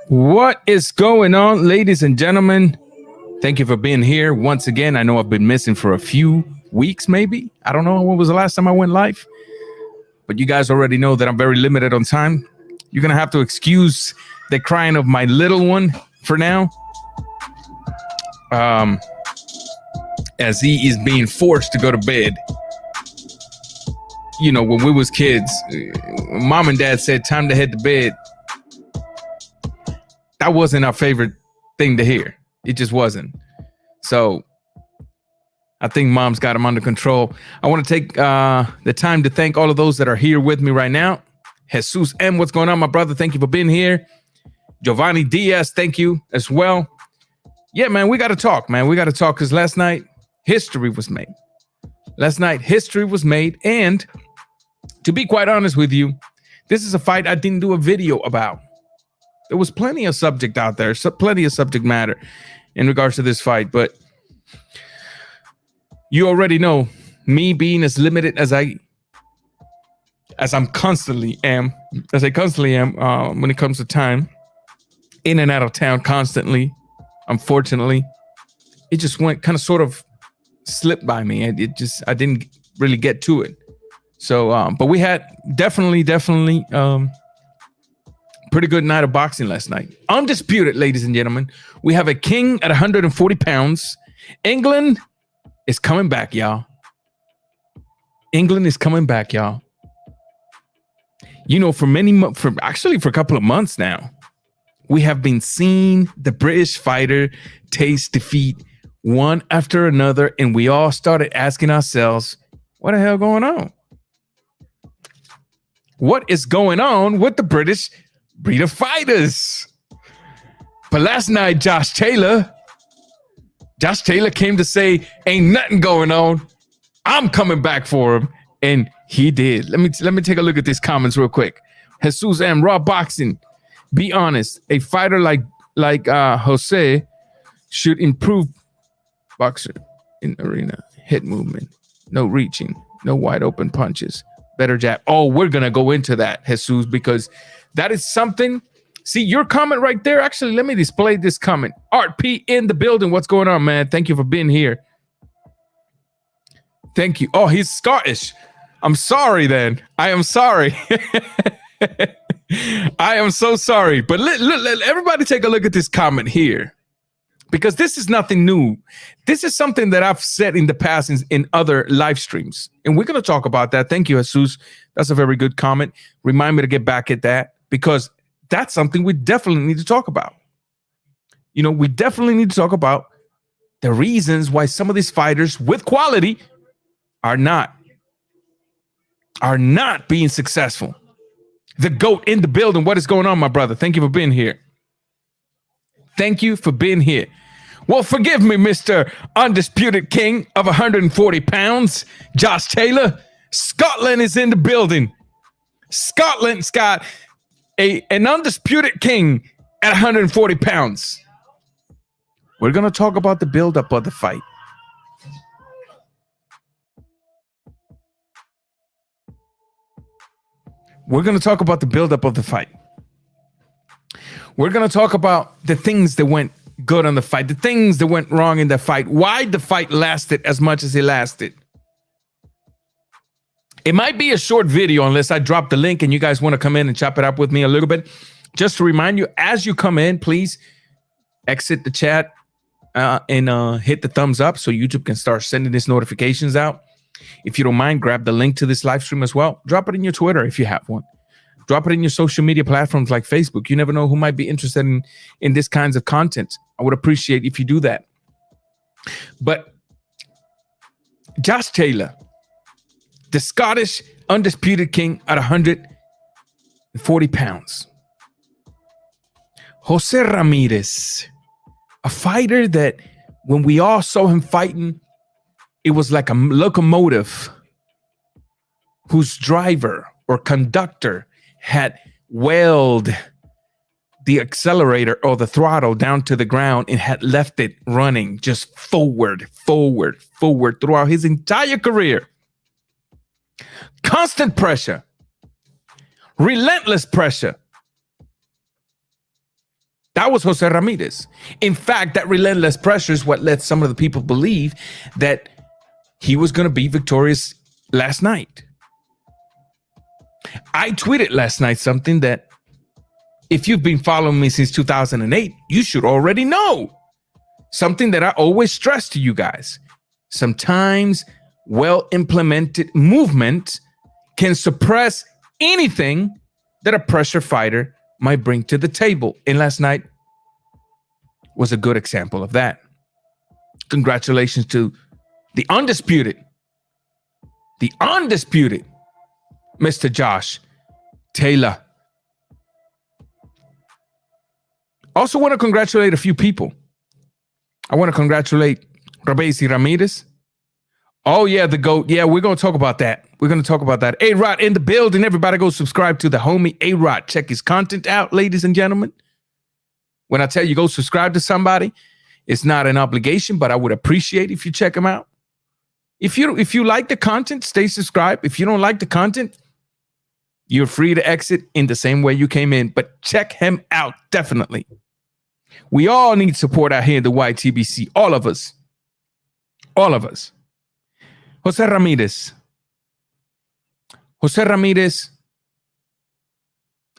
What is going on, ladies and gentlemen? Thank you for being here once again. I know I've been missing for a few weeks, maybe. I don't know when was the last time I went live, but you guys already know that I'm very limited on time. You're going to have to excuse the crying of my little one for now, as he is being forced to go to bed. You know, when we was kids, mom and dad said time to head to bed. That wasn't our favorite thing to hear. It just wasn't. So I think mom's got him under control. I want to take the time to thank all of those that are here with me right now. Jesus M, what's going on, my brother? Thank you for being here. Giovanni Diaz, thank you as well. Yeah, man, we got to talk, man. We got to talk because last night history was made. And to be quite honest with you, this is a fight I didn't do a video about. There was plenty of subject out there, plenty of subject matter in regards to this fight, but you already know me being as limited as I constantly am when it comes to time, in and out of town constantly. Unfortunately, it just went kind of sort of slipped by me. I didn't really get to it. So, but we had definitely pretty good night of boxing last night. Undisputed, ladies and gentlemen. We have a king at 140 pounds. England is coming back, y'all. England is coming back, y'all. You know, for a couple of months now, we have been seeing the British fighter taste defeat one after another, and we all started asking ourselves, what the hell going on? What is going on with the British breed of fighters? But last night, Josh Taylor came to say, ain't nothing going on. I'm coming back for him. And he did. Let me take a look at these comments real quick. Jesus M, Raw Boxing. Be honest. A fighter like Jose should improve boxer in arena. Hit movement. No reaching. No wide open punches. Better jab. Oh, we're going to go into that, Jesus, because that is something. See, your comment right there. Actually, let me display this comment. Art P in the building. What's going on, man? Thank you for being here. Thank you. Oh, he's Scottish. I'm sorry then. I am sorry. I am so sorry. But let everybody take a look at this comment here, because this is nothing new. This is something that I've said in the past in other live streams. And we're going to talk about that. Thank you, Jesus. That's a very good comment. Remind me to get back at that, because that's something we definitely need to talk about. You know, we definitely need to talk about the reasons why some of these fighters with quality are not being successful. The GOAT in the building. What is going on, my brother? Thank you for being here. Thank you for being here. Well, forgive me, Mr. Undisputed King of 140 pounds, Josh Taylor. Scotland is in the building. Scotland's got an undisputed king at 140 pounds. We're going to talk about the buildup of the fight. We're going to talk about the buildup of the fight. We're going to talk about the things that went good on the fight, the things that went wrong in the fight, why the fight lasted as much as it lasted. It might be a short video unless I drop the link and you guys want to come in and chop it up with me a little bit. Just to remind you, as you come in, please exit the chat and hit the thumbs up so YouTube can start sending these notifications out. If you don't mind, grab the link to this live stream as well. Drop it in your Twitter if you have one. Drop it in your social media platforms like Facebook. You never know who might be interested in this kinds of content. I would appreciate if you do that. But Josh Taylor, the Scottish undisputed king at 140 pounds. Jose Ramirez, a fighter that when we all saw him fighting, it was like a locomotive whose driver or conductor had whaled the accelerator or the throttle down to the ground and had left it running just forward throughout his entire career. Constant pressure, relentless pressure. That was Jose Ramirez. In fact, that relentless pressure is what led some of the people believe that he was going to be victorious last night. I tweeted last night something that if you've been following me since 2008, you should already know. Something that I always stress to you guys. Sometimes well-implemented movement can suppress anything that a pressure fighter might bring to the table. And last night was a good example of that. Congratulations to the undisputed Mr. Josh Taylor. Also want to congratulate a few people. I want to congratulate Jose Ramirez. Oh, yeah, the GOAT. Yeah, we're going to talk about that. A-Rod in the building. Everybody go subscribe to the homie A-Rod. Check his content out, ladies and gentlemen. When I tell you go subscribe to somebody, it's not an obligation, but I would appreciate if you check him out. If you like the content, stay subscribed. If you don't like the content, you're free to exit in the same way you came in. But check him out, definitely. We all need support out here in the YTBC. All of us. Jose Ramirez.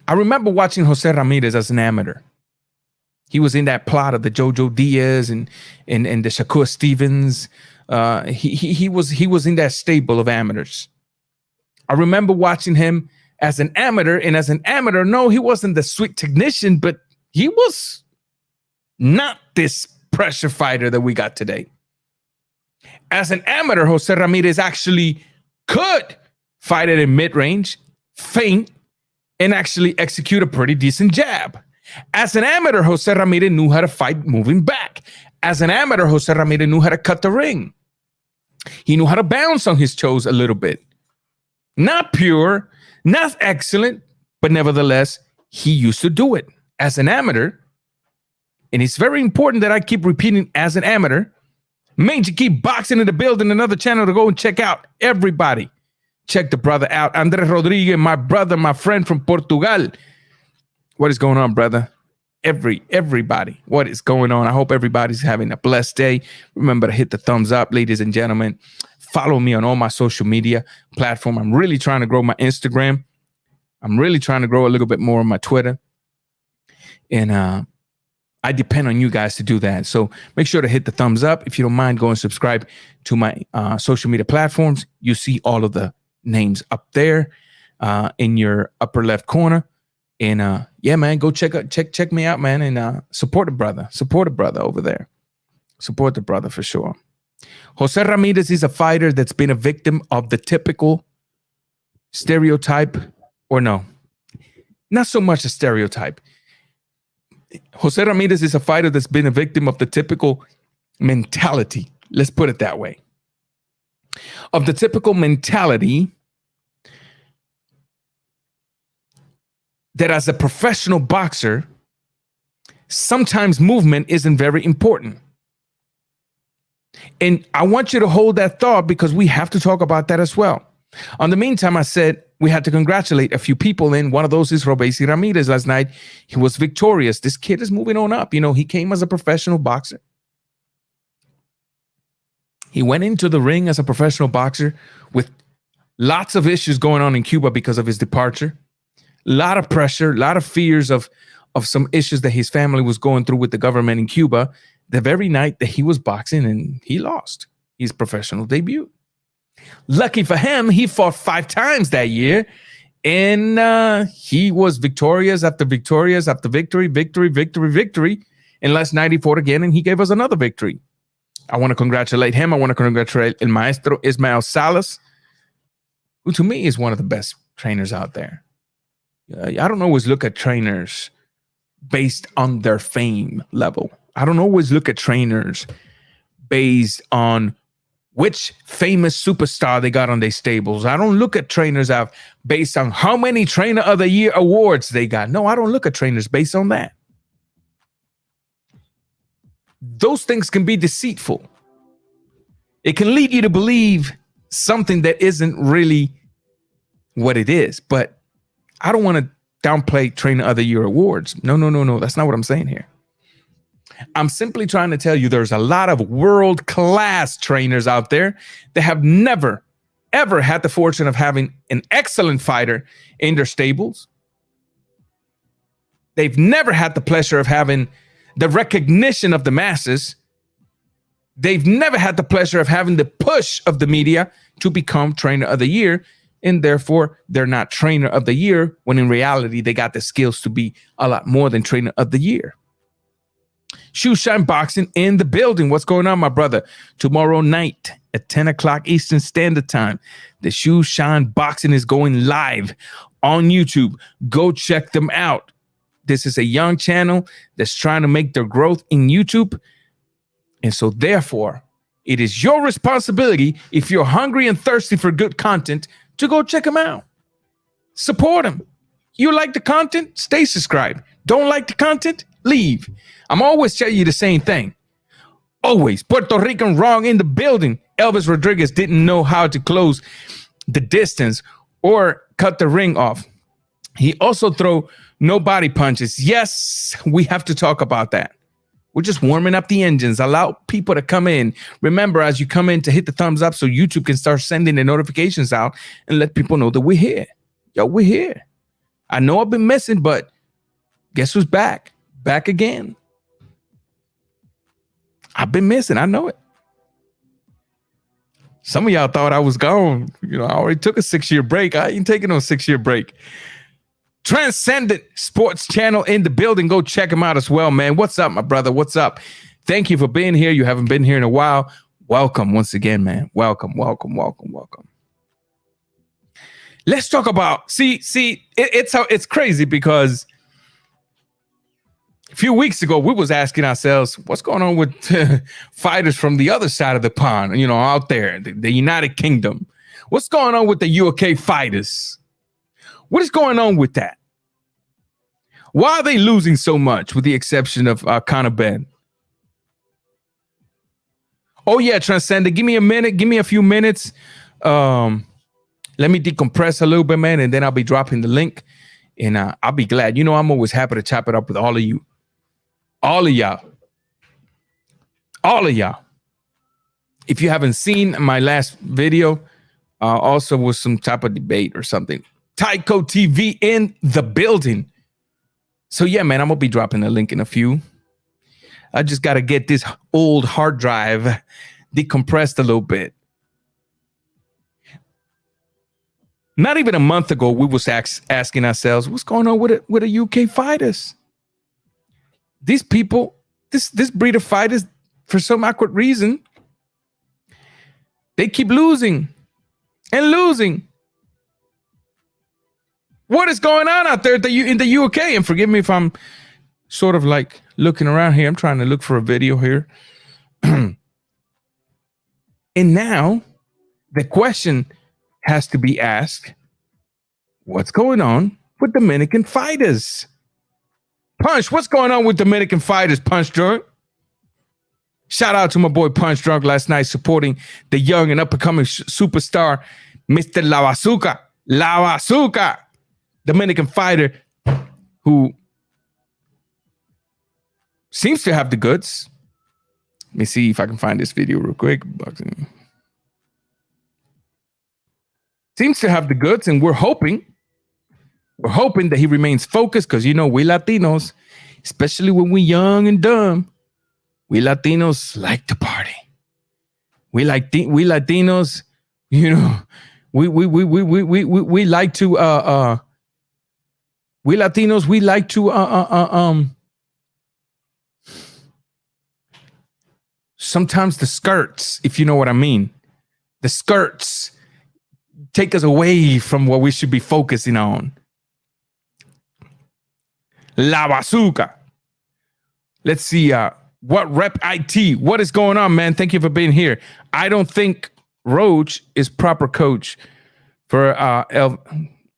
I remember watching Jose Ramirez as an amateur. He was in that plot of the Jojo Diaz and the Shakur Stevens. He was in that stable of amateurs. I remember watching him as an amateur, and as an amateur, no, he wasn't the sweet technician, but he was not this pressure fighter that we got today. As an amateur, Jose Ramirez actually could fight at a mid-range, feint, and actually execute a pretty decent jab. As an amateur, Jose Ramirez knew how to fight moving back. As an amateur, Jose Ramirez knew how to cut the ring. He knew how to bounce on his toes a little bit. Not pure, not excellent, but nevertheless, he used to do it. As an amateur, and it's very important that I keep repeating as an amateur, Major Keep Boxing in the building, another channel to go and check out. Everybody, check the brother out. Andres Rodriguez, my brother, my friend from Portugal. What is going on, brother? Everybody, what is going on? I hope everybody's having a blessed day. Remember to hit the thumbs up, ladies and gentlemen. Follow me on all my social media platform. I'm really trying to grow my Instagram. I'm really trying to grow a little bit more on my Twitter. And I depend on you guys to do that. So make sure to hit the thumbs up. If you don't mind, go and subscribe to my social media platforms. You see all of the names up there in your upper left corner. And yeah, man, go check me out, man, and support the brother over there. Support the brother for sure. Jose Ramirez is a fighter that's been a victim of the typical stereotype, or no, not so much a stereotype. Jose Ramirez is a fighter that's been a victim of the typical mentality. Let's put it that way. Of the typical mentality that as a professional boxer, sometimes movement isn't very important. And I want you to hold that thought because we have to talk about that as well. On the meantime, I said we had to congratulate a few people, and one of those is Jose Ramirez. Last night, he was victorious. This kid is moving on up. You know, he came as a professional boxer. He went into the ring as a professional boxer with lots of issues going on in Cuba because of his departure. A lot of pressure, a lot of fears of some issues that his family was going through with the government in Cuba the very night that he was boxing, and he lost his professional debut. Lucky for him, he fought 5 times that year, and he was victorious after victory. And last night he fought again, and he gave us another victory. I want to congratulate him. I want to congratulate El Maestro Ismael Salas, who to me is one of the best trainers out there. I don't always look at trainers based on their fame level. I don't always look at trainers based on which famous superstar they got on their stables. I don't look at trainers out based on how many Trainer of the Year awards they got. No, I don't look at trainers based on that. Those things can be deceitful. It can lead you to believe something that isn't really what it is. But I don't want to downplay Trainer of the Year awards. No. That's not what I'm saying here. I'm simply trying to tell you there's a lot of world-class trainers out there that have never, ever had the fortune of having an excellent fighter in their stables. They've never had the pleasure of having the recognition of the masses. They've never had the pleasure of having the push of the media to become Trainer of the Year. And therefore, they're not Trainer of the Year, when in reality, they got the skills to be a lot more than Trainer of the Year. Shoe Shine Boxing in the building. What's going on, my brother? Tomorrow night at 10 o'clock Eastern Standard Time, the Shoe Shine Boxing is going live on YouTube. Go check them out. This is a young channel that's trying to make their growth in YouTube. And so therefore, it is your responsibility, if you're hungry and thirsty for good content, to go check them out. Support them. You like the content? Stay subscribed. Don't like the content? Leave. I'm always telling you the same thing. Always. Puerto Rican wrong in the building. Elvis Rodriguez didn't know how to close the distance or cut the ring off. He also threw no body punches. Yes, we have to talk about that. We're just warming up the engines. Allow people to come in. Remember, as you come in, to hit the thumbs up so YouTube can start sending the notifications out and let people know that we're here. Yo, we're here. I know I've been missing, but guess who's back? Back again. I've been missing. I know it. Some of y'all thought I was gone. I already took a 6-year break. I ain't taking no 6-year break. Transcendent Sports Channel in the building. Go check them out as well, man. What's up, my brother? What's up? Thank you for being here. You haven't been here in a while. Welcome once again, man. Welcome. Let's talk about, it's crazy because a few weeks ago, we was asking ourselves, what's going on with fighters from the other side of the pond, out there, the United Kingdom? What's going on with the UK fighters? What is going on with that? Why are they losing so much, with the exception of Conor Ben? Oh, yeah, Transcendent. Give me a minute. Give me a few minutes. Let me decompress a little bit, man, and then I'll be dropping the link, and I'll be glad. I'm always happy to chop it up with all of you. All of y'all. If you haven't seen my last video, also was some type of debate or something. Tyco TV in the building. So yeah, man, I'm gonna be dropping a link in a few. I just gotta get this old hard drive decompressed a little bit. Not even a month ago, we was asking ourselves, what's going on with the UK fighters? These people, this breed of fighters, for some awkward reason, they keep losing and losing. What is going on out there in the UK? And forgive me if I'm sort of like looking around here. I'm trying to look for a video here. And now the question has to be asked, what's going on with Dominican fighters? Punch, what's going on with Dominican fighters, Punch Drunk? Shout out to my boy Punch Drunk last night, supporting the young and up-and-coming superstar, Mr. La Bazooka, Dominican fighter who seems to have the goods. Let me see if I can find this video real quick. Boxing. Seems to have the goods, and we're hoping that he remains focused, because we Latinos, especially when we're young and dumb, we Latinos like to party. We Latinos, we like to we Latinos, we like to sometimes the skirts, if you know what I mean. The skirts take us away from what we should be focusing on. La Bazooka. Let's see. What rep IT? What is going on, man? Thank you for being here. I don't think Roach is proper coach for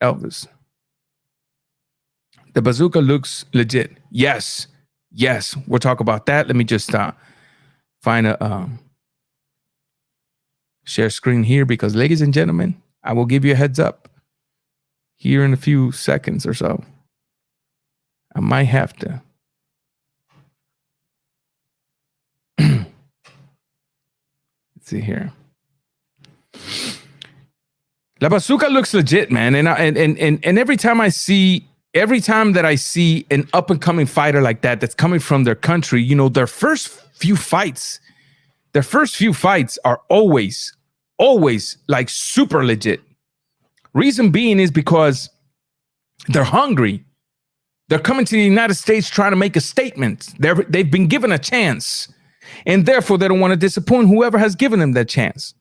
Elvis. The bazooka looks legit. Yes. We'll talk about that. Let me just find a share screen here, because, ladies and gentlemen, I will give you a heads up here in a few seconds or so. I might have to. Let's see here. La Bazooka looks legit, man. And every time that I see an up and coming fighter like that, that's coming from their country, you know, their first few fights are always like super legit. Reason being is because they're hungry. They're coming to the United States trying to make a statement. They've been given a chance, and therefore they don't want to disappoint whoever has given them that chance.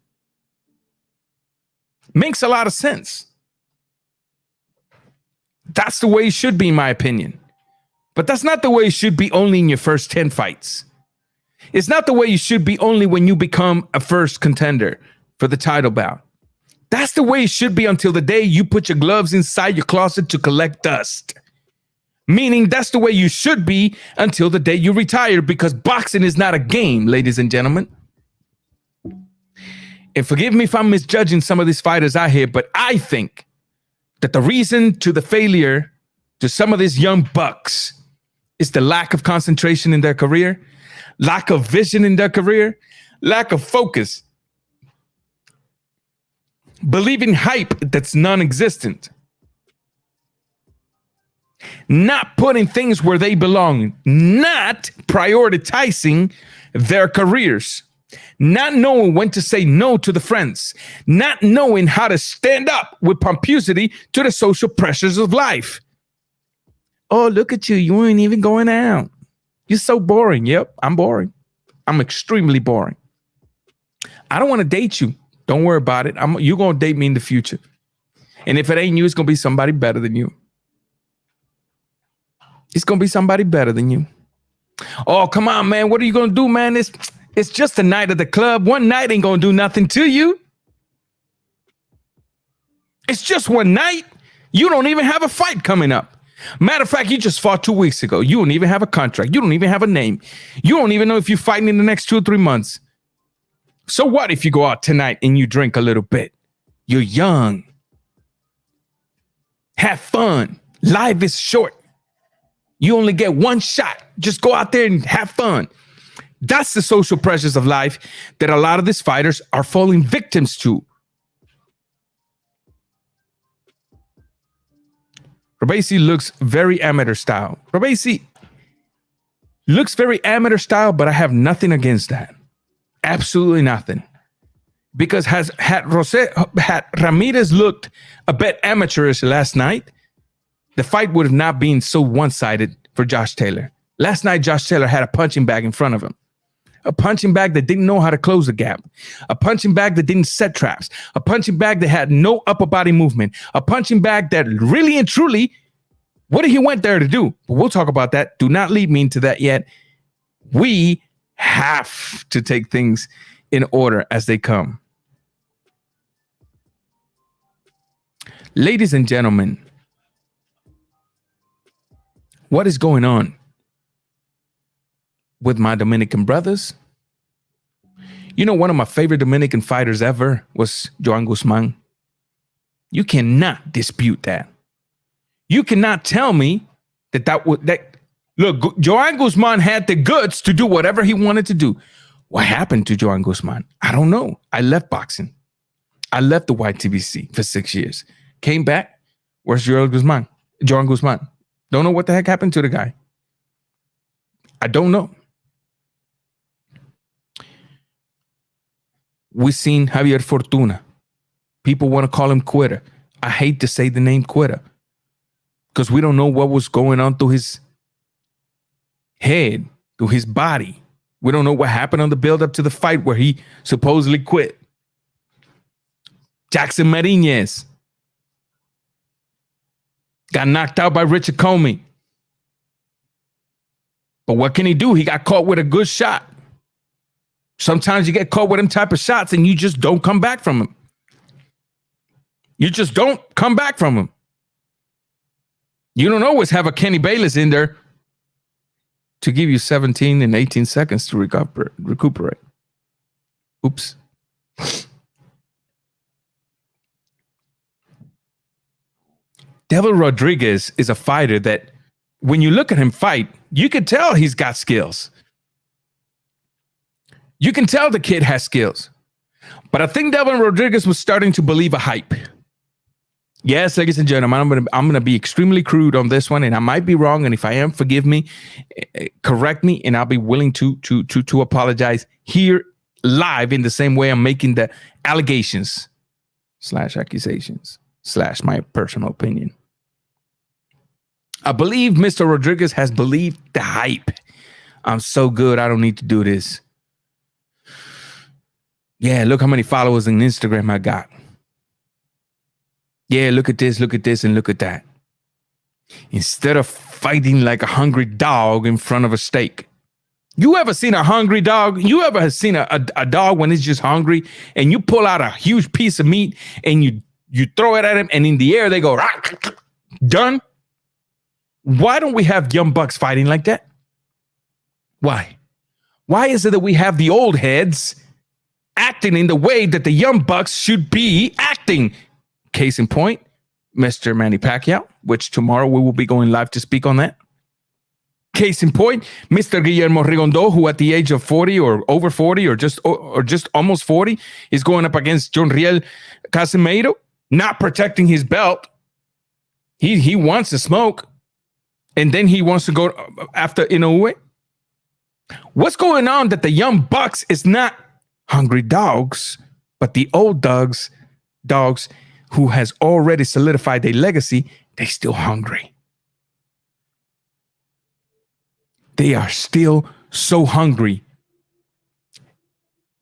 Makes a lot of sense. That's the way it should be, in my opinion. But that's not the way it should be only in your first 10 fights. It's not the way you should be only when you become a first contender for the title bout. That's the way it should be until the day you put your gloves inside your closet to collect dust. Meaning that's the way you should be until the day you retire, because boxing is not a game, ladies and gentlemen. And forgive me if I'm misjudging some of these fighters out here, but I think that the reason to the failure to some of these young bucks is the lack of concentration in their career, lack of vision in their career, lack of focus, believing hype that's non-existent, not putting things where they belong, not prioritizing their careers, not knowing when to say no to the friends, not knowing how to stand up with pomposity to the social pressures of life. Oh, look at you. You ain't even going out. You're so boring. Yep, I'm boring. I'm extremely boring. I don't want to date you. Don't worry about it. You're going to date me in the future. And if it ain't you, it's going to be somebody better than you. It's going to be somebody better than you. Oh, come on, man. What are you going to do, man? It's just a night at the club. One night ain't going to do nothing to you. It's just one night. You don't even have a fight coming up. Matter of fact, you just fought 2 weeks ago. You don't even have a contract. You don't even have a name. You don't even know if you're fighting in the next 2 or 3 months. So what if you go out tonight and you drink a little bit? You're young. Have fun. Life is short. You only get one shot. Just go out there and have fun. That's the social pressures of life that a lot of these fighters are falling victims to. Robesi looks very amateur style. Robesi looks very amateur style, but I have nothing against that. Absolutely nothing. Because had Ramirez looked a bit amateurish last night, the fight would have not been so one-sided for Josh Taylor. Last night, Josh Taylor had a punching bag in front of him. A punching bag that didn't know how to close the gap. A punching bag that didn't set traps. A punching bag that had no upper body movement. A punching bag that really and truly, what did he went there to do? But we'll talk about that. Do not lead me into that yet. We have to take things in order as they come. Ladies and gentlemen, what is going on with my Dominican brothers? You know, one of my favorite Dominican fighters ever was Joan Guzman. You cannot dispute that. You cannot tell me that look, Joan Guzman had the guts to do whatever he wanted to do. What happened to Joan Guzman? I don't know. I left boxing. I left the YTBC for 6 years. Came back. Where's Joan Guzman? Don't know what the heck happened to the guy. I don't know. We've seen Javier Fortuna. People want to call him quitter. I hate to say the name quitter because we don't know what was going on through his head, through his body. We don't know what happened on the build up to the fight where he supposedly quit. Jackson Marinez got knocked out by Richard Comey. But what can he do? He got caught with a good shot. Sometimes you get caught with them type of shots and you just don't come back from them. You just don't come back from them. You don't always have a Kenny Bayless in there to give you 17 and 18 seconds to recuperate. Oops. Devil Rodriguez is a fighter that when you look at him fight, you can tell he's got skills. You can tell the kid has skills. But I think Delvin Rodriguez was starting to believe a hype. Yes, ladies and gentlemen, I'm gonna be extremely crude on this one, and I might be wrong. And if I am, forgive me, correct me, and I'll be willing to apologize here live in the same way I'm making the allegations / accusations / my personal opinion. I believe Mr. Rodriguez has believed the hype. I'm so good, I don't need to do this. Yeah, look how many followers on Instagram I got. Yeah, look at this, and look at that. Instead of fighting like a hungry dog in front of a steak. You ever seen a hungry dog? You ever seen a dog when it's just hungry and you pull out a huge piece of meat and you throw it at him and in the air they go, done? Why don't we have young bucks fighting like that? Why? Why is it that we have the old heads acting in the way that the young bucks should be acting? Case in point, Mr. Manny Pacquiao, which tomorrow we will be going live to speak on that. Case in point, Mr. Guillermo Rigondeaux, who at the age of 40 or over 40 or just almost 40 is going up against Jonriel Casimiro, not protecting his belt. He wants to smoke, and then he wants to go after Inoue. What's going on that the young bucks is not hungry dogs, but the old dogs who has already solidified their legacy, they still hungry. They are still so hungry.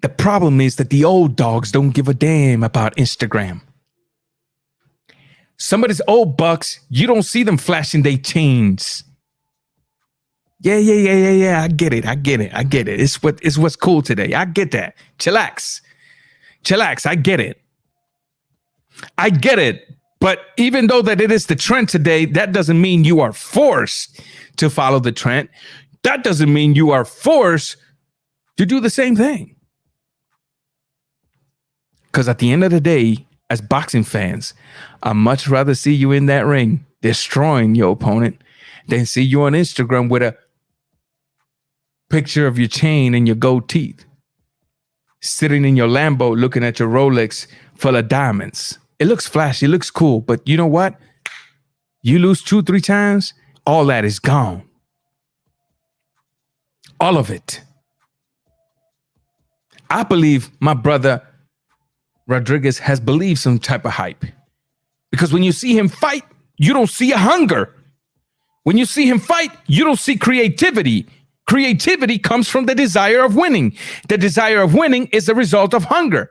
The problem is that the old dogs don't give a damn about Instagram. Some of these old bucks, you don't see them flashing their chains. Yeah. I get it. It's what's cool today. I get that. Chillax. I get it. But even though that it is the trend today, that doesn't mean you are forced to follow the trend. That doesn't mean you are forced to do the same thing. Because at the end of the day, as boxing fans, I'd much rather see you in that ring destroying your opponent than see you on Instagram with a picture of your chain and your gold teeth, sitting in your Lambo looking at your Rolex full of diamonds. It looks flashy, it looks cool, but you know what? You lose 2-3 times, all that is gone. All of it. I believe my brother Rodriguez has believed some type of hype. Because when you see him fight, you don't see a hunger. When you see him fight, you don't see creativity. Creativity comes from the desire of winning. The desire of winning is the result of hunger.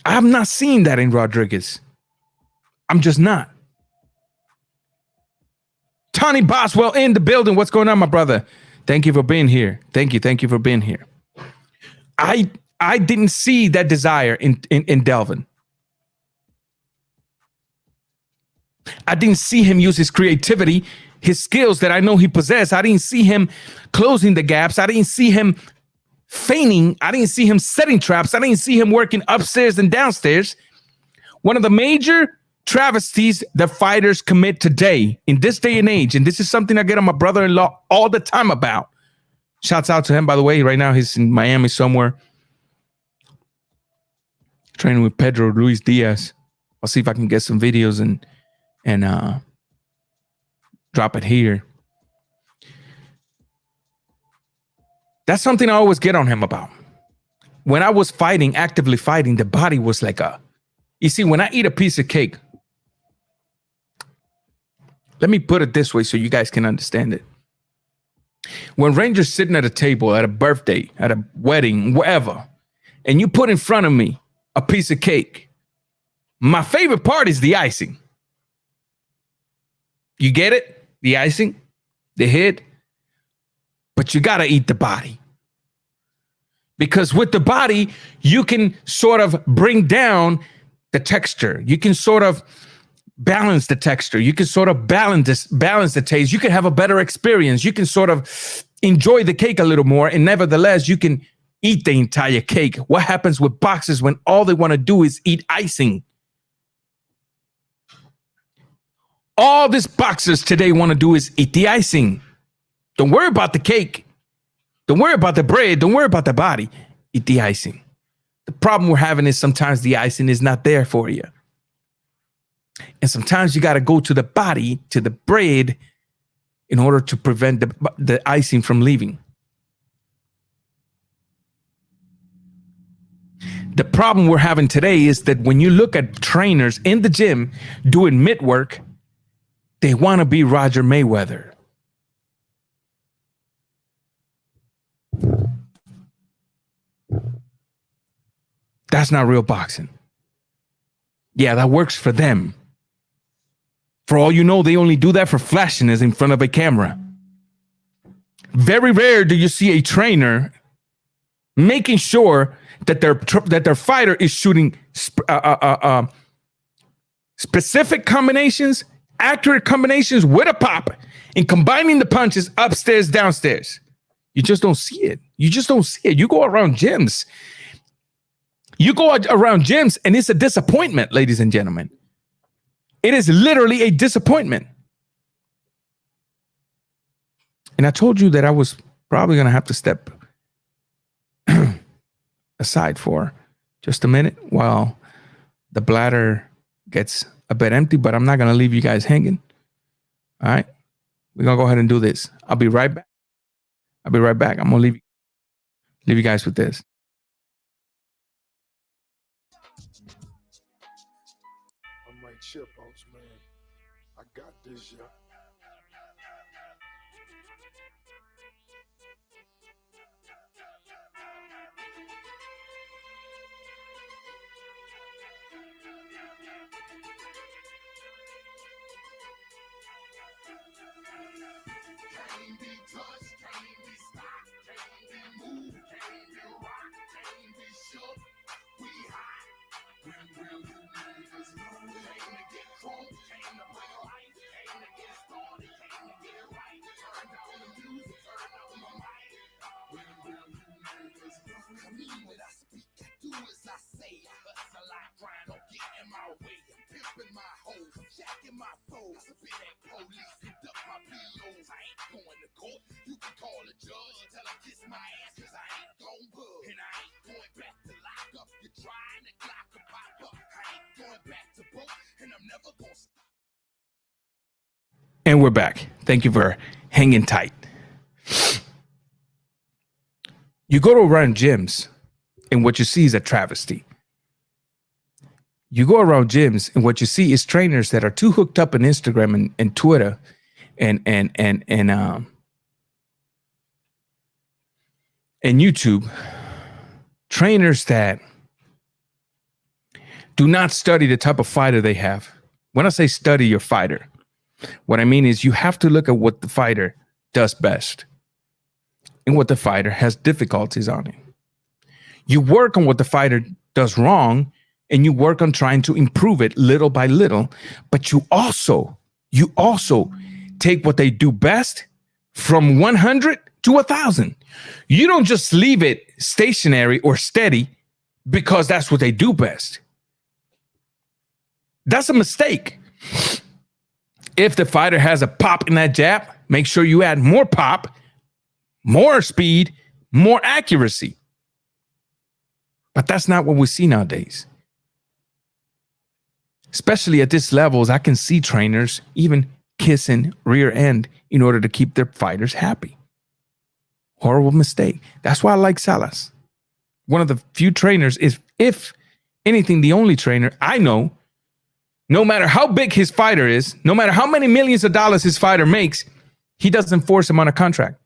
I'm not seeing that in Rodriguez. I'm just not. Tony Boswell in the building. What's going on, my brother? Thank you for being here. Thank you for being here. I didn't see that desire in Delvin. I didn't see him use his creativity, his skills that I know he possessed. I didn't see him closing the gaps. I didn't see him feigning. I didn't see him setting traps. I didn't see him working upstairs and downstairs. One of the major travesties that fighters commit today in this day and age, and this is something I get on my brother-in-law all the time about. Shouts out to him, by the way. Right now he's in Miami somewhere, training with Pedro Luis Diaz. I'll see if I can get some videos and drop it here. That's something I always get on him about. When I was fighting, actively fighting, the body was like you see, when I eat a piece of cake, let me put it this way so you guys can understand it. When Ranger's sitting at a table, at a birthday, at a wedding, wherever, and you put in front of me a piece of cake, my favorite part is the icing. You get it? The icing, the head. But you got to eat the body. Because with the body, you can sort of bring down the texture. You can sort of balance the texture. You can sort of balance the taste. You can have a better experience. You can sort of enjoy the cake a little more. And nevertheless, you can eat the entire cake. What happens with boxers when all they want to do is eat icing? All these boxers today want to do is eat the icing. Don't worry about the cake. Don't worry about the bread. Don't worry about the body. Eat the icing. The problem we're having is sometimes the icing is not there for you. And sometimes you got to go to the body, to the bread, in order to prevent the icing from leaving. The problem we're having today is that when you look at trainers in the gym doing mitt work, they want to be Roger Mayweather. That's not real boxing. Yeah, that works for them. For all you know, they only do that for flashiness in front of a camera. Very rare do you see a trainer making sure that their fighter is shooting specific combinations, accurate combinations with a pop, and combining the punches upstairs, downstairs. You just don't see it. You just don't see it. You go around gyms. And it's a disappointment, ladies and gentlemen. It is literally a disappointment. And I told you that I was probably going to have to step aside for just a minute while the bladder gets a bit empty, but I'm not going to leave you guys hanging. All right. We're going to go ahead and do this. I'll be right back. I'm going to leave you guys with this. I'm right here, boss man. I got this, yeah. Can't be touched, can't be stopped, can't be moved, can't be rocked, can't be shook. We hot. When will you niggas know? Came to get crunk, came to bring life, came to get started, came to get it right. Turn down the music, turn on the mic. When will you niggas know? I mean what I speak, I do as I say. I hustle, I grind, don't get in my way. I'm pimping my hoes, I'm jacking my foes. I spit at police, conduct my POs. I ain't going to court, you can call a judge. Tell him kiss my ass, cause I ain't gon' bug. And I ain't going back to lock up. You're trying to clock a pop up. I ain't going back to broke, and I'm never gonna stop. And we're back. Thank you for hanging tight. You go to around gyms, and what you see is a travesty. You go around gyms, and what you see is trainers that are too hooked up on Instagram and Twitter and YouTube. Trainers that do not study the type of fighter they have. When I say study your fighter, what I mean is you have to look at what the fighter does best and what the fighter has difficulties on it. You work on what the fighter does wrong and you work on trying to improve it little by little, but you also take what they do best from 100 to 1,000. You don't just leave it stationary or steady because that's what they do best. That's a mistake. If the fighter has a pop in that jab, make sure you add more pop, more speed, more accuracy. But that's not what we see nowadays. Especially at this levels, I can see trainers even kissing rear end in order to keep their fighters happy. Horrible mistake. That's why I like Salas. One of the few trainers is, if anything, the only trainer I know, no matter how big his fighter is, no matter how many millions of dollars his fighter makes, he doesn't force him on a contract.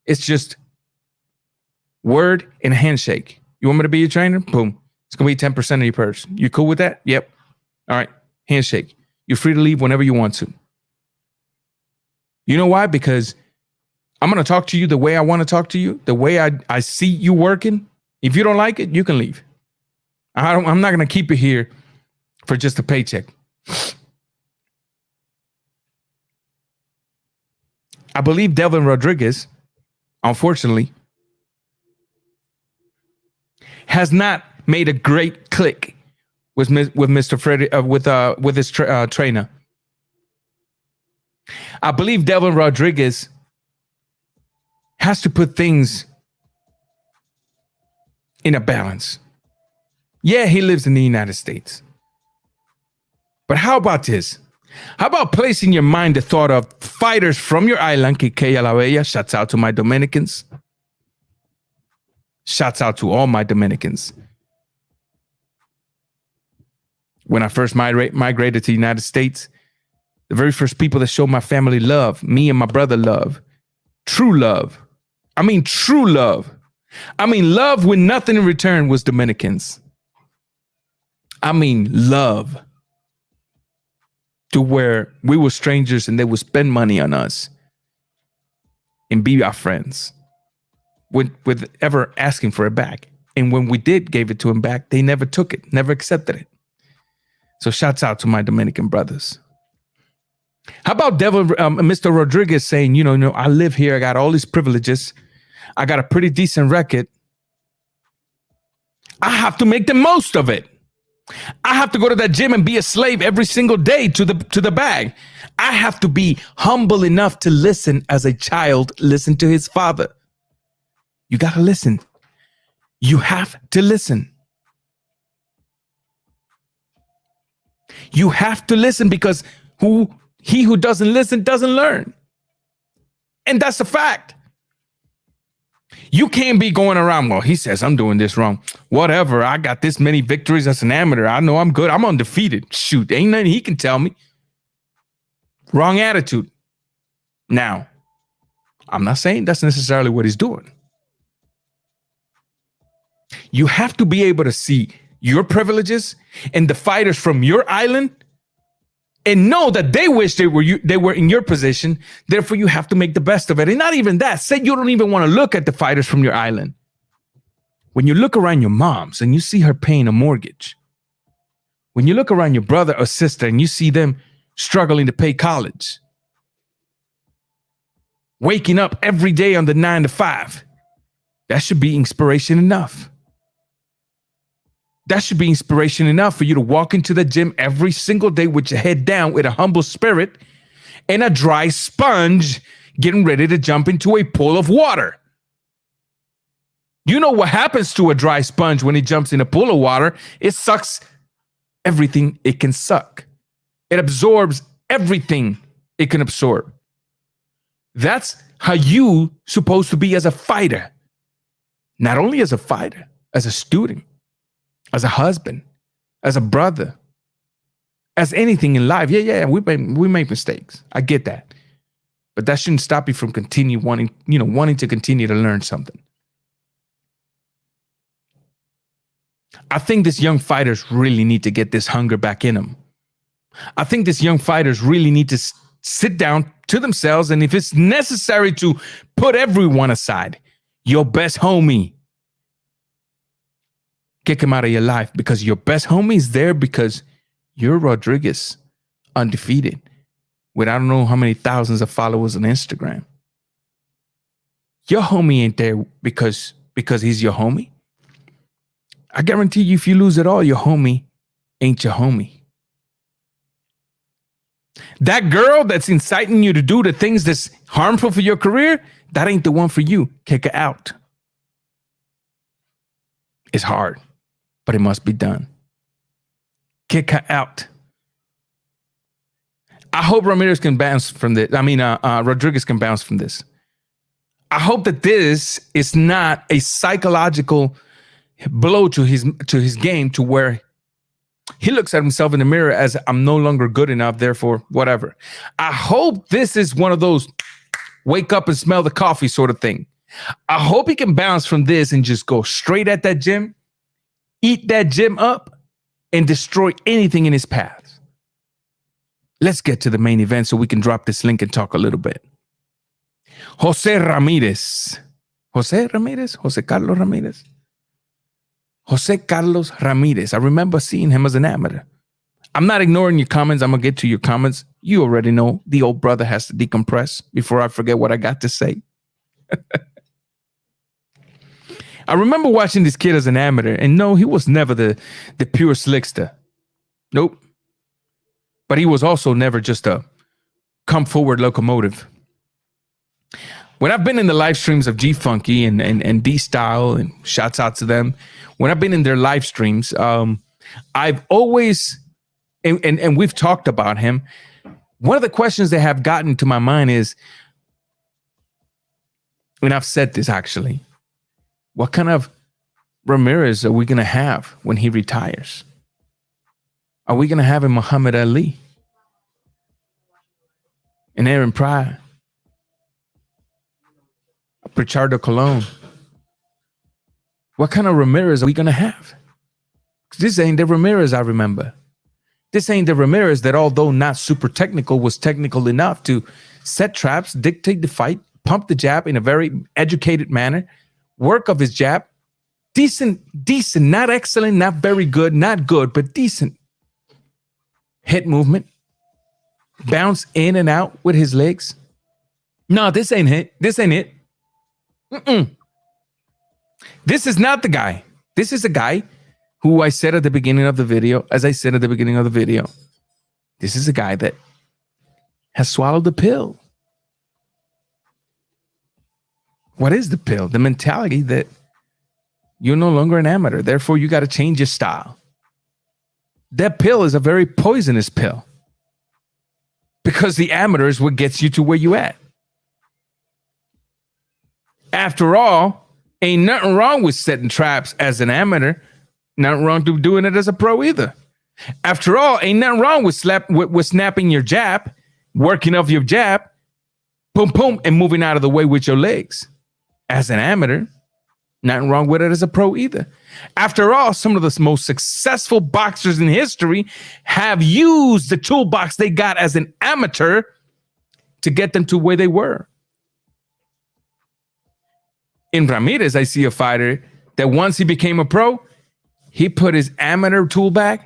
It's just word and a handshake. You want me to be your trainer? Boom. It's going to be 10% of your purse. You cool with that? Yep. All right. Handshake. You're free to leave whenever you want to. You know why? Because I'm going to talk to you the way I want to talk to you, the way I see you working. If you don't like it, you can leave. I'm not going to keep you here for just a paycheck. I believe Delvin Rodriguez, unfortunately, has not made a great click with Mr. Freddie with his trainer. I believe Devin Rodriguez has to put things in a balance. Yeah, he lives in the United States. But how about this? How about placing your mind the thought of fighters from your island, Quiqueya La Bella? Shouts out to my Dominicans. Shouts out to all my Dominicans. When I first migrated to the United States, the very first people that showed my family love, me and my brother love, true love. I mean, true love. I mean, love with nothing in return was Dominicans. I mean, love. To where we were strangers and they would spend money on us and be our friends with ever asking for it back. And when we did give it to them back, they never took it, never accepted it. So shouts out to my Dominican brothers. How about Mr. Rodriguez saying, I live here. I got all these privileges. I got a pretty decent record. I have to make the most of it. I have to go to that gym and be a slave every single day to the bag. I have to be humble enough to listen as a child listen to his father. You got to listen. You have to listen. You have to listen because he who doesn't listen doesn't learn. And that's a fact. You can't be going around, well, he says I'm doing this wrong. Whatever, I got this many victories as an amateur. I know I'm good. I'm undefeated. Shoot, ain't nothing he can tell me. Wrong attitude. Now, I'm not saying that's necessarily what he's doing. You have to be able to see your privileges and the fighters from your island and know that they wish they were in your position. Therefore, you have to make the best of it. And not even that. Say you don't even want to look at the fighters from your island. When you look around your mom's and you see her paying a mortgage, when you look around your brother or sister and you see them struggling to pay college, waking up every day on the 9 to 5, that should be inspiration enough. That should be inspiration enough for you to walk into the gym every single day with your head down with a humble spirit and a dry sponge getting ready to jump into a pool of water. You know what happens to a dry sponge when it jumps in a pool of water? It sucks everything it can suck. It absorbs everything it can absorb. That's how you supposed to be as a fighter. Not only as a fighter, as a student, as a husband, as a brother, as anything in life. Yeah, we make mistakes. I get that. But that shouldn't stop you from wanting to continue to learn something. I think these young fighters really need to get this hunger back in them. I think these young fighters really need to sit down to themselves, and if it's necessary to put everyone aside, your best homie, kick him out of your life, because your best homie is there because you're Rodriguez, undefeated, with I don't know how many thousands of followers on Instagram. Your homie ain't there because he's your homie. I guarantee you, if you lose it all, your homie ain't your homie. That girl that's inciting you to do the things that's harmful for your career, that ain't the one for you. Kick her out. It's hard, but it must be done. Kick her out. I hope Ramirez can bounce from this. Rodriguez can bounce from this. I hope that this is not a psychological blow to his game, to where he looks at himself in the mirror as I'm no longer good enough, therefore whatever. I hope this is one of those wake up and smell the coffee sort of thing. I hope he can bounce from this and just go straight at that gym, eat that gym up, and destroy anything in his path. Let's get to the main event so we can drop this link and talk a little bit. Jose Carlos Ramirez. Jose Carlos Ramirez. I remember seeing him as an amateur. I'm not ignoring your comments. I'm going to get to your comments. You already know the old brother has to decompress before I forget what I got to say. I remember watching this kid as an amateur, and no, he was never the pure slickster. Nope. But he was also never just a come forward locomotive. When I've been in the live streams of G Funky and D Style, and shouts out to them, when I've been in their live streams, I've always, and we've talked about him. One of the questions that have gotten to my mind is, and I've said this actually, what kind of Ramirez are we going to have when he retires? Are we going to have a Muhammad Ali? An Aaron Pryor? A Pichardo Colon? What kind of Ramirez are we going to have? This ain't the Ramirez I remember. This ain't the Ramirez that, although not super technical, was technical enough to set traps, dictate the fight, pump the jab in a very educated manner, work of his jab, decent, not excellent, not very good, not good, but decent hit movement, bounce in and out with his legs. No, this ain't it. This ain't it. This is not the guy. This is a guy who I said at the beginning of the video, this is a guy that has swallowed the pill. What is the pill? The mentality that you're no longer an amateur. Therefore, you got to change your style. That pill is a very poisonous pill, because the amateur is what gets you to where you at. After all, ain't nothing wrong with setting traps as an amateur. Nothing wrong to doing it as a pro either. After all, ain't nothing wrong with snapping your jab, working off your jab, boom, boom, and moving out of the way with your legs. As an amateur, nothing wrong with it as a pro either. After all, some of the most successful boxers in history have used the toolbox they got as an amateur to get them to where they were. In Ramirez, I see a fighter that once he became a pro, he put his amateur tool bag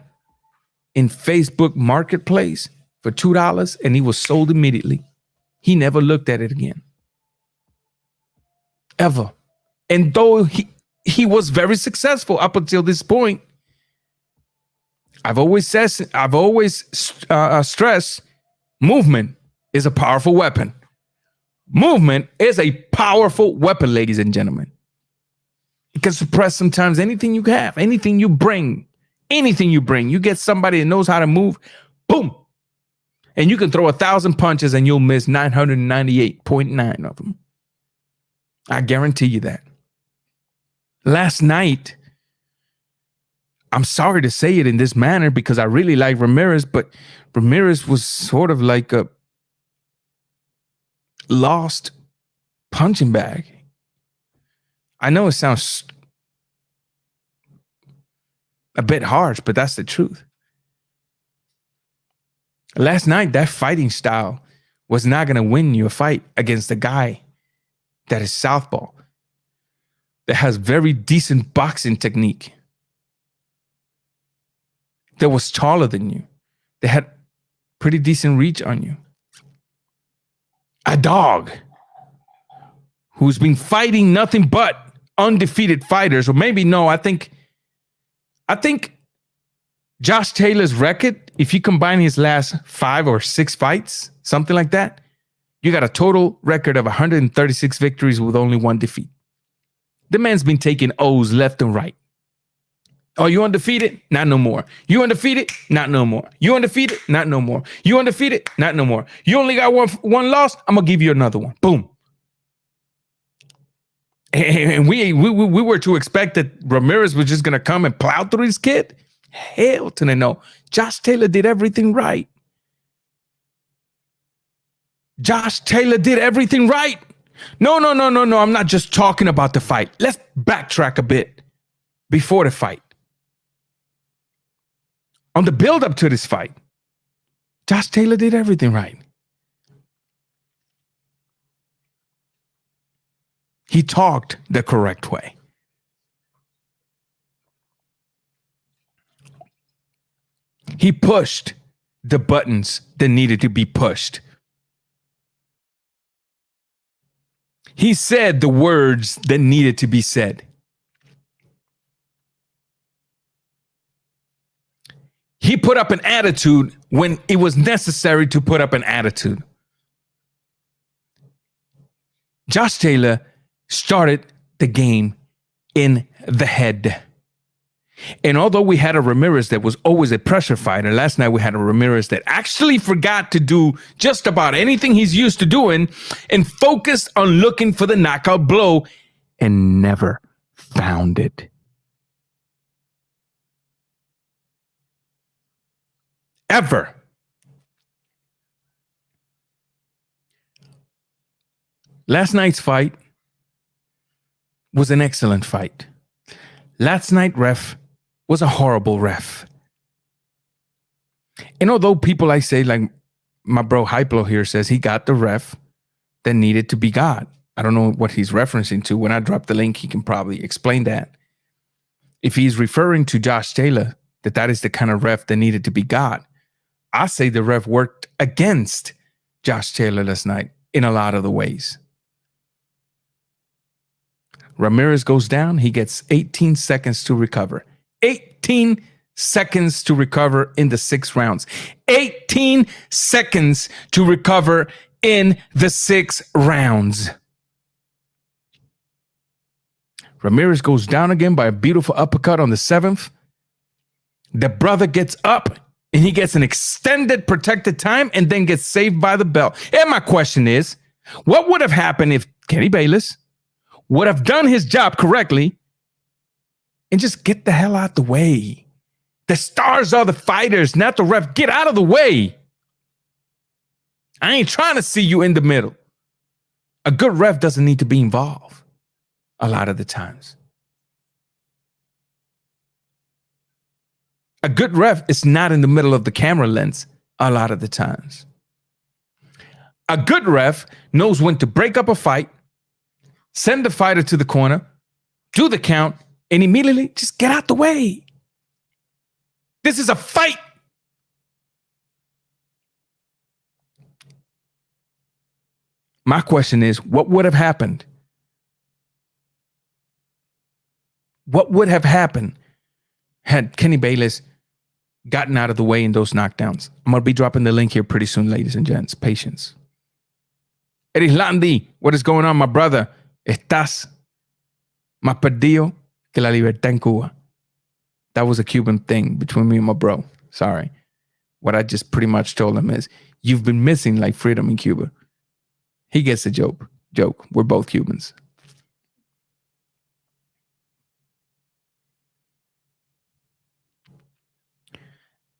in Facebook Marketplace for $2 and he was sold immediately. He never looked at it again. Ever. And though he was very successful up until this point, I've always stressed movement is a powerful weapon. Movement is a powerful weapon, ladies and gentlemen. It can suppress sometimes anything you have, anything you bring. You get somebody that knows how to move, boom. And you can throw 1,000 punches and you'll miss 998.9 of them. I guarantee you that. Last night, I'm sorry to say it in this manner because I really like Ramirez, but Ramirez was sort of like a lost punching bag. I know it sounds a bit harsh, but that's the truth. Last night, that fighting style was not going to win you a fight against a guy that is southpaw, that has very decent boxing technique, that was taller than you, that had pretty decent reach on you. A dog who's been fighting nothing but undefeated fighters, or maybe no, I think Josh Taylor's record, if you combine his last 5 or 6 fights, something like that, you got a total record of 136 victories with only 1 defeat. The man's been taking O's left and right. Oh, you undefeated? Not no more. You undefeated? Not no more. You undefeated? Not no more. You undefeated? Not no more. You only got one loss? I'm going to give you another one. Boom. And we were to expect that Ramirez was just going to come and plow through his kid? Hell to the no. Josh Taylor did everything right. Josh Taylor did everything right. No. I'm not just talking about the fight. Let's backtrack a bit before the fight. On the build up to this fight, Josh Taylor did everything right. He talked the correct way. He pushed the buttons that needed to be pushed. He said the words that needed to be said. He put up an attitude when it was necessary to put up an attitude. Josh Taylor started the game in the head. And although we had a Ramirez that was always a pressure fighter, last night we had a Ramirez that actually forgot to do just about anything he's used to doing and focused on looking for the knockout blow and never found it. Ever. Last night's fight was an excellent fight. Last night ref was a horrible ref. And although people I say, like my bro Hyplo here says he got the ref that needed to be got. I don't know what he's referencing to. When I drop the link, he can probably explain that. If he's referring to Josh Taylor, that is the kind of ref that needed to be got, I say the ref worked against Josh Taylor last night in a lot of the ways. Ramirez goes down. He gets 18 seconds to recover. 18 seconds to recover in the 6 rounds. 18 seconds to recover in the 6 rounds. Ramirez goes down again by a beautiful uppercut on the 7th. The brother gets up and he gets an extended protected time and then gets saved by the bell. And my question is, what would have happened if Kenny Bayless would have done his job correctly and just get the hell out the way? The stars are the fighters, not the ref. Get out of the way. I ain't trying to see you in the middle. A good ref doesn't need to be involved a lot of the times. A good ref is not in the middle of the camera lens a lot of the times. A good ref knows when to break up a fight, send the fighter to the corner, do the count, and immediately just get out the way. This is a fight. My question is, what would have happened? What would have happened had Kenny Bayless gotten out of the way in those knockdowns? I'm going to be dropping the link here pretty soon, ladies and gents. Patience. Erislandi, what is going on, my brother? Estás más perdido que la libertad en Cuba. That was a Cuban thing between me and my bro. Sorry. What I just pretty much told him is, you've been missing like freedom in Cuba. He gets the joke. We're both Cubans.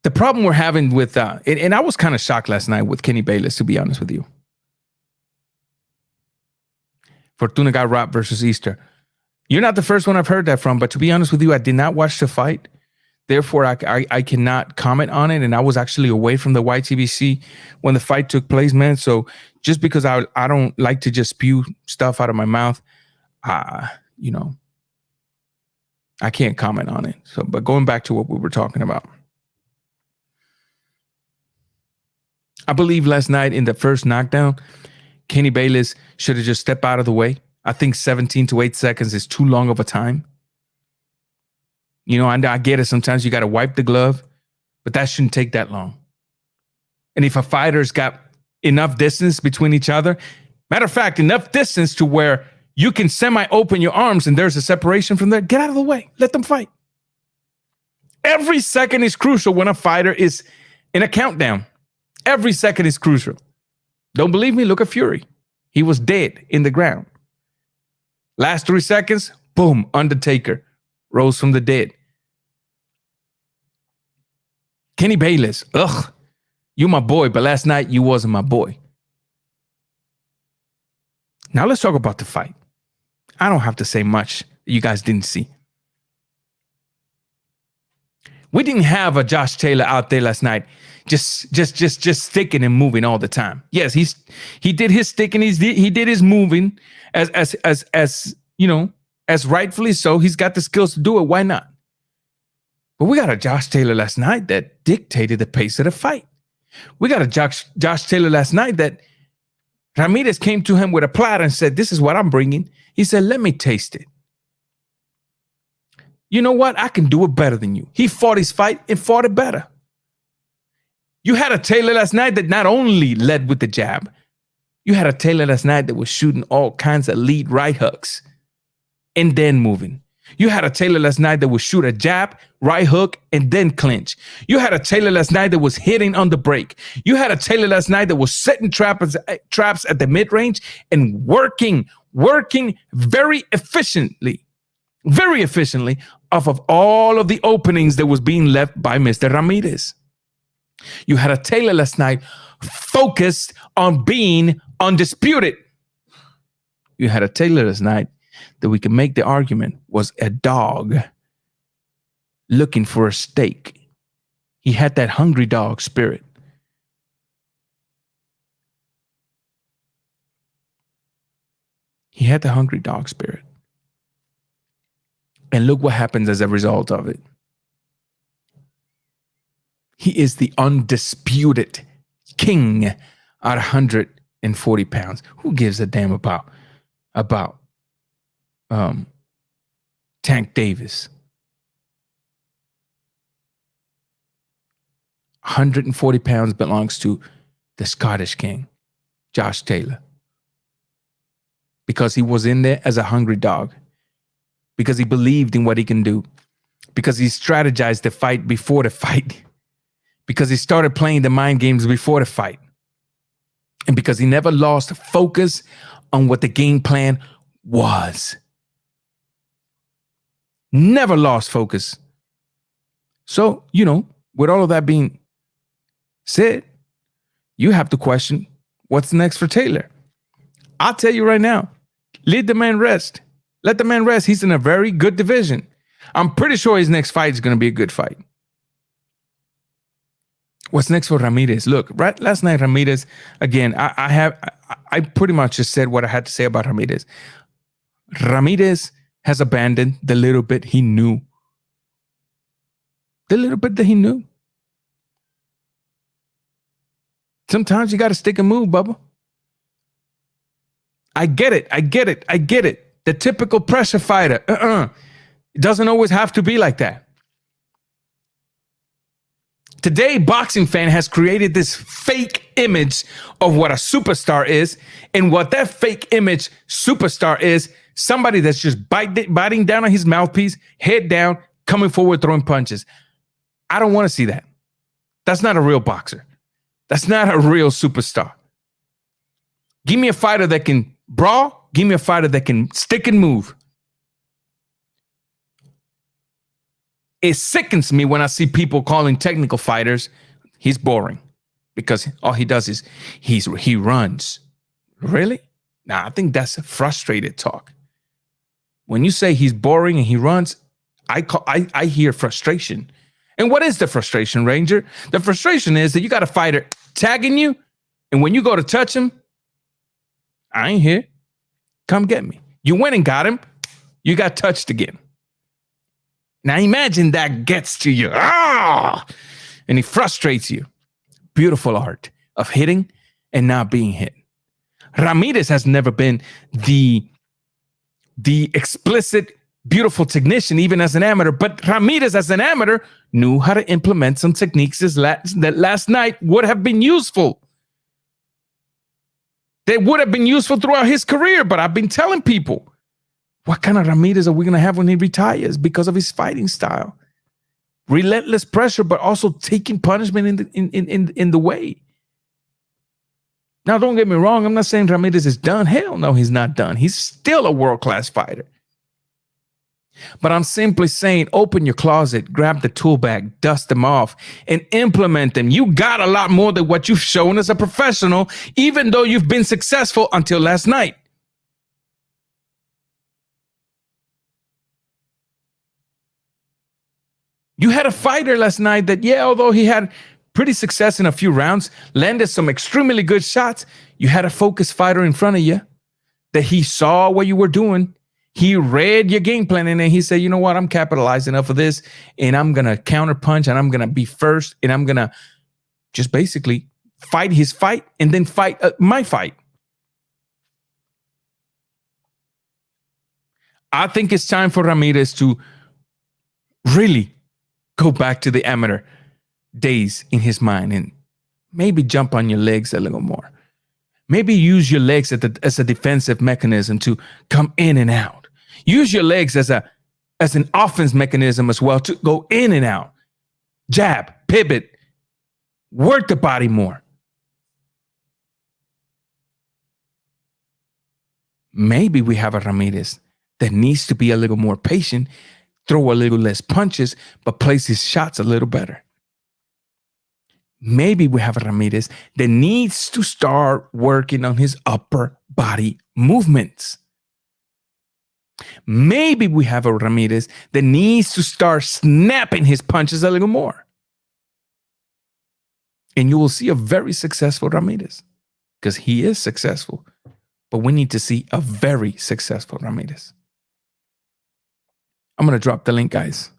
The problem we're having with, and I was kind of shocked last night with Kenny Bayless, to be honest with you. Fortuna got robbed versus Easter. You're not the first one I've heard that from, but to be honest with you, I did not watch the fight. Therefore, I cannot comment on it. And I was actually away from the YTBC when the fight took place, man. So just because I don't like to just spew stuff out of my mouth, I can't comment on it. So, but going back to what we were talking about. I believe last night in the first knockdown, Kenny Bayless should have just stepped out of the way. I think 17 to 8 seconds is too long of a time. I get it. Sometimes you got to wipe the glove, but that shouldn't take that long. And if a fighter's got enough distance between each other, matter of fact, enough distance to where you can semi-open your arms and there's a separation from there, get out of the way. Let them fight. Every second is crucial when a fighter is in a countdown. Every second is crucial. Don't believe me? Look at Fury. He was dead in the ground. Last 3 seconds, boom, Undertaker rose from the dead. Kenny Bayless, you my boy, but last night you wasn't my boy. Now let's talk about the fight. I don't have to say much you guys didn't see. We didn't have a Josh Taylor out there last night just sticking and moving all the time. Yes, he did his sticking, he did his moving as rightfully so. He's got the skills to do it. Why not? But we got a Josh Taylor last night that dictated the pace of the fight. We got a Josh Taylor last night that Ramirez came to him with a platter and said, "This is what I'm bringing." He said, "Let me taste it. You know what? I can do it better than you." He fought his fight and fought it better. You had a Taylor last night that not only led with the jab, You had a Taylor last night that was shooting all kinds of lead right hooks and then moving. You had a Taylor last night that would shoot a jab, right hook, and then clinch. You had a Taylor last night that was hitting on the break. You had a Taylor last night that was setting traps at the mid-range and working very efficiently off of all of the openings that was being left by Mr. Ramirez. You had a Taylor last night focused on being undisputed. You had a Taylor last night that we can make the argument was a dog looking for a steak. He had that hungry dog spirit. He had the hungry dog spirit. And look what happens as a result of it. He is the undisputed king at 140 pounds. Who gives a damn about Tank Davis? 140 pounds belongs to the Scottish king, Josh Taylor. Because he was in there as a hungry dog. Because he believed in what he can do. Because he strategized the fight before the fight. Because he started playing the mind games before the fight. And because he never lost focus on what the game plan was. Never lost focus. So, with all of that being said, you have to question what's next for Taylor. I'll tell you right now, let the man rest. Let the man rest. He's in a very good division. I'm pretty sure his next fight is going to be a good fight. What's next for Ramirez? Look, right last night, Ramirez, again, I pretty much just said what I had to say about Ramirez. Ramirez has abandoned the little bit he knew. The little bit that he knew. Sometimes you got to stick and move, Bubba. I get it. The typical pressure fighter. It doesn't always have to be like that. Today, boxing fan has created this fake image of what a superstar is, and what that fake image superstar is, somebody that's just biting down on his mouthpiece, head down, coming forward, throwing punches. I don't want to see that. That's not a real boxer. That's not a real superstar. Give me a fighter that can brawl. Give me a fighter that can stick and move. It sickens me when I see people calling technical fighters, he's boring. Because all he does is he runs. Really? Nah, I think that's frustrated talk. When you say he's boring and he runs, I hear frustration. And what is the frustration, Ranger? The frustration is that you got a fighter tagging you, and when you go to touch him, I ain't here. Come get me. You went and got him. You got touched again. Now imagine that gets to you. And it frustrates you. Beautiful art of hitting and not being hit. Ramirez has never been the explicit, beautiful technician, even as an amateur. But Ramirez, as an amateur, knew how to implement some techniques that last night would have been useful. They would have been useful throughout his career. But I've been telling people, what kind of Ramirez are we going to have when he retires because of his fighting style? Relentless pressure, but also taking punishment in the way. Now, don't get me wrong. I'm not saying Ramirez is done. Hell no, he's not done. He's still a world-class fighter. But I'm simply saying, open your closet, grab the tool bag, dust them off, and implement them. You got a lot more than what you've shown as a professional, even though you've been successful until last night. You had a fighter last night that, although he had pretty success in a few rounds, landed some extremely good shots, you had a focused fighter in front of you that he saw what you were doing. He read your game plan, and then he said, you know what, I'm capitalizing off of this, and I'm going to counter punch, and I'm going to be first, and I'm going to just basically fight his fight and then fight my fight. I think it's time for Ramirez to really go back to the amateur days in his mind and maybe jump on your legs a little more. Maybe use your legs as a defensive mechanism to come in and out. Use your legs as an offense mechanism as well to go in and out. Jab, pivot, work the body more. Maybe we have a Ramirez that needs to be a little more patient, throw a little less punches, but place his shots a little better. Maybe we have a Ramirez that needs to start working on his upper body movements. Maybe we have a Ramirez that needs to start snapping his punches a little more. And you will see a very successful Ramirez, because he is successful. But we need to see a very successful Ramirez. I'm going to drop the link, guys.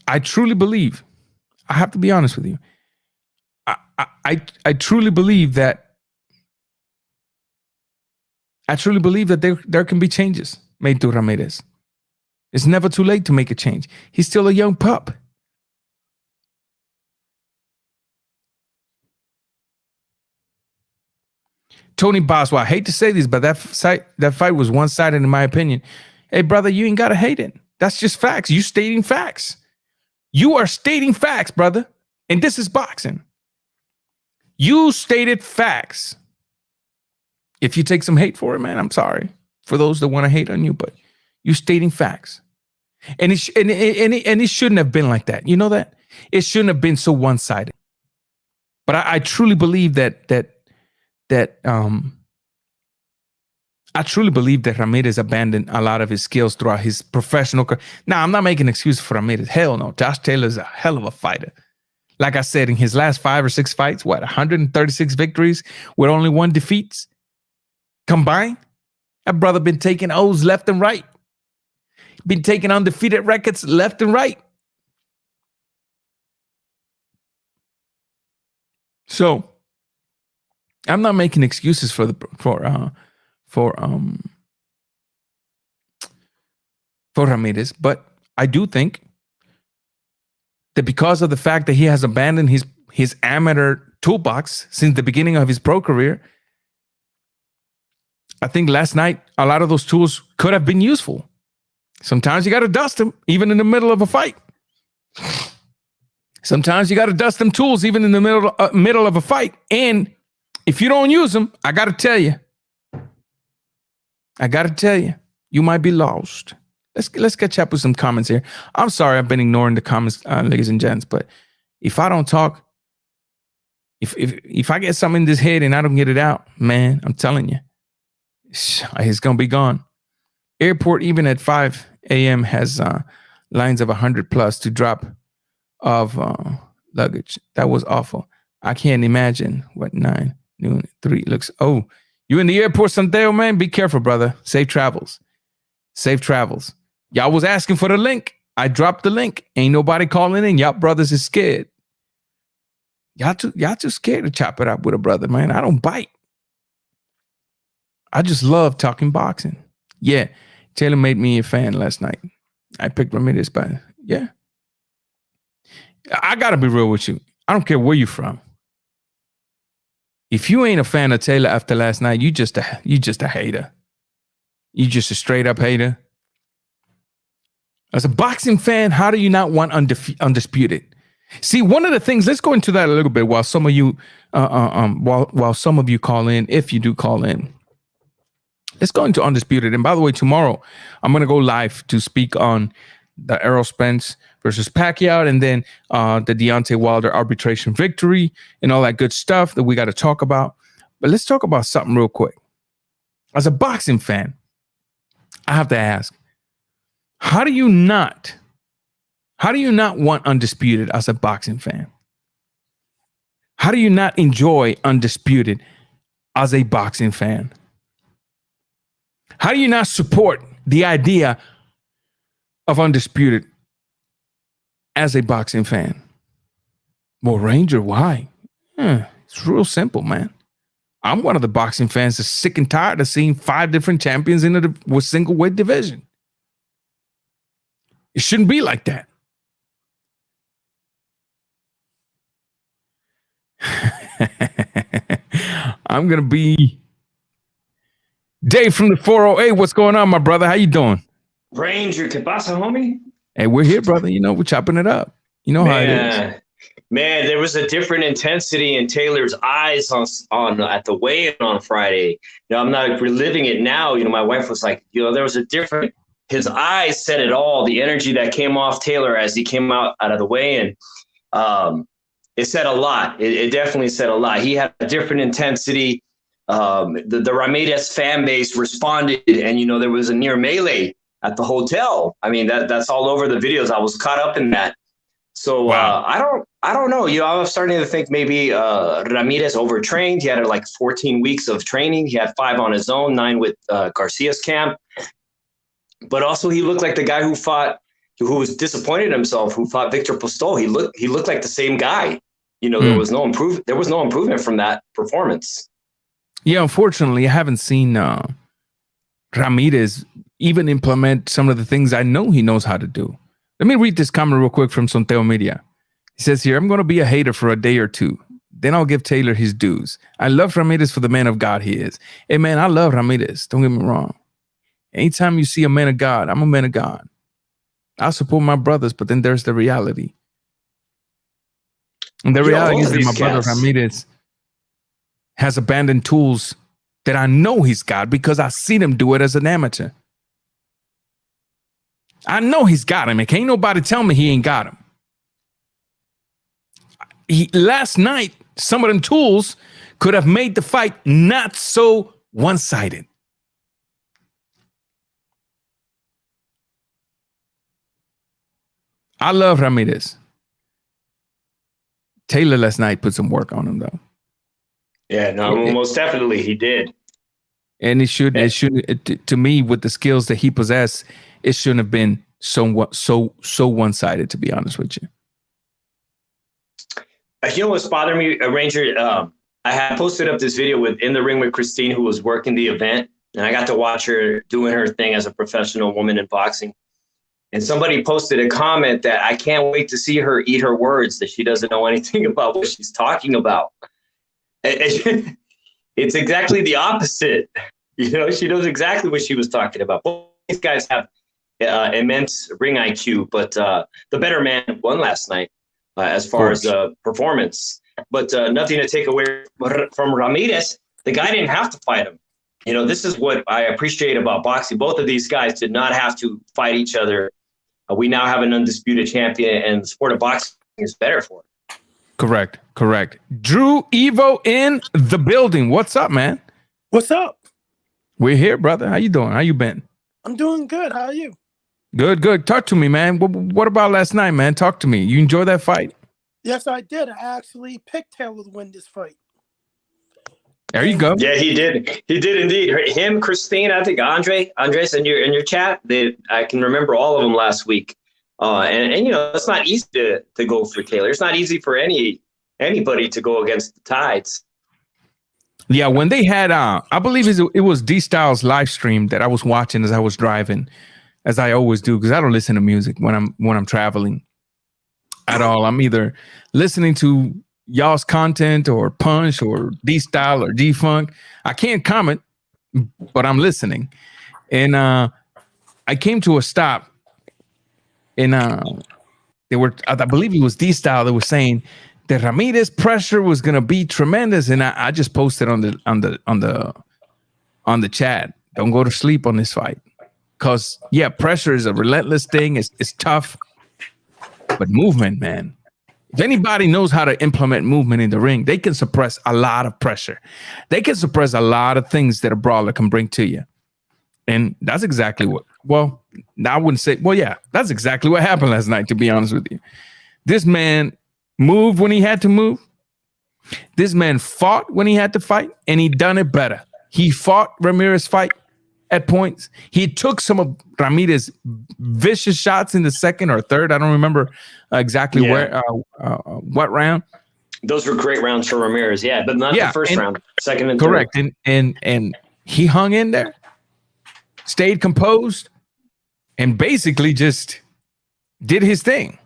I truly believe, I have to be honest with you, I truly believe that there can be changes made to Ramirez. It's never too late to make a change. He's still a young pup. Tony Boswell, I hate to say this, but that fight was one-sided in my opinion. Hey, brother, you ain't got to hate it. That's just facts. You stating facts. You are stating facts, brother. And this is boxing. You stated facts. If you take some hate for it, man, I'm sorry. For those that want to hate on you, but you stating facts. And it shouldn't have been like that. You know that? It shouldn't have been so one-sided. But I truly believe that I truly believe that Ramirez abandoned a lot of his skills throughout his professional career. Now, I'm not making an excuse for Ramirez. Hell no. Josh Taylor's a hell of a fighter. Like I said, in his last 5 or 6 fights, 136 victories with only 1 defeat combined? That brother been taking O's left and right. Been taking undefeated records left and right. So, I'm not making excuses for Ramirez, but I do think that because of the fact that he has abandoned his amateur toolbox since the beginning of his pro career, I think last night a lot of those tools could have been useful. Sometimes you got to dust them even in the middle of a fight. Sometimes you got to dust them tools even in the middle of a fight. And if you don't use them, I got to tell you, you might be lost. Let's catch up with some comments here. I'm sorry I've been ignoring the comments, ladies and gents, but if I don't talk, if I get something in this head and I don't get it out, man, I'm telling you, it's going to be gone. Airport, even at 5 a.m., has lines of 100 plus to drop of luggage. That was awful. I can't imagine what 9 noon 3 looks. Oh, you in the airport, Santiago, man? Be careful, brother. Safe travels. Safe travels. Y'all was asking for the link. I dropped the link. Ain't nobody calling in. Y'all brothers is scared. Y'all too scared to chop it up with a brother, man. I don't bite. I just love talking boxing. Yeah, Taylor made me a fan last night. I picked Ramirez, but yeah. I gotta be real with you. I don't care where you're from. If you ain't a fan of Taylor after last night, you just a hater. You just a straight up hater. As a boxing fan, how do you not want undisputed? See, one of the things, let's go into that a little bit while some of you while some of you call in, if you do call in. Let's go into undisputed. And by the way, tomorrow I'm gonna go live to speak on the Errol Spence versus Pacquiao, and then the Deontay Wilder arbitration victory and all that good stuff that we got to talk about. But let's talk about something real quick. As a boxing fan, I have to ask, how do you not want undisputed as a boxing fan? How do you not enjoy undisputed as a boxing fan? How do you not support the idea of undisputed as a boxing fan? Well, Ranger, why? It's real simple, man. I'm one of the boxing fans that's sick and tired of seeing 5 different champions in the single weight division. It shouldn't be like that. I'm gonna be Dave from the 408. What's going on, my brother? How you doing? Ranger, ¿qué pasa, homie? Hey, we're here, brother. You know, we're chopping it up. You know how it is. Man, there was a different intensity in Taylor's eyes on at the weigh-in on Friday. I'm not reliving it now. My wife was like, there was a different. His eyes said it all. The energy that came off Taylor as he came out of the weigh-in, it said a lot. It definitely said a lot. He had a different intensity. The Ramirez fan base responded, and there was a near melee at the hotel. I mean, that's all over the videos. I was caught up in that. So Wow. I don't know. I was starting to think maybe Ramirez overtrained. He had like 14 weeks of training. He had 5 on his own, 9 with Garcia's camp. But also, he looked like the guy who was disappointed in himself, who fought Victor Postol. He looked like the same guy. There was no improvement from that performance. Yeah, unfortunately, I haven't seen Ramirez even implement some of the things I know he knows how to do. Let me read this comment real quick from Sonteo Media. He says here, I'm going to be a hater for a day or two. Then I'll give Taylor his dues. I love Ramirez for the man of God he is. Hey, man, I love Ramirez. Don't get me wrong. Anytime you see a man of God, I'm a man of God. I support my brothers, but then there's the reality. And the reality is that my brother Ramirez has abandoned tools that I know he's got because I've seen him do it as an amateur. I know he's got him. And can't nobody tell me he ain't got him. Last night, some of them tools could have made the fight not so one-sided. I love Ramirez. Taylor last night put some work on him, though. Yeah, no, most definitely he did. And it should, to me, with the skills that he possessed, it shouldn't have been so one-sided, to be honest with you. What's bothering me, Ranger? I had posted up this video in the ring with Christine, who was working the event, and I got to watch her doing her thing as a professional woman in boxing. And somebody posted a comment that I can't wait to see her eat her words, that she doesn't know anything about what she's talking about. It's exactly the opposite. She knows exactly what she was talking about. Both these guys have immense ring IQ, but the better man won last night as far as performance. But nothing to take away from Ramirez. The guy didn't have to fight him. This is what I appreciate about boxing. Both of these guys did not have to fight each other. We now have an undisputed champion, and the sport of boxing is better for it. Correct. Drew Evo in the building. What's up, man? What's up? We're here, brother. How you doing? How you been? I'm doing good. How are you? Good. Talk to me, man. What about last night, man? Talk to me. You enjoy that fight? Yes, I did. I actually picked Taylor to win this fight. There you go. Yeah, he did. He did indeed. Him, Christine, I think Andres in your chat. I can remember all of them last week. And it's not easy to go for Taylor. It's not easy for anybody to go against the Tides. Yeah, when they had, I believe it was D-Style's live stream that I was watching as I was driving, as I always do, because I don't listen to music when I'm traveling at all. I'm either listening to y'all's content or Punch or D-Style or G-Funk. I can't comment, but I'm listening. And I came to a stop, and they were, I believe it was D-Style that was saying that Ramirez pressure was gonna be tremendous, and I just posted on the chat. Don't go to sleep on this fight, because pressure is a relentless thing. It's tough, but movement, man. If anybody knows how to implement movement in the ring, they can suppress a lot of pressure. They can suppress a lot of things that a brawler can bring to you, and that's exactly what. Well, I wouldn't say. Well, yeah, that's exactly what happened last night. To be honest with you, this man moved when he had to move. This man fought when he had to fight, and he done it better. He fought Ramirez fight at points. He took some of Ramirez's vicious shots in the second or third. I don't remember exactly where, what round. Those were great rounds for Ramirez, but not the first round, second and correct. third. And he hung in there, stayed composed, and basically just did his thing.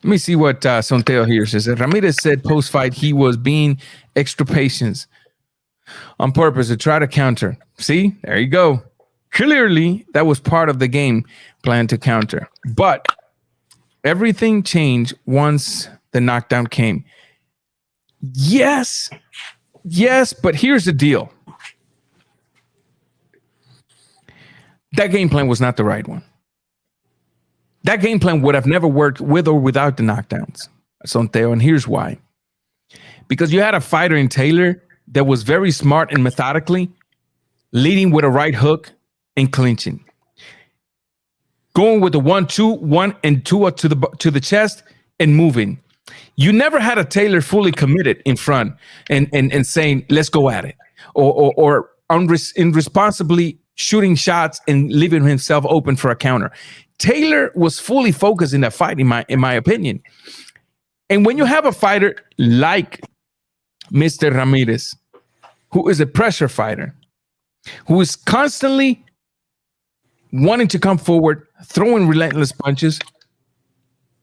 Let me see what Sonteo here says. Ramirez said post-fight he was being extra patient on purpose to try to counter. See, there you go. Clearly, that was part of the game plan to counter. But everything changed once the knockdown came. Yes, but here's the deal. That game plan was not the right one. That game plan would have never worked with or without the knockdowns, Sonteo, and here's why. Because you had a fighter in Taylor that was very smart and methodically leading with a right hook and clinching. Going with the 1-2, 1 and 2 up to the chest and moving. You never had a Taylor fully committed in front and saying, let's go at it. Or irresponsibly shooting shots and leaving himself open for a counter. Taylor was fully focused in that fight, in my opinion. And when you have a fighter like Mr. Ramirez, who is a pressure fighter, who is constantly wanting to come forward, throwing relentless punches,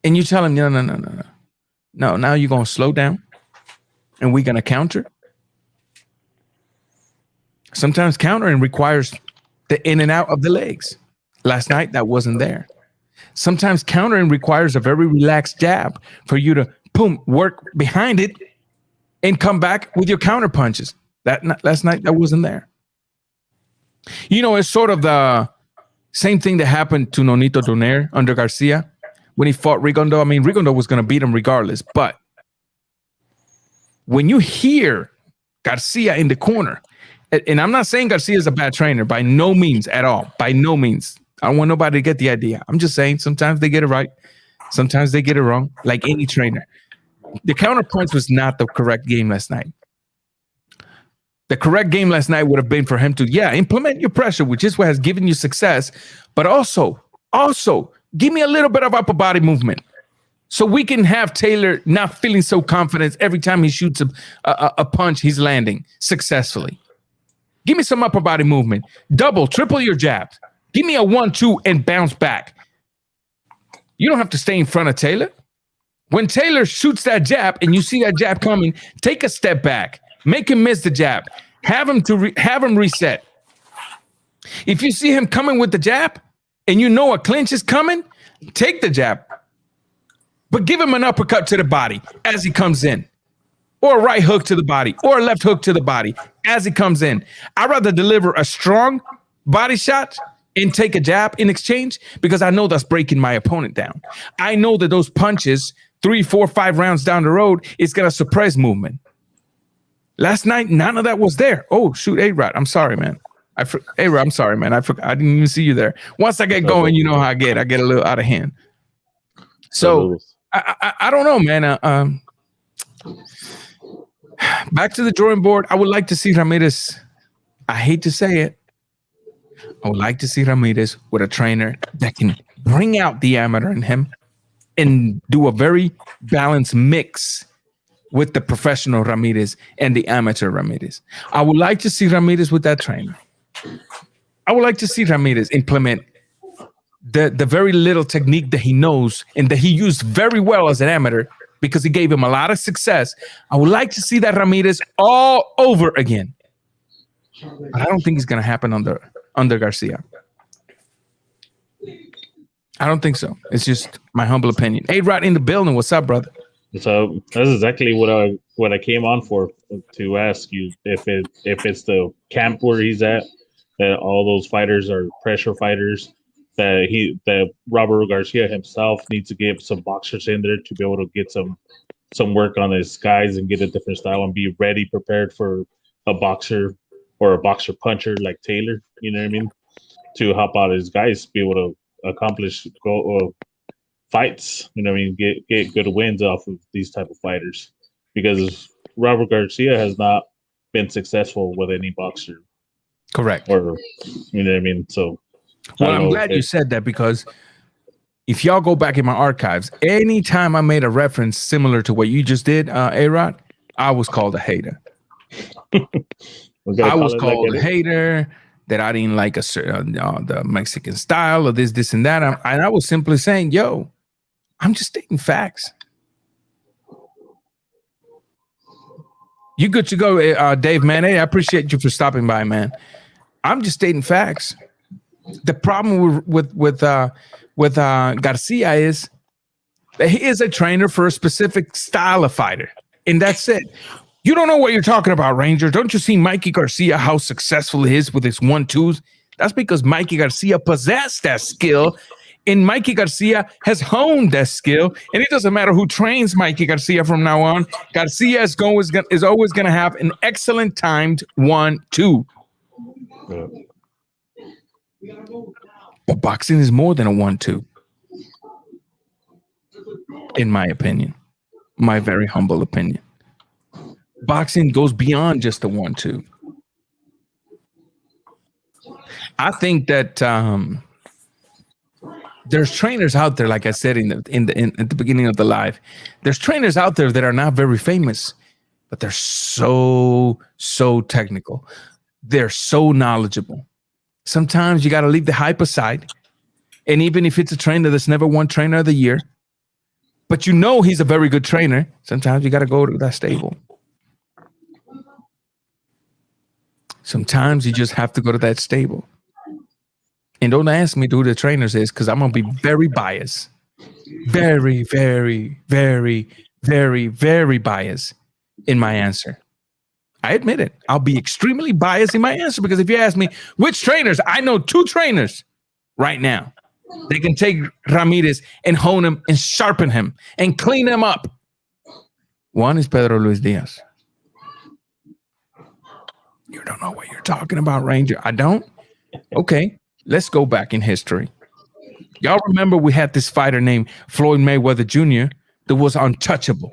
and you tell him, no, now you're going to slow down and we're going to counter. Sometimes countering requires the in and out of the legs. Last night, that wasn't there. Sometimes countering requires a very relaxed jab for you to, boom, work behind it and come back with your counter punches. Last night, that wasn't there. It's sort of the same thing that happened to Nonito Donaire under Garcia when he fought Rigondo. I mean, Rigondo was going to beat him regardless. But when you hear Garcia in the corner, and I'm not saying Garcia is a bad trainer, by no means at all. By no means. I don't want nobody to get the idea. I'm just saying sometimes they get it right. Sometimes they get it wrong, like any trainer. The counterpoints was not the correct game last night. The correct game last night would have been for him to, implement your pressure, which is what has given you success, but also give me a little bit of upper body movement so we can have Taylor not feeling so confident every time he shoots a punch he's landing successfully. Give me some upper body movement. Double, triple your jabs. Give me a 1-2 and bounce back. You don't have to stay in front of Taylor. When Taylor shoots that jab and you see that jab coming, take a step back. Make him miss the jab. Have him reset. If you see him coming with the jab and you know a clinch is coming, take the jab. But give him an uppercut to the body as he comes in. Or a right hook to the body. Or a left hook to the body as he comes in. I'd rather deliver a strong body shot and take a jab in exchange because I know that's breaking my opponent down. I know that those punches, 3, 4, 5 rounds down the road, is going to suppress movement. Last night, none of that was there. Oh, shoot, A-Rod. I'm sorry, man. A-Rod, I'm sorry, man. I didn't even see you there. Once I get going, you know how I get. I get a little out of hand. So, I don't know, man. Back to the drawing board. I would like to see Ramirez. I hate to say it. I would like to see Ramirez with a trainer that can bring out the amateur in him and do a very balanced mix with the professional Ramirez and the amateur Ramirez. I would like to see Ramirez with that trainer. I would like to see Ramirez implement the very little technique that he knows and that he used very well as an amateur because he gave him a lot of success. I would like to see that Ramirez all over again. But I don't think it's going to happen under Garcia. I don't think so. It's just my humble opinion. A-Rod in the building. What's up, brother? So that's exactly what I came on for, to ask you if it's the camp where he's at, that all those fighters are pressure fighters, that Robert Garcia himself needs to get some boxers in there to be able to get some work on his guys and get a different style and be ready, prepared for a boxer or a boxer puncher like Taylor, you know what I mean, to help out his guys, be able to accomplish fights, you know what I mean, get good wins off of these type of fighters, because Robert Garcia has not been successful with any boxer. Correct. Or, you know what I mean? So, well, I'm glad you said that, because if y'all go back in my archives, anytime I made a reference similar to what you just did, A-Rod, I was called a hater. I was called a hater, that I didn't like the Mexican style or this and that. And I was simply saying, yo, I'm just stating facts. You good to go, Dave, man. Hey, I appreciate you for stopping by, man. I'm just stating facts. The problem with Garcia is that he is a trainer for a specific style of fighter, and that's it. You don't know what you're talking about, Ranger. Don't you see Mikey Garcia, how successful he is with his 1-2s? That's because Mikey Garcia possessed that skill, and Mikey Garcia has honed that skill, and it doesn't matter who trains Mikey Garcia from now on. Garcia is always going to have an excellent timed 1-2. Yeah. But boxing is more than a 1-2, in my opinion, my very humble opinion. Boxing goes beyond just a 1-2. I think that there's trainers out there, like I said at the beginning of the live. There's trainers out there that are not very famous, but they're so technical. They're so knowledgeable. Sometimes you got to leave the hype aside, and even if it's a trainer that's never won Trainer of the Year, but you know he's a very good trainer, sometimes you got to go to that stable. Sometimes you just have to go to that stable. And don't ask me who the trainers is, because I'm going to be very biased. Very, very, very, very, very biased in my answer. I admit it. I'll be extremely biased in my answer, because if you ask me which trainers, I know 2 trainers right now. They can take Ramirez and hone him and sharpen him and clean him up. One is Pedro Luis Diaz. You don't know what you're talking about, Ranger. I don't? Okay, let's go back in history. Y'all remember we had this fighter named Floyd Mayweather Jr. that was untouchable.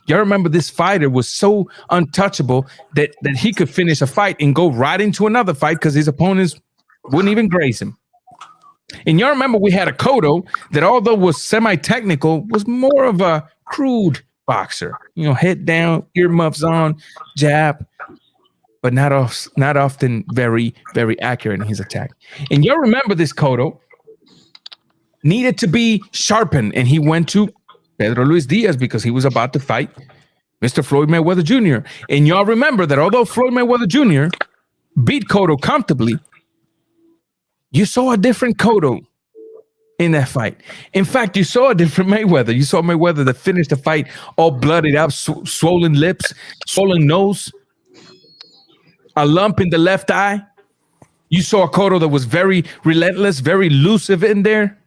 Y'all remember this fighter was so untouchable that he could finish a fight and go right into another fight because his opponents wouldn't even graze him. And y'all remember we had a Cotto that, although was semi-technical, was more of a crude boxer. You know, head down, earmuffs on, jab, but not often very, very accurate in his attack. And you'll remember this Cotto needed to be sharpened, and he went to Pedro Luis Diaz because he was about to fight Mr. Floyd Mayweather Jr. And y'all remember that although Floyd Mayweather Jr. beat Cotto comfortably, you saw a different Cotto in that fight. In fact, you saw a different Mayweather. You saw Mayweather that finished the fight all bloodied up, swollen lips, swollen nose, a lump in the left eye. You saw a Cotto that was very relentless, very elusive in there,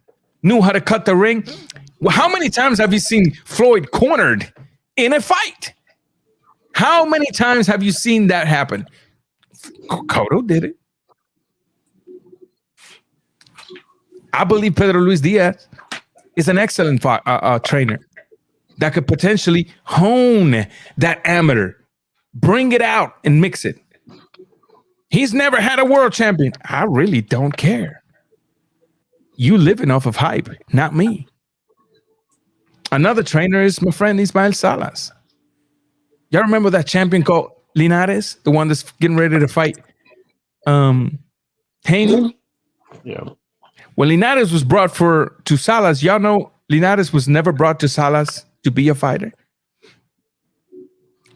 knew how to cut the ring. Well, how many times have you seen Floyd cornered in a fight? How many times have you seen that happen? Cotto did it. I believe Pedro Luis Diaz is an excellent trainer that could potentially hone that amateur, bring it out and mix it. He's never had a world champion. I really don't care. You living off of hype, not me. Another trainer is my friend Ismael Salas. Y'all remember that champion called Linares, the one that's getting ready to fight Haney? Yeah. When Linares was brought to Salas, y'all know Linares was never brought to Salas to be a fighter.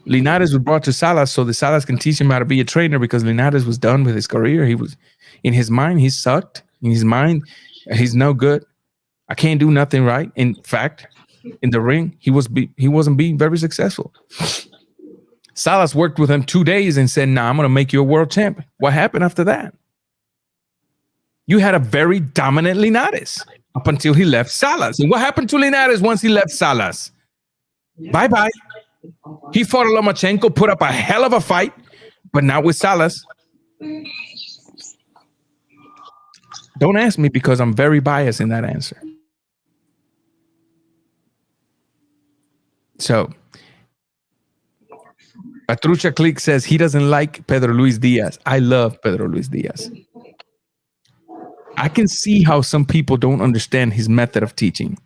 Linares was brought to Salas so the Salas can teach him how to be a trainer, because Linares was done with his career. He was, in his mind, he sucked. In his mind, he's no good. I can't do nothing right. In fact, in the ring, he wasn't being very successful. Salas worked with him 2 days and said, "Nah, I'm going to make you a world champion." What happened after that? You had a very dominant Linares up until he left Salas. And what happened to Linares once he left Salas? Bye-bye. He fought Lomachenko, put up a hell of a fight, but not with Salas. Don't ask me, because I'm very biased in that answer. So, Patrucha Click says he doesn't like Pedro Luis Diaz. I love Pedro Luis Diaz. I can see how some people don't understand his method of teaching.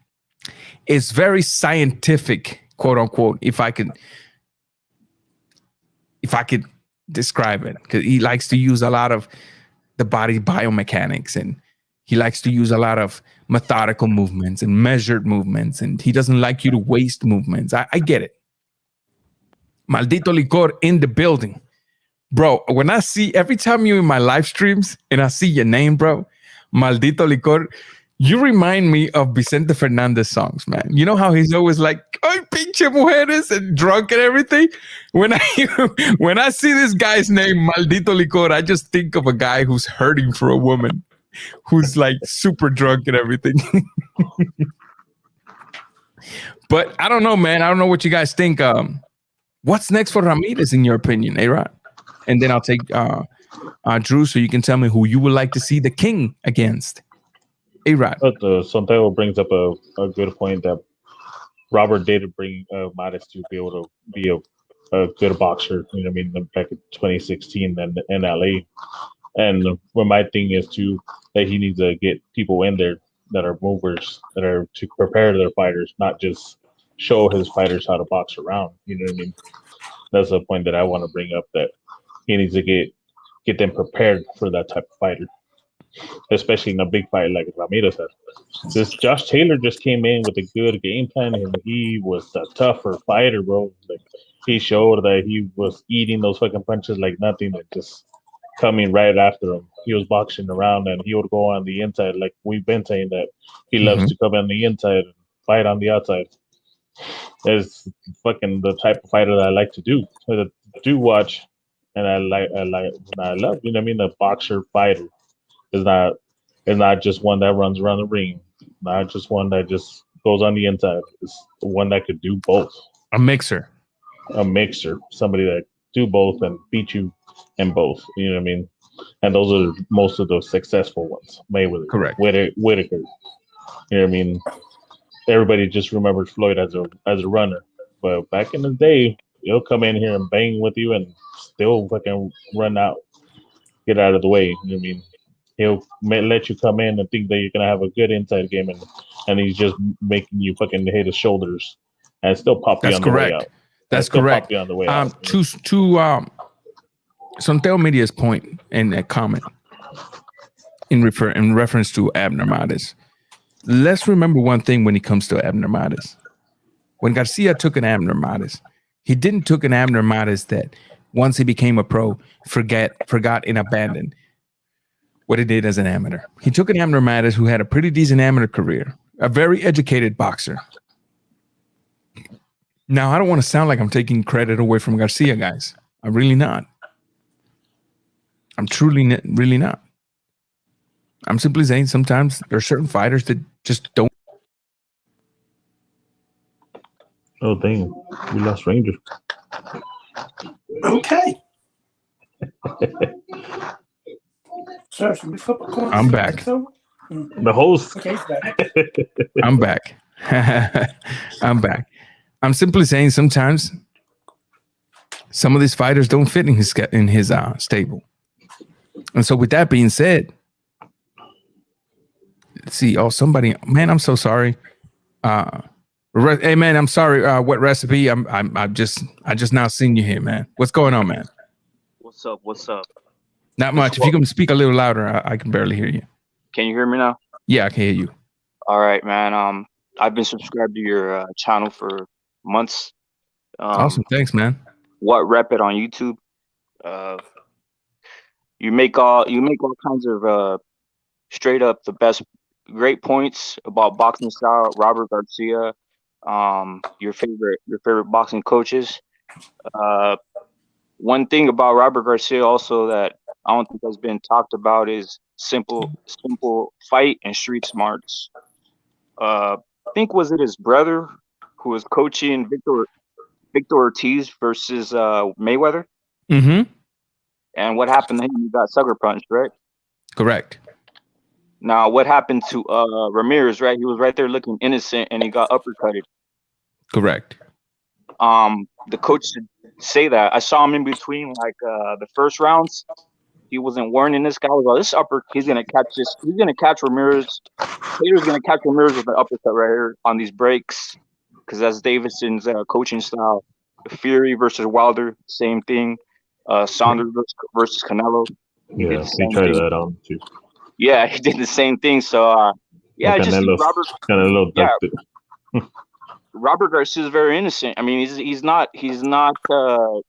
It's very scientific, quote unquote, if I could describe it, because he likes to use a lot of the body biomechanics, and He likes to use a lot of methodical movements and measured movements, and he doesn't like you to waste movements. I get it. Maldito Licor in the building. Bro, when I see, every time you're in my live streams and I see your name, bro, Maldito Licor, you remind me of Vicente Fernandez songs, man. You know how he's always like, "Ay, pinche mujeres," and drunk and everything? When I see this guy's name, Maldito Licor, I just think of a guy who's hurting for a woman, who's like super drunk and everything. But I don't know, man. I don't know what you guys think. What's next for Ramirez, in your opinion, A-Rod? And then I'll take Drew, so you can tell me who you would like to see the king against. A-Rod. But Santiago brings up a good point that Robert did bring Maris to be able to be a good boxer. You know what I mean? Back in 2016 in LA. And what my thing is too, that he needs to get people in there that are movers, that are to prepare their fighters, not just show his fighters how to box around. You know what I mean? That's a point that I want to bring up, that he needs to get them prepared for that type of fighter, especially in a big fight like Ramirez has. This Josh Taylor just came in with a good game plan, and he was a tougher fighter, bro. Like, he showed that he was eating those fucking punches like nothing, and just coming right after him. He was boxing around, and he would go on the inside, like we've been saying that he loves to come on the inside and fight on the outside. It's fucking the type of fighter that I like to do. So I do watch, and I love. You know what I mean? The boxer fighter is not just one that runs around the ring, not just one that just goes on the inside. It's the one that could do both. A mixer, somebody that do both and beat you in both. You know what I mean? And those are most of the successful ones. Mayweather, correct. Whitaker. You know what I mean? Everybody just remembers Floyd as a runner, but back in the day, he'll come in here and bang with you and still fucking run out, get out of the way. You know what I mean? He'll let you come in and think that you're gonna have a good inside game, and he's just making you fucking hit his shoulders and still pop you on the way out. That's correct. On the way out. To Santiago Media's point and a comment in reference to Abner Mares. Let's remember one thing when it comes to Abner Mares. When Garcia took an Abner Mares, he didn't took an Abner Mares that once he became a pro, forgot and abandoned what he did as an amateur. He took an Abner Mares who had a pretty decent amateur career, a very educated boxer. Now, I don't want to sound like I'm taking credit away from Garcia, guys. I'm really not. I'm truly really not. I'm simply saying sometimes there are certain fighters that just don't. Oh, dang. We lost Ranger. Okay. Sir, should we flip a coin? I'm back. The host. Okay, he's back. I'm back. I'm back. I'm simply saying sometimes some of these fighters don't fit in his stable. And so with that being said, let's see. Oh, somebody, man, I'm so sorry. Hey man, I'm sorry. What recipe? I just now seen you here, man. What's going on, man? What's up? Not much. If you can speak a little louder, I can barely hear you. Can you hear me now? Yeah, I can hear you. All right, man. I've been subscribed to your channel for months. Awesome, thanks, man. What Rep It on YouTube? You make all kinds of straight up the best, great points about boxing style. Robert Garcia, your favorite boxing coaches. One thing about Robert Garcia also that I don't think has been talked about is simple fight and street smarts. I think was it his brother who was coaching Victor Ortiz versus Mayweather? Mm-hmm. And what happened to him? He got sucker punched, right? Correct. Now, what happened to Ramirez, right? He was right there looking innocent, and he got uppercutted. Correct. The coach should say that. I saw him in between, like, the first rounds. He wasn't warning this guy. Was like, this upper, he's going to catch this. He's going to catch Ramirez. Taylor's going to catch Ramirez with an uppercut right here on these breaks, because that's Davidson's coaching style. Fury versus Wilder, same thing. Saunders versus Canelo. Yeah, he tried that on too. Yeah, he did the same thing. So yeah, I just think Canelo's Robert. Canelo Yeah, ducked it. Robert Garcia is very innocent. I mean, he's not the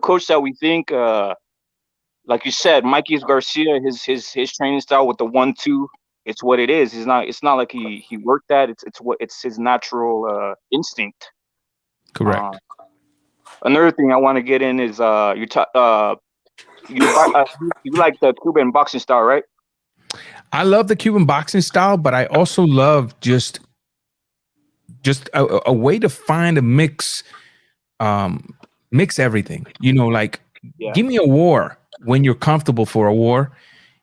coach that we think. Like you said, Mikey Garcia, his training style with the 1-2, it's what it is. It's not like he worked that. It's his natural instinct. Correct. Another thing I want to get in is you like the Cuban boxing style, right? I love the Cuban boxing style, but I also love just a way to find a mix everything. Like Yeah, give me a war when you're comfortable for a war,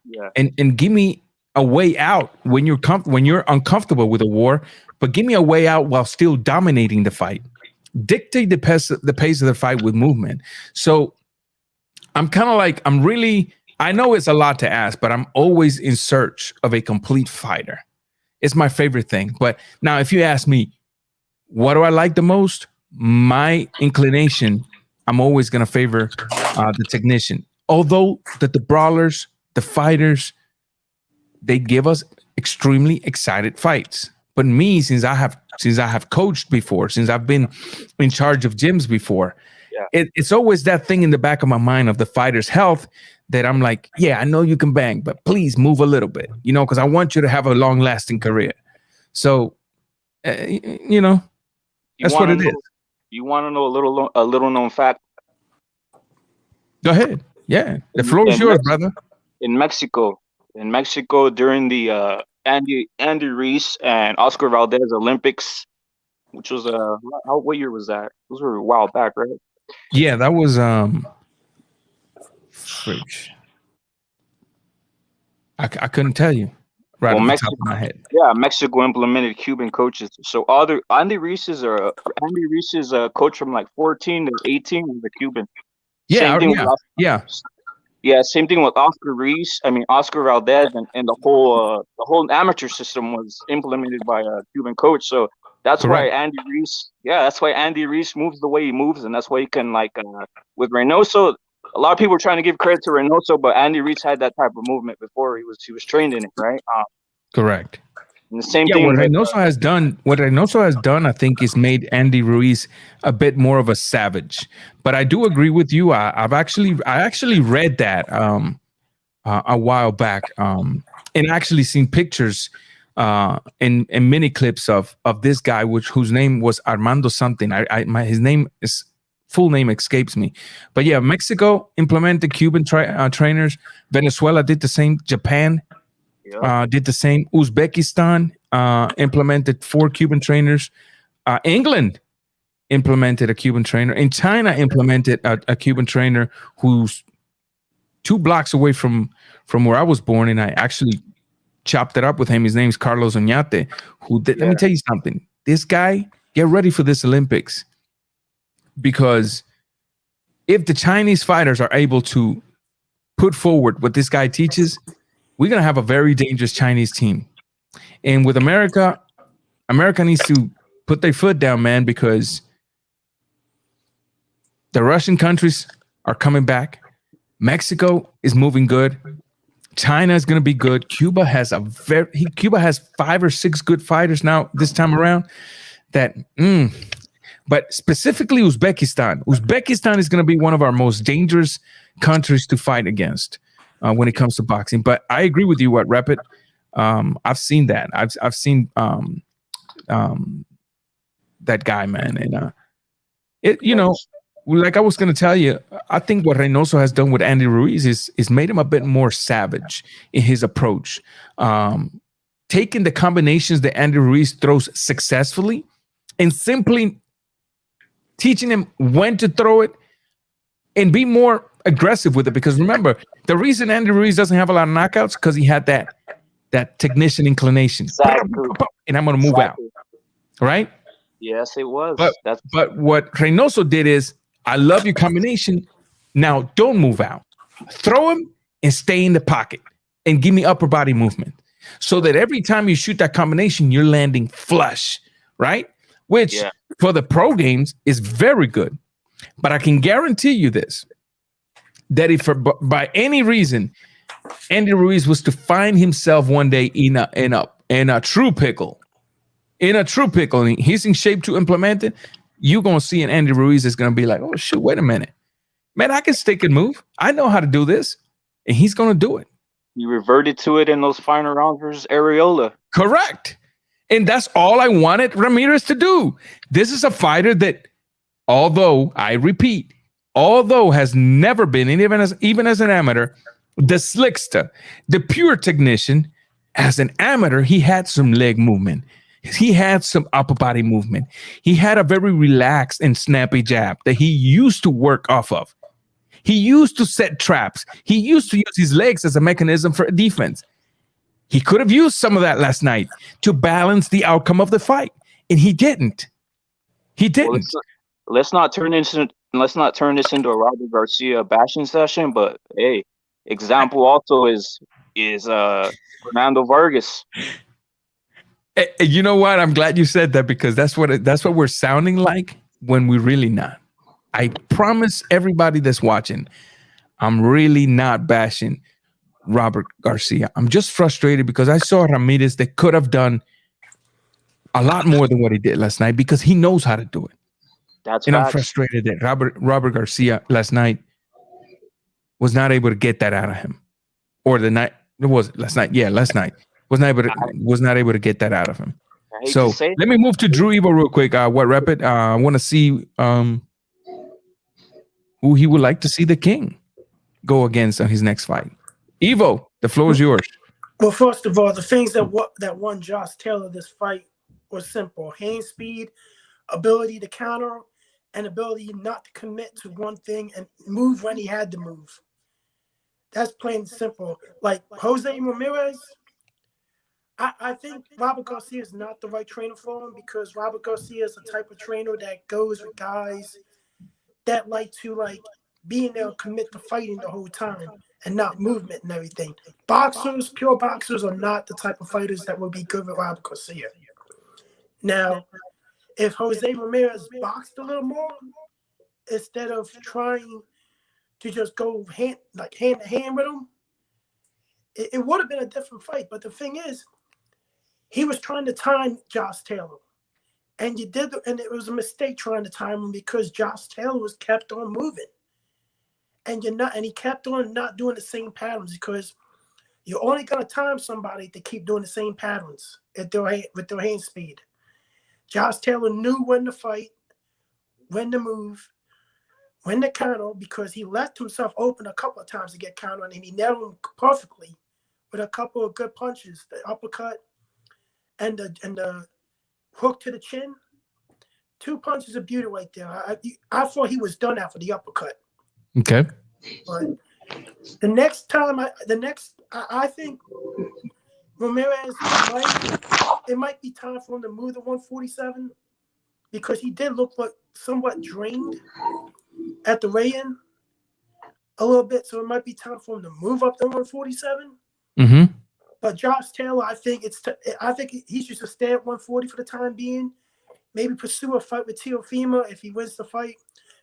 yeah, and give me a way out when you're uncomfortable with a war, but give me a way out while still dominating the fight. Dictate the pace of the fight with movement. So I'm kind of like, I know it's a lot to ask, but I'm always in search of a complete fighter. It's my favorite thing. But now if you ask me, what do I like the most? My inclination, I'm always going to favor the technician. Although the brawlers, the fighters, they give us extremely excited fights. But me, since I have coached before, since I've been in charge of gyms before, it's always that thing in the back of my mind of the fighter's health that I'm like, yeah, I know you can bang, but please move a little bit, because I want you to have a long-lasting career. So, that's what it is. You want to know a little known fact? Go ahead. Yeah, the floor is yours, brother. In Mexico, during the Andy Ruiz and Oscar Valdez Olympics, which was what year was that? Those were a while back, right? Yeah, that was I couldn't tell you right off the top of my head. Yeah, Mexico implemented Cuban coaches. So Andy Ruiz is a coach from like 14 to 18 was a Cuban. Yeah, Same thing with Oscar Ruiz. I mean Oscar Valdez and the whole amateur system was implemented by a Cuban coach. So that's why Andy Ruiz moves the way he moves, and that's why he can with Reynoso. A lot of people are trying to give credit to Reynoso, but Andy Ruiz had that type of movement before he was trained in it, right? Correct. And the same thing. What Reynoso has done, I think, is made Andy Ruiz a bit more of a savage. But I do agree with you. I actually read that a while back, and actually seen pictures and mini clips of this guy, whose name was Armando something. His full name escapes me. But yeah, Mexico implemented Cuban trainers. Venezuela did the same. Japan did the same. Uzbekistan implemented 4 Cuban trainers. England implemented a Cuban trainer. And China implemented a Cuban trainer who's 2 blocks away from where I was born, and I actually chopped it up with him. His name's Carlos Oñate, let me tell you something. This guy, get ready for this Olympics, because if the Chinese fighters are able to put forward what this guy teaches, we're going to have a very dangerous Chinese team. And with America needs to put their foot down, man, because the Russian countries are coming back. Mexico is moving good. China is going to be good. Cuba has 5 or 6 good fighters now this time around. But specifically Uzbekistan. Uzbekistan is going to be one of our most dangerous countries to fight against when it comes to boxing. But I agree with you, Rapid. I've seen that. I've seen that guy, man, and like I was going to tell you, I think what Reynoso has done with Andy Ruiz is made him a bit more savage in his approach. Taking the combinations that Andy Ruiz throws successfully and simply teaching him when to throw it and be more aggressive with it. Because remember, the reason Andy Ruiz doesn't have a lot of knockouts because he had that technician inclination. Exactly. And I'm going to move out. Right? Yes, it was. But what Reynoso did is, I love your combination. Now don't move out. Throw him and stay in the pocket and give me upper body movement, so that every time you shoot that combination, you're landing flush, right? Which for the pro games is very good. But I can guarantee you this, that if by any reason Andy Ruiz was to find himself one day in a true pickle. In a true pickle, and he's in shape to implement it. You're gonna see an Andy Ruiz is gonna be like, oh shoot, wait a minute. Man, I can stick and move. I know how to do this. And he's gonna do it. He reverted to it in those final rounds versus Areola. Correct. And that's all I wanted Ramirez to do. This is a fighter that, although, I repeat, has never been, even as an amateur, the slickster, the pure technician. As an amateur, he had some leg movement. He had some upper body movement. He had a very relaxed and snappy jab that he used to work off of. He used to set traps. He used to use his legs as a mechanism for defense. He could have used some of that last night to balance the outcome of the fight, and he didn't. He didn't. Well, let's not turn this into a Robert Garcia bashing session. But hey, example also is Fernando Vargas. You know what? I'm glad you said that, because that's what we're sounding like when we're really not. I promise everybody that's watching, I'm really not bashing Robert Garcia. I'm just frustrated because I saw Ramirez that could have done a lot more than what he did last night, because he knows how to do it. That's and facts. I'm frustrated that Robert Garcia last night was not able to get that out of him. Or the night, it was last night. Yeah, last night. Was not able to get that out of him. So let me move to Drew Evo real quick. What Rapid? I want to see who he would like to see the King go against on his next fight. Evo, the floor is yours. Well, first of all, the things that won Josh Taylor this fight were simple: hand speed, ability to counter, and ability not to commit to one thing and move when he had to move. That's plain and simple. Like Jose Ramirez, I think Robert Garcia is not the right trainer for him, because Robert Garcia is the type of trainer that goes with guys that like to be in there and commit to fighting the whole time and not movement and everything. Pure boxers are not the type of fighters that will be good with Robert Garcia. Now, if Jose Ramirez boxed a little more, instead of trying to just go hand to hand with him, it would have been a different fight. But the thing is, he was trying to time Josh Taylor. And it was a mistake trying to time him, because Josh Taylor was kept on moving. And he kept on not doing the same patterns, because you're only gonna time somebody to keep doing the same patterns with their hand speed. Josh Taylor knew when to fight, when to move, when to counter, because he left himself open a couple of times to get countered, and he nailed him perfectly with a couple of good punches, the uppercut and the hook to the chin. 2 punches of beauty right there. I thought he was done after the uppercut. Okay. But the next time, I think Ramirez, it might be time for him to move to 147, because he did look like somewhat drained at the weigh-in a little bit. So it might be time for him to move up to 147. Mm-hmm. But Josh Taylor, I think he should just stay at 140 for the time being. Maybe pursue a fight with Teofimo if he wins the fight,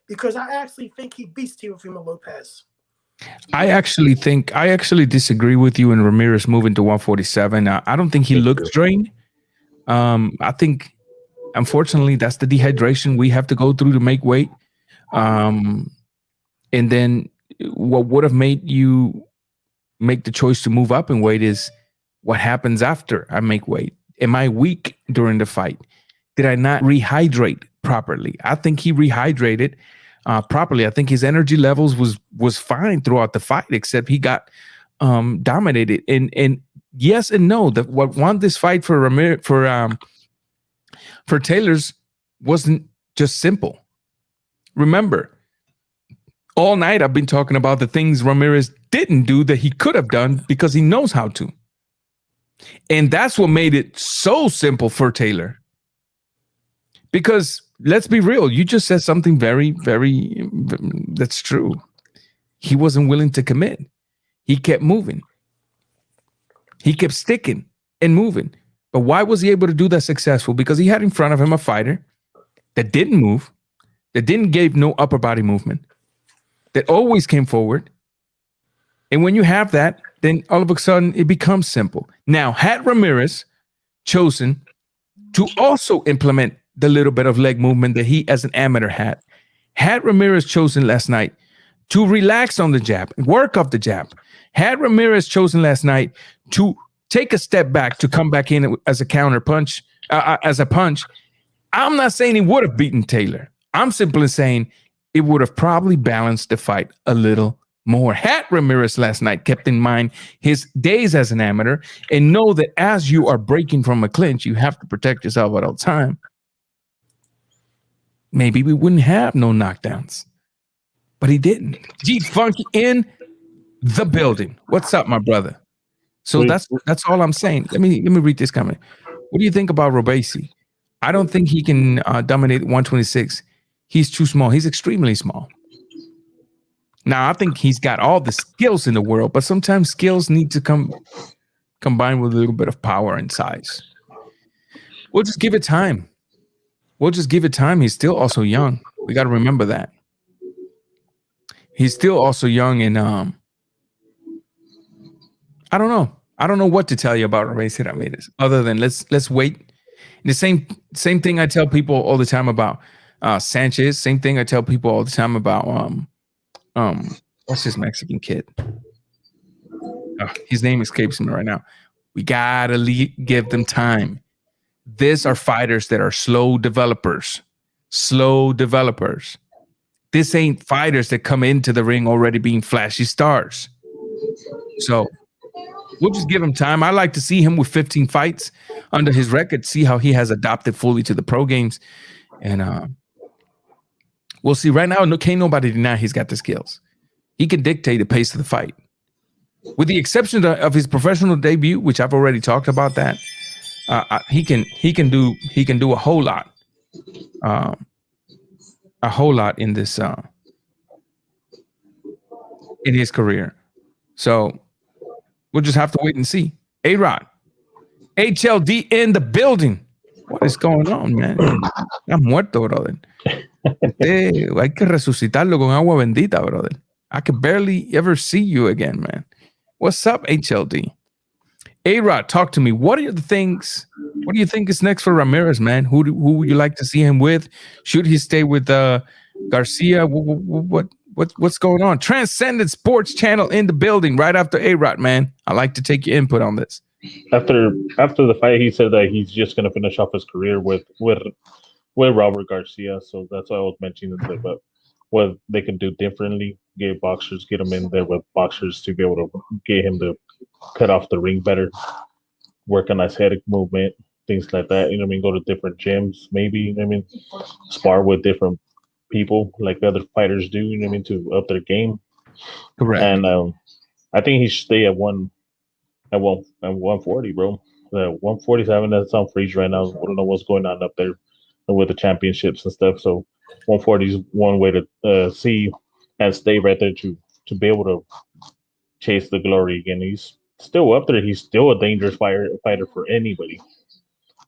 because I actually think he beats Teofimo Lopez. I actually disagree with you in Ramirez moving to 147. I don't think he looks drained. I think, unfortunately, that's the dehydration we have to go through to make weight. And then what would have made you make the choice to move up in weight is what happens after I make weight. Am I weak during the fight? Did I not rehydrate properly? I think he rehydrated properly. I think his energy levels was fine throughout the fight, except he got dominated. And yes and no. That what won this fight for Taylor's wasn't just simple. Remember, all night I've been talking about the things Ramirez didn't do that he could have done, because he knows how to. And that's what made it so simple for Taylor. Because let's be real, you just said something very, very, that's true. He wasn't willing to commit. He kept moving. He kept sticking and moving. But why was he able to do that successful? Because he had in front of him a fighter that didn't move, that didn't give no upper body movement, that always came forward. And when you have that, then all of a sudden it becomes simple. Now, had Ramirez chosen to also implement the little bit of leg movement that he as an amateur had Ramirez chosen last night to relax on the jab, work off the jab, had Ramirez chosen last night to take a step back to come back in as a counter punch, as a punch, I'm not saying he would have beaten Taylor. I'm simply saying it would have probably balanced the fight a little more. Had Ramirez last night kept in mind his days as an amateur and know that as you are breaking from a clinch, you have to protect yourself at all time, maybe we wouldn't have no knockdowns. But he didn't. G Funky in the building. What's up, my brother? So that's all I'm saying. Let me read this comment. What do you think about Robesi? I don't think he can dominate 126. He's too small. He's extremely small. Now, I think he's got all the skills in the world, but sometimes skills need to combine with a little bit of power and size. We'll just give it time. He's still also young. We got to remember that. He's still also young, and I don't know. I don't know what to tell you about Jose Ramirez other than let's wait. The same thing I tell people all the time about Sanchez. Same thing I tell people all the time about what's this Mexican kid? His name escapes me right now. We gotta give them time. These are fighters that are slow developers. This ain't fighters that come into the ring already being flashy stars. So we'll just give him time. I like to see him with 15 fights under his record, see how he has adopted fully to the pro games. And we'll see. Right now, can't nobody deny he's got the skills. He can dictate the pace of the fight. With the exception of his professional debut, which I've already talked about that, he can do a whole lot. A whole lot in this in his career. So we'll just have to wait and see. A-Rod, HLD in the building. What is going on, man? I'm muerto, brother. Hay que resucitarlo con agua bendita, brother. I can barely ever see you again, man. What's up, HLD? A-Rod, talk to me. What are the things? What do you think is next for Ramirez, man? Who would you like to see him with? Should he stay with Garcia? What's going on? Transcendent Sports Channel in the building right after A-Rod, man. I like to take your input on this. After the fight, he said that he's just going to finish off his career with Robert Garcia. So that's why I was mentioning about what they can do differently. Get him in there with boxers to be able to get him to cut off the ring better, work on athletic movement, things like that. You know what I mean? Go to different gyms, maybe. You know what I mean? Spar with different people like other fighters do. You know what I mean? To up their game. Correct. And I think he should stay at 140, bro. 147. That's on freeze right now. I don't know what's going on up there with the championships and stuff. So 140 is one way to see and stay right there to be able to chase the glory again. He's still up there. He's still a dangerous fighter for anybody.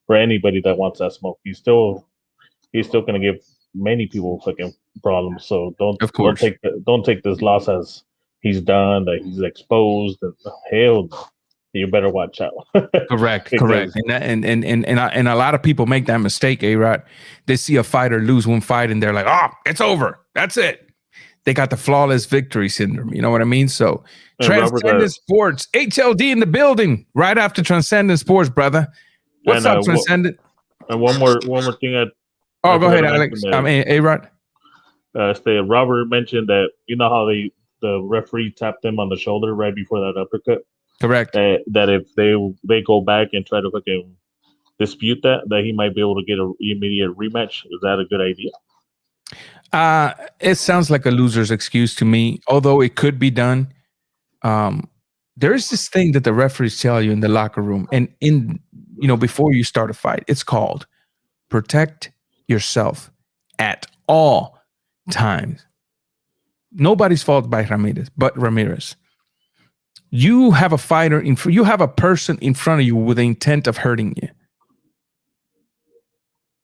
For anybody that wants that smoke, he's still going to give many people fucking problems. So don't take this loss as he's done, that he's exposed. And hell, you better watch out. Correct. And a lot of people make that mistake, A-Rod. They see a fighter lose one fight and they're like, oh, it's over. That's it. They got the flawless victory syndrome. You know what I mean? So Transcendent Sports, HLD in the building right after Transcendent Sports, brother. What's up, Transcendent? And one more thing. Go ahead, Alex. A-Rod. Robert mentioned that you know how the referee tapped him on the shoulder right before that uppercut. Correct. That if they go back and try to fucking dispute that he might be able to get an immediate rematch. Is that a good idea? It sounds like a loser's excuse to me, although it could be done. There is this thing that the referees tell you in the locker room and before you start a fight. It's called protect yourself at all times. Nobody's fault by Ramirez, but Ramirez. You have a fighter you have a person in front of you with the intent of hurting you.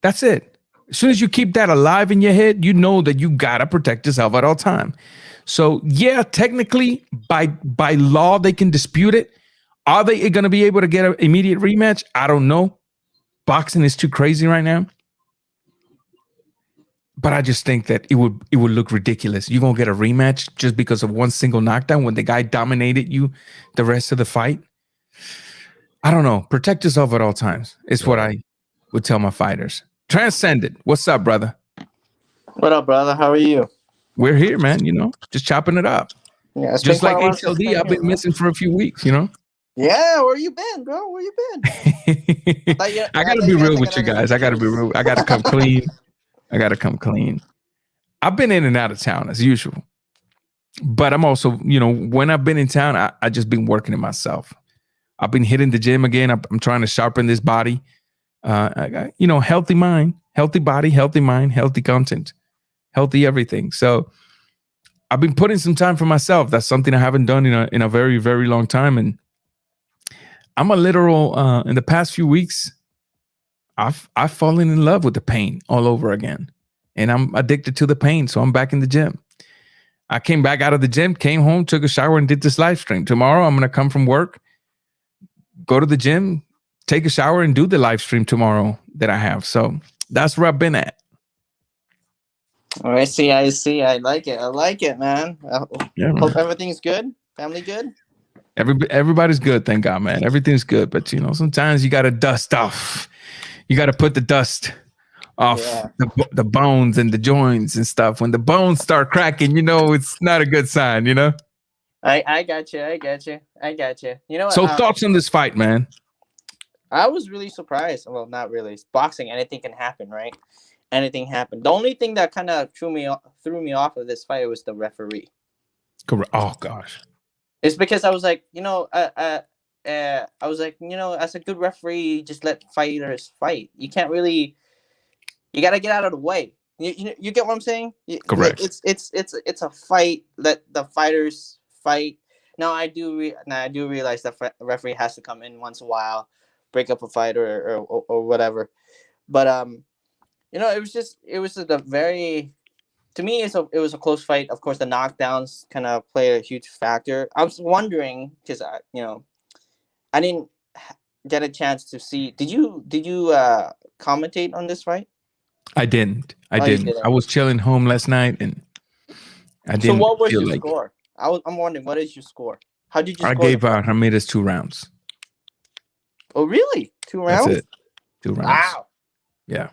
That's it. As soon as you keep that alive in your head, you know that you gotta protect yourself at all time. So yeah, technically by law they can dispute it. Are they going to be able to get an immediate rematch? I don't know. Boxing is too crazy right now. But I just think that it would look ridiculous. You're gonna get a rematch just because of one single knockdown when the guy dominated you the rest of the fight. I don't know. Protect yourself at all times. It's what I would tell my fighters. Transcended. What's up, brother? What up, brother? How are you? We're here, man. You know, just chopping it up. Yeah, it's Just been like quite a while since HLD, I've been missing for a few weeks. You know. Yeah, where you been, bro? Where you been? I gotta be real with you guys. I gotta be real. I gotta come clean. I gotta come clean. I've been in and out of town as usual, but I'm also, you know, when I've been in town, I just been working it myself. I've been hitting the gym again. I'm trying to sharpen this body. I got, you know, healthy mind, healthy body, healthy mind, healthy content, healthy everything. So I've been putting some time for myself. That's something I haven't done in a very, very long time. And I'm a literal, in the past few weeks, I've fallen in love with the pain all over again. And I'm addicted to the pain. So I'm back in the gym. I came back out of the gym, came home, took a shower, and did this live stream. Tomorrow, I'm going to come from work, go to the gym, take a shower, and do the live stream tomorrow that I have. So that's where I've been at. Oh, I see. I like it, man. Yeah, man. Hope everything's good. Family good? Everybody's good, thank God, man. Everything's good. But, you know, sometimes you got to dust off. You got to put the dust off the bones and the joints and stuff. When the bones start cracking, you know, it's not a good sign, you know? I got you. You know what? So thoughts on this fight, man? I was really surprised. Well, not really. It's boxing. Anything can happen, right? Anything happened. The only thing that kind of threw me off of this fight was the referee. Correct. Oh, gosh. It's because I was like, you know, I was like, you know, as a good referee, just let fighters fight. You can't really, you got to get out of the way. You get what I'm saying? Correct. It's a fight. Let the fighters fight. Now I do realize that referee has to come in once in a while, break up a fight or whatever. But you know, it was just a very, to me, it was a close fight. Of course, the knockdowns kind of play a huge factor. I was wondering because I didn't get a chance to see. Did you commentate on this fight? I didn't. I didn't. I was chilling home last night and I didn't. So what was your like score? I'm wondering, what is your score? How did you score? I gave Ramirez 2 rounds. Oh, really? 2 rounds? That's it. 2 rounds. Wow. Yeah.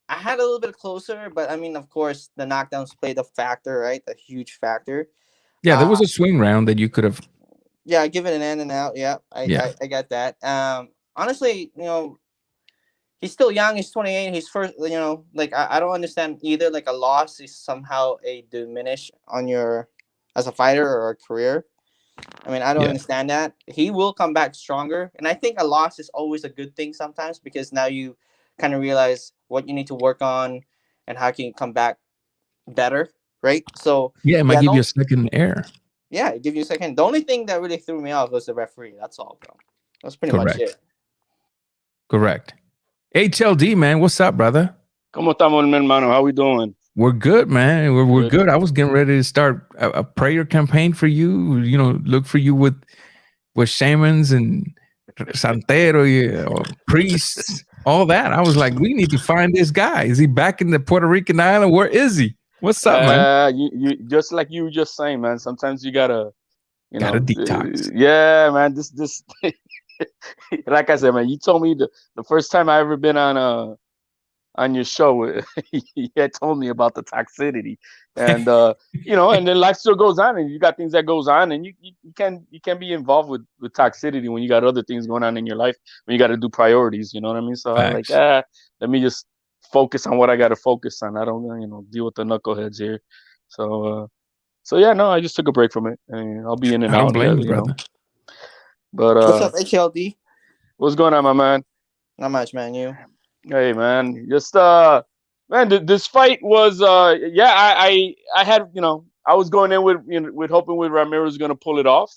I had a little bit closer, but I mean, of course, the knockdowns played a factor, right? A huge factor. Yeah, there was a swing round that you could have. Yeah, give it an in and out. Yeah, I got that. Honestly, you know, he's still young. He's 28. He's first. You know, like I don't understand either. Like a loss is somehow a diminish on your as a fighter or a career. I mean, I don't understand that. He will come back stronger, and I think a loss is always a good thing sometimes because now you kind of realize what you need to work on and how can you come back better, right? So it might give you a second air. Yeah, it give you a second. The only thing that really threw me off was the referee. That's all, bro. That's pretty much it. Correct. HLD, man, what's up, brother? ¿Cómo estamos, mi hermano? How we doing? We're good, man. We're good. I was getting ready to start a prayer campaign for you. You know, look for you with shamans and santero or priests, all that. I was like, we need to find this guy. Is he back in the Puerto Rican island? Where is he? What's up, man? You just like you were just saying, man. Sometimes you gotta, gotta detox. Yeah, man. This, like I said, man. You told me the first time I ever been on your show, you had told me about the toxicity, and you know, and then life still goes on, and you got things that goes on, and you can be involved with toxicity when you got other things going on in your life, when you got to do priorities. You know what I mean? So I'm like, let me just focus on what I got to focus on. I don't, deal with the knuckleheads here. So yeah, no, I just took a break from it, and I'll be in and out. I don't blame you, brother. But what's up, HLD? What's going on, my man? Not much, man. You? Hey, man. Just man, this fight was I had, I was going in with hoping with Ramirez going to pull it off.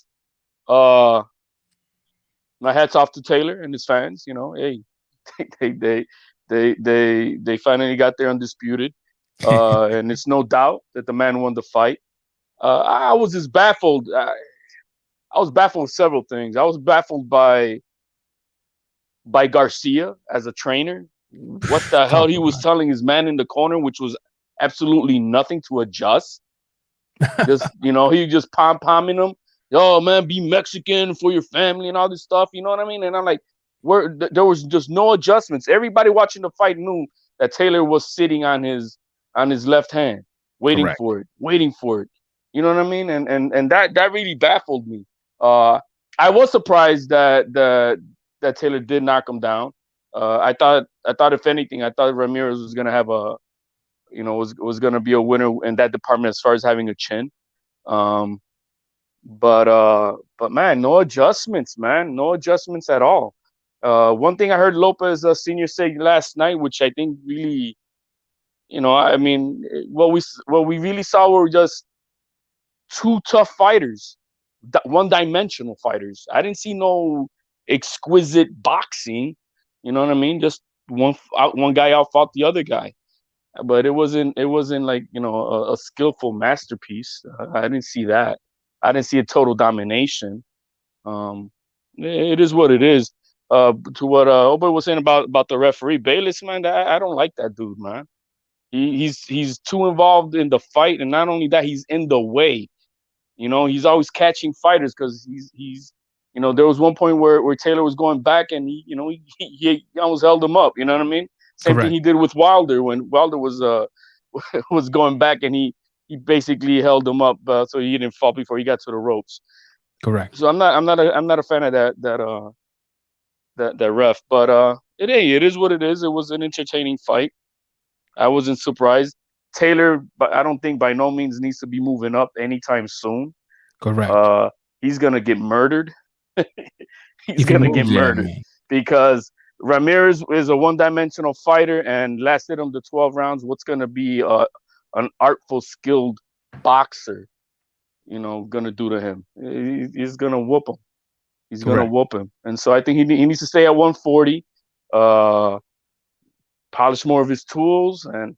My hats off to Taylor and his fans. Hey, they They finally got their undisputed, and it's no doubt that the man won the fight. I was just baffled. I was baffled with several things. I was baffled by Garcia as a trainer. What the hell he was telling his man in the corner, which was absolutely nothing to adjust. Just he just palming him. Oh man, be Mexican for your family and all this stuff. You know what I mean? And I'm like, there was just no adjustments. Everybody watching the fight knew that Taylor was sitting on his left hand, waiting for it. You know what I mean? And that really baffled me. I was surprised that Taylor did knock him down. I thought if anything, I thought Ramirez was gonna have was gonna be a winner in that department as far as having a chin. But man, no adjustments, man, no adjustments at all. One thing I heard Lopez Senior say last night, which I think really, I mean, what we really saw were just two tough fighters, one-dimensional fighters. I didn't see no exquisite boxing. You know what I mean? Just one guy outfought the other guy, but it wasn't like a skillful masterpiece. I didn't see that. I didn't see a total domination. It is what it is. To what Ober was saying about the referee Bayless, man, I don't like that dude, man. He's too involved in the fight, and not only that, he's in the way. He's always catching fighters because he's there was one point where Taylor was going back and he almost held him up. You know what I mean? Same thing he did with Wilder when Wilder was was going back and he basically held him up so he didn't fall before he got to the ropes. Correct. So I'm not a fan of that ref, but it is what it is. It was an entertaining fight. I wasn't surprised. Taylor, but I don't think by no means needs to be moving up anytime soon. Correct. He's gonna get murdered. He's gonna get murdered because Ramirez is a one-dimensional fighter and lasted him the 12 rounds. What's gonna be an artful, skilled boxer, gonna do to him? He's gonna whoop him. He's gonna whoop him, and so I think he needs to stay at 140. Polish more of his tools, and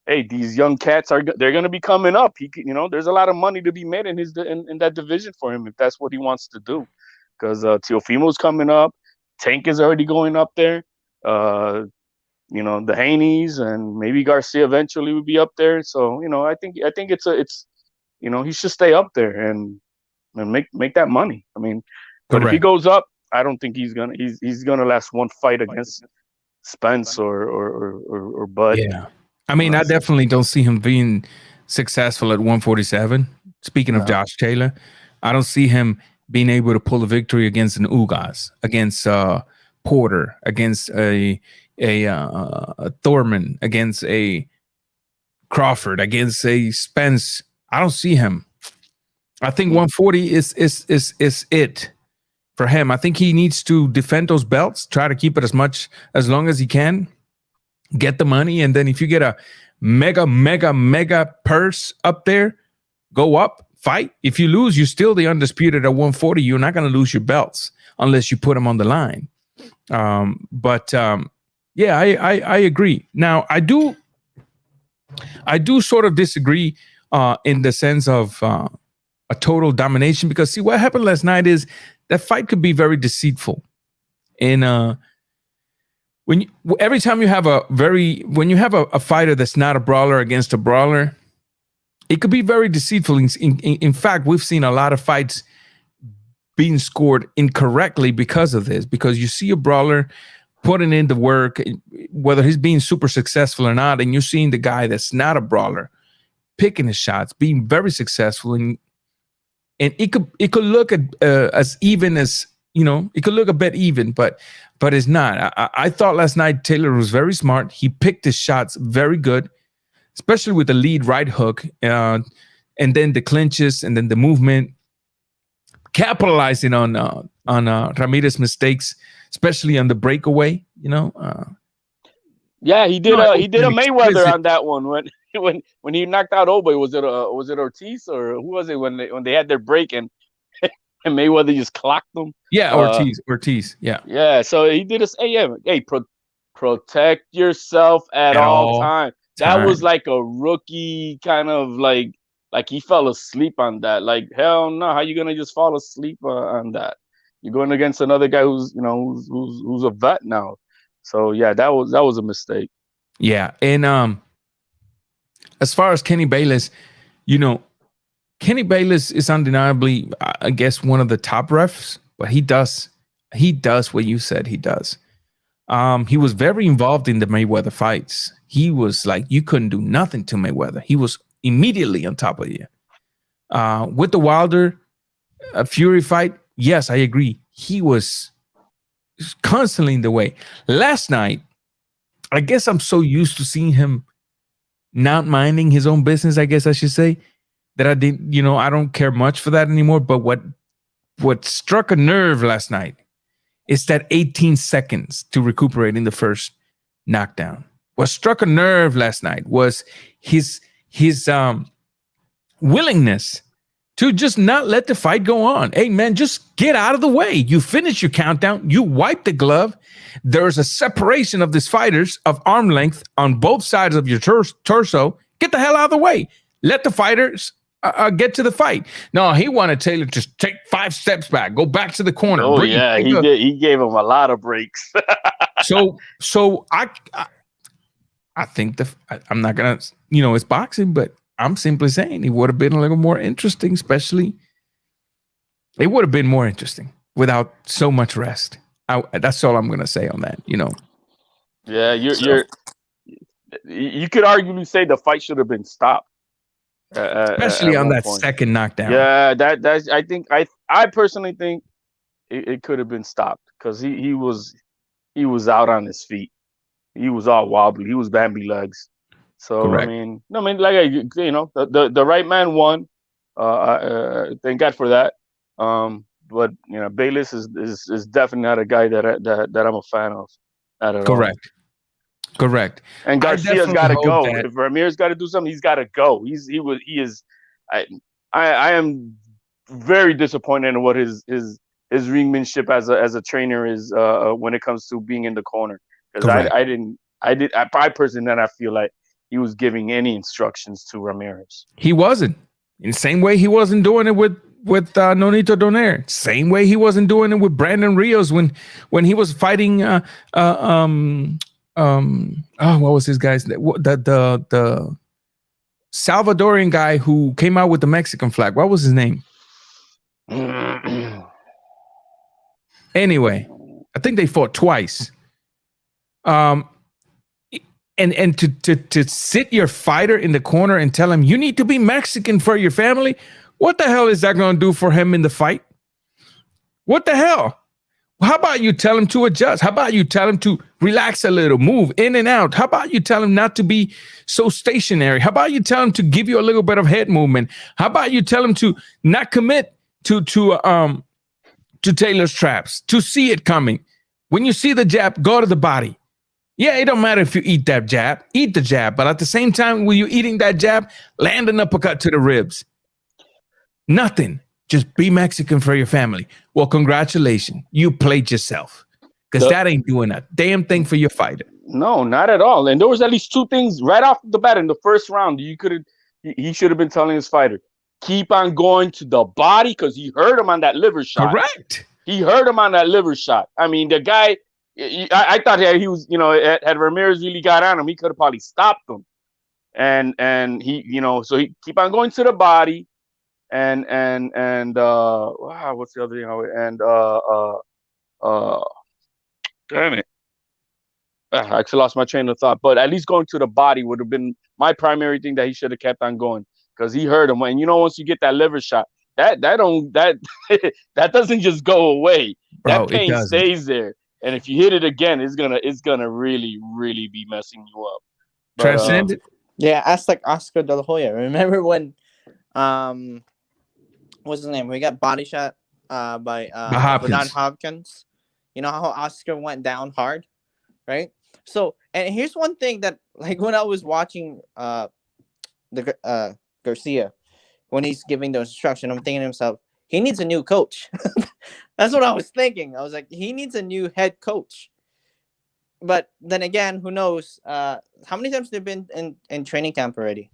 hey, these young cats they're gonna be coming up. There's a lot of money to be made in that division for him if that's what he wants to do. Because Teofimo's coming up, Tank is already going up there. The Haney's and maybe Garcia eventually would be up there. So I think it's he should stay up there and make that money. I mean, but if he goes up, I don't think he's gonna last one fight against Spence or Bud. Yeah, I mean, I definitely don't see him being successful at 147. Speaking of Josh Taylor, I don't see him being able to pull a victory against an Ugas, against Porter, against a Thorman, against a Crawford, against a Spence. I don't see him. I think 140 is it for him. I think he needs to defend those belts, try to keep it as long as he can, get the money, and then if you get a mega purse up there, go up. Fight. If you lose, you're still the undisputed at 140. You're not going to lose your belts unless you put them on the line. Yeah, I agree. Now, I do sort of disagree in the sense of a total domination, because see what happened last night is that fight could be very deceitful. And every time you have a fighter that's not a brawler against a brawler, it could be very deceitful. In fact, we've seen a lot of fights being scored incorrectly because of this, because you see a brawler putting in the work, whether he's being super successful or not, and you're seeing the guy that's not a brawler picking his shots, being very successful, and it could look as even as, it could look a bit even, but it's not. I thought last night Taylor was very smart. He picked his shots very good, especially with the lead right hook, and then the clinches, and then the movement, capitalizing on Ramirez's mistakes, especially on the breakaway. Yeah, he did a Mayweather on that one when he knocked out Oboy. Was it Ortiz or who was it when they had their break and Mayweather just clocked them? Yeah, Ortiz. Yeah. Yeah. So he did a protect yourself at all all time. That was time. like a rookie kind of like he fell asleep on that. Like hell no, how you gonna just fall asleep on that? You're going against another guy who's who's a vet now. So yeah, that was a mistake. Yeah, and as far as Kenny Bayless, you know, Kenny Bayless is undeniably, I guess, one of the top refs, but he does what you said he does. He was very involved in the Mayweather fights. He was like, you couldn't do nothing to Mayweather. He was immediately on top of you. With the Wilder Fury fight, yes, I agree. He was constantly in the way. Last night, I guess I'm so used to seeing him not minding his own business, I guess I should say, that I didn't, I don't care much for that anymore. But what struck a nerve last night is that 18 seconds to recuperate in the first knockdown. What struck a nerve last night was his willingness to just not let the fight go on. Hey, man, just get out of the way. You finish your countdown. You wipe the glove. There's a separation of these fighters of arm length on both sides of your torso. Get the hell out of the way. Let the fighters get to the fight. No, he wanted Taylor to take 5 steps back, go back to the corner. Oh yeah, he did. He gave him a lot of breaks. So I think I'm not gonna, it's boxing, but I'm simply saying it would have been a little more interesting, especially it would have been more interesting without so much rest. That's all I'm gonna say on that. Yeah, you could arguably say the fight should have been stopped. Especially on that point. Second knockdown. Yeah, that's. I personally think it could have been stopped because he was out on his feet. He was all wobbly. He was Bambi legs. So correct. like the right man won. Thank God for that. But Bayless is definitely not a guy that I'm a fan of. Not at correct. all. Correct. And Garcia's got to go. If Ramirez got to do something, he's got to go. He is. I am very disappointed in what his ringmanship as a trainer is when it comes to being in the corner. Because I personally did not feel like he was giving any instructions to Ramirez. He wasn't. In the same way he wasn't doing it with Nonito Donaire. Same way he wasn't doing it with Brandon Rios when he was fighting what was his guy's name? The Salvadorian guy who came out with the Mexican flag. What was his name? Anyway, I think they fought twice. And to sit your fighter in the corner and tell him you need to be Mexican for your family, what the hell is that going to do for him in the fight? What the hell? How about you tell him to adjust? How about you tell him to relax a little, move in and out? How about you tell him not to be so stationary? How about you tell him to give you a little bit of head movement? How about you tell him to not commit to Taylor's traps, to see it coming? When you see the jab, go to the body. Yeah, it don't matter if you eat that jab, eat the jab. But at the same time, when you're eating that jab, land an uppercut to the ribs. Nothing. Just be Mexican for your family. Well, congratulations. You played yourself. Because that ain't doing a damn thing for your fighter. No, not at all. And there was at least 2 things right off the bat in the first round. He should have been telling his fighter, keep on going to the body, because he hurt him on that liver shot. Correct. He hurt him on that liver shot. I mean, the guy, I thought he was, had Ramirez really got on him, he could have probably stopped him. And he, so he keep on going to the body. And what's the other thing? Damn it. I actually lost my train of thought, but at least going to the body would have been my primary thing that he should have kept on going, because he hurt him. And once you get that liver shot, that doesn't just go away. That pain stays there. And if you hit it again, it's gonna really, really be messing you up. Transcended. Yeah, ask like Oscar De La Hoya. Remember when what's his name? We got body shot by Bernard Hopkins. You know how Oscar went down hard, right? So, and here's one thing that, like, when I was watching the Garcia, when he's giving the instruction, I'm thinking to himself, he needs a new coach. That's what I was thinking. I was like, he needs a new head coach. but then again, who knows? How many times they've been in training camp already?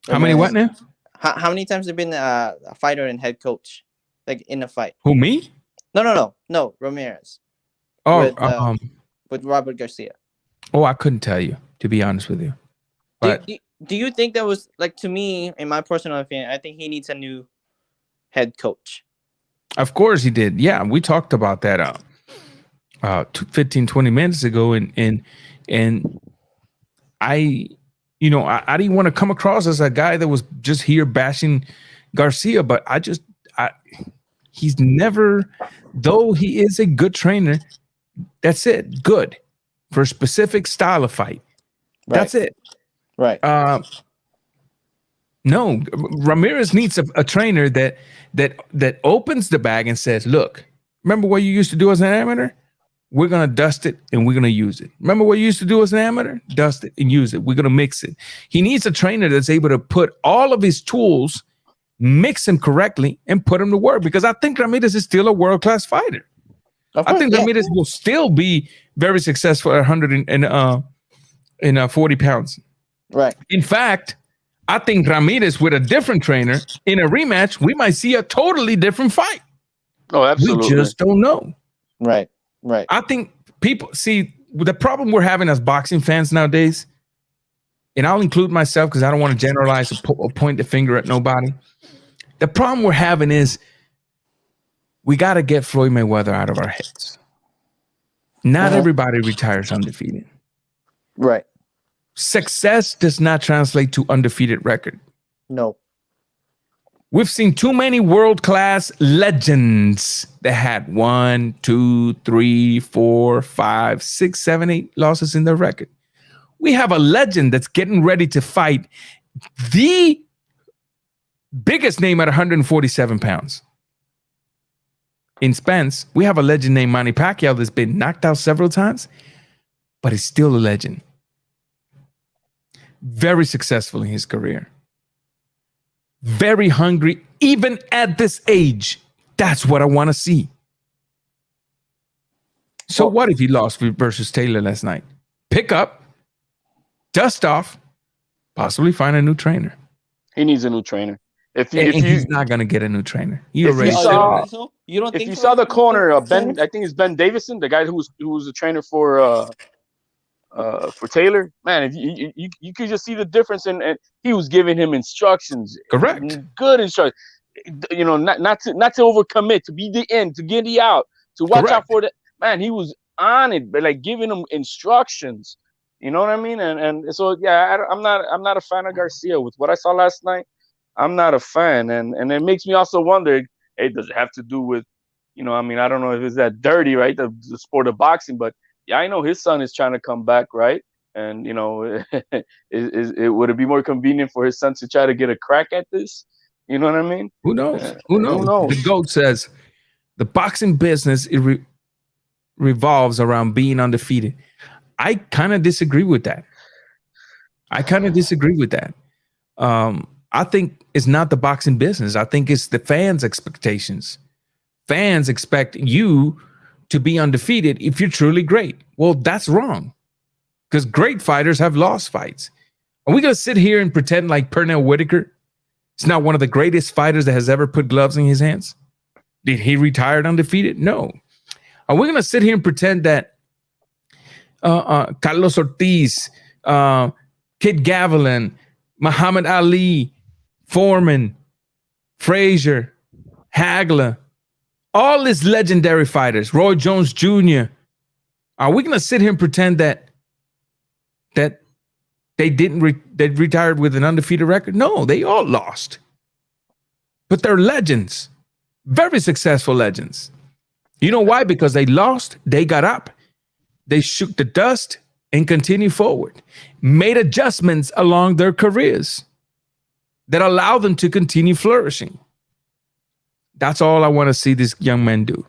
How many what now? How many times they've been a fighter and head coach, like in a fight? Who, me? No, Ramirez. Oh, with Robert Garcia. Oh, I couldn't tell you, to be honest with you. But do you think that was, like, to me, in my personal opinion, I think he needs a new head coach. Of course he did. Yeah, we talked about that 15, 20 minutes ago, and I didn't want to come across as a guy that was just here bashing Garcia, but he's never, though he is a good trainer, that's it, good for a specific style of fight. Right. That's it. Right. No, Ramirez needs a trainer that opens the bag and says, look, remember what you used to do as an amateur? We're going to dust it and we're going to use it. Remember what you used to do as an amateur? Dust it and use it. We're going to mix it. He needs a trainer that's able to put all of his tools, mix them correctly, and put them to work, because I think Ramirez is still a world-class fighter. I think Ramirez will still be very successful at 140 pounds. Right. In fact, I think Ramirez with a different trainer in a rematch, we might see a totally different fight. Oh, absolutely. We just don't know. Right. Right. I think people see the problem we're having as boxing fans nowadays, and I'll include myself because I don't want to generalize or point the finger at nobody. The problem we're having is we got to get Floyd Mayweather out of our heads. Not everybody retires undefeated. Right. Success does not translate to undefeated record. No. We've seen too many world-class legends that had 1, 2, 3, 4, 5, 6, 7, 8 losses in their record. We have a legend that's getting ready to fight the biggest name at 147 pounds. In Spence, we have a legend named Manny Pacquiao that's been knocked out several times, but is still a legend. Very successful in his career. Very hungry, even at this age. That's what I want to see. So what if he lost versus Taylor last night? Pick up, dust off, possibly find a new trainer. He needs a new trainer. He's not going to get a new trainer. You don't think if you saw the corner, Ben, I think it's Ben Davison, the guy who was a trainer for Taylor, man, if you could just see the difference, and he was giving him instructions. Correct. Good instructions. Not to overcommit, to be the end, to get the out, to watch out for that. Man, he was on it, but like giving him instructions. You know what I mean? And so yeah, I'm not a fan of Garcia. With what I saw last night, I'm not a fan, and it makes me also wonder. Hey, does it have to do with, I mean, I don't know if it's that dirty, right? The sport of boxing, but yeah, I know his son is trying to come back, right? And would it be more convenient for his son to try to get a crack at this? You know what I mean? Who knows? Who knows? The GOAT says the boxing business revolves around being undefeated. I kind of disagree with that. I think it's not the boxing business. I think it's the fans' expectations. Fans expect you to be undefeated if you're truly great. Well, that's wrong, because great fighters have lost fights. Are we going to sit here and pretend like Pernell Whitaker is not one of the greatest fighters that has ever put gloves in his hands? Did he retire undefeated? No. Are we going to sit here and pretend that Carlos Ortiz, Kid Gavilan, Muhammad Ali, Foreman, Frazier, Hagler, all these legendary fighters, Roy Jones Jr., are we going to sit here and pretend that they they retired with an undefeated record? No, they all lost. But they're legends, very successful legends. You know why? Because they lost, they got up, they shook the dust and continued forward, made adjustments along their careers that allow them to continue flourishing. That's all I want to see this young man do.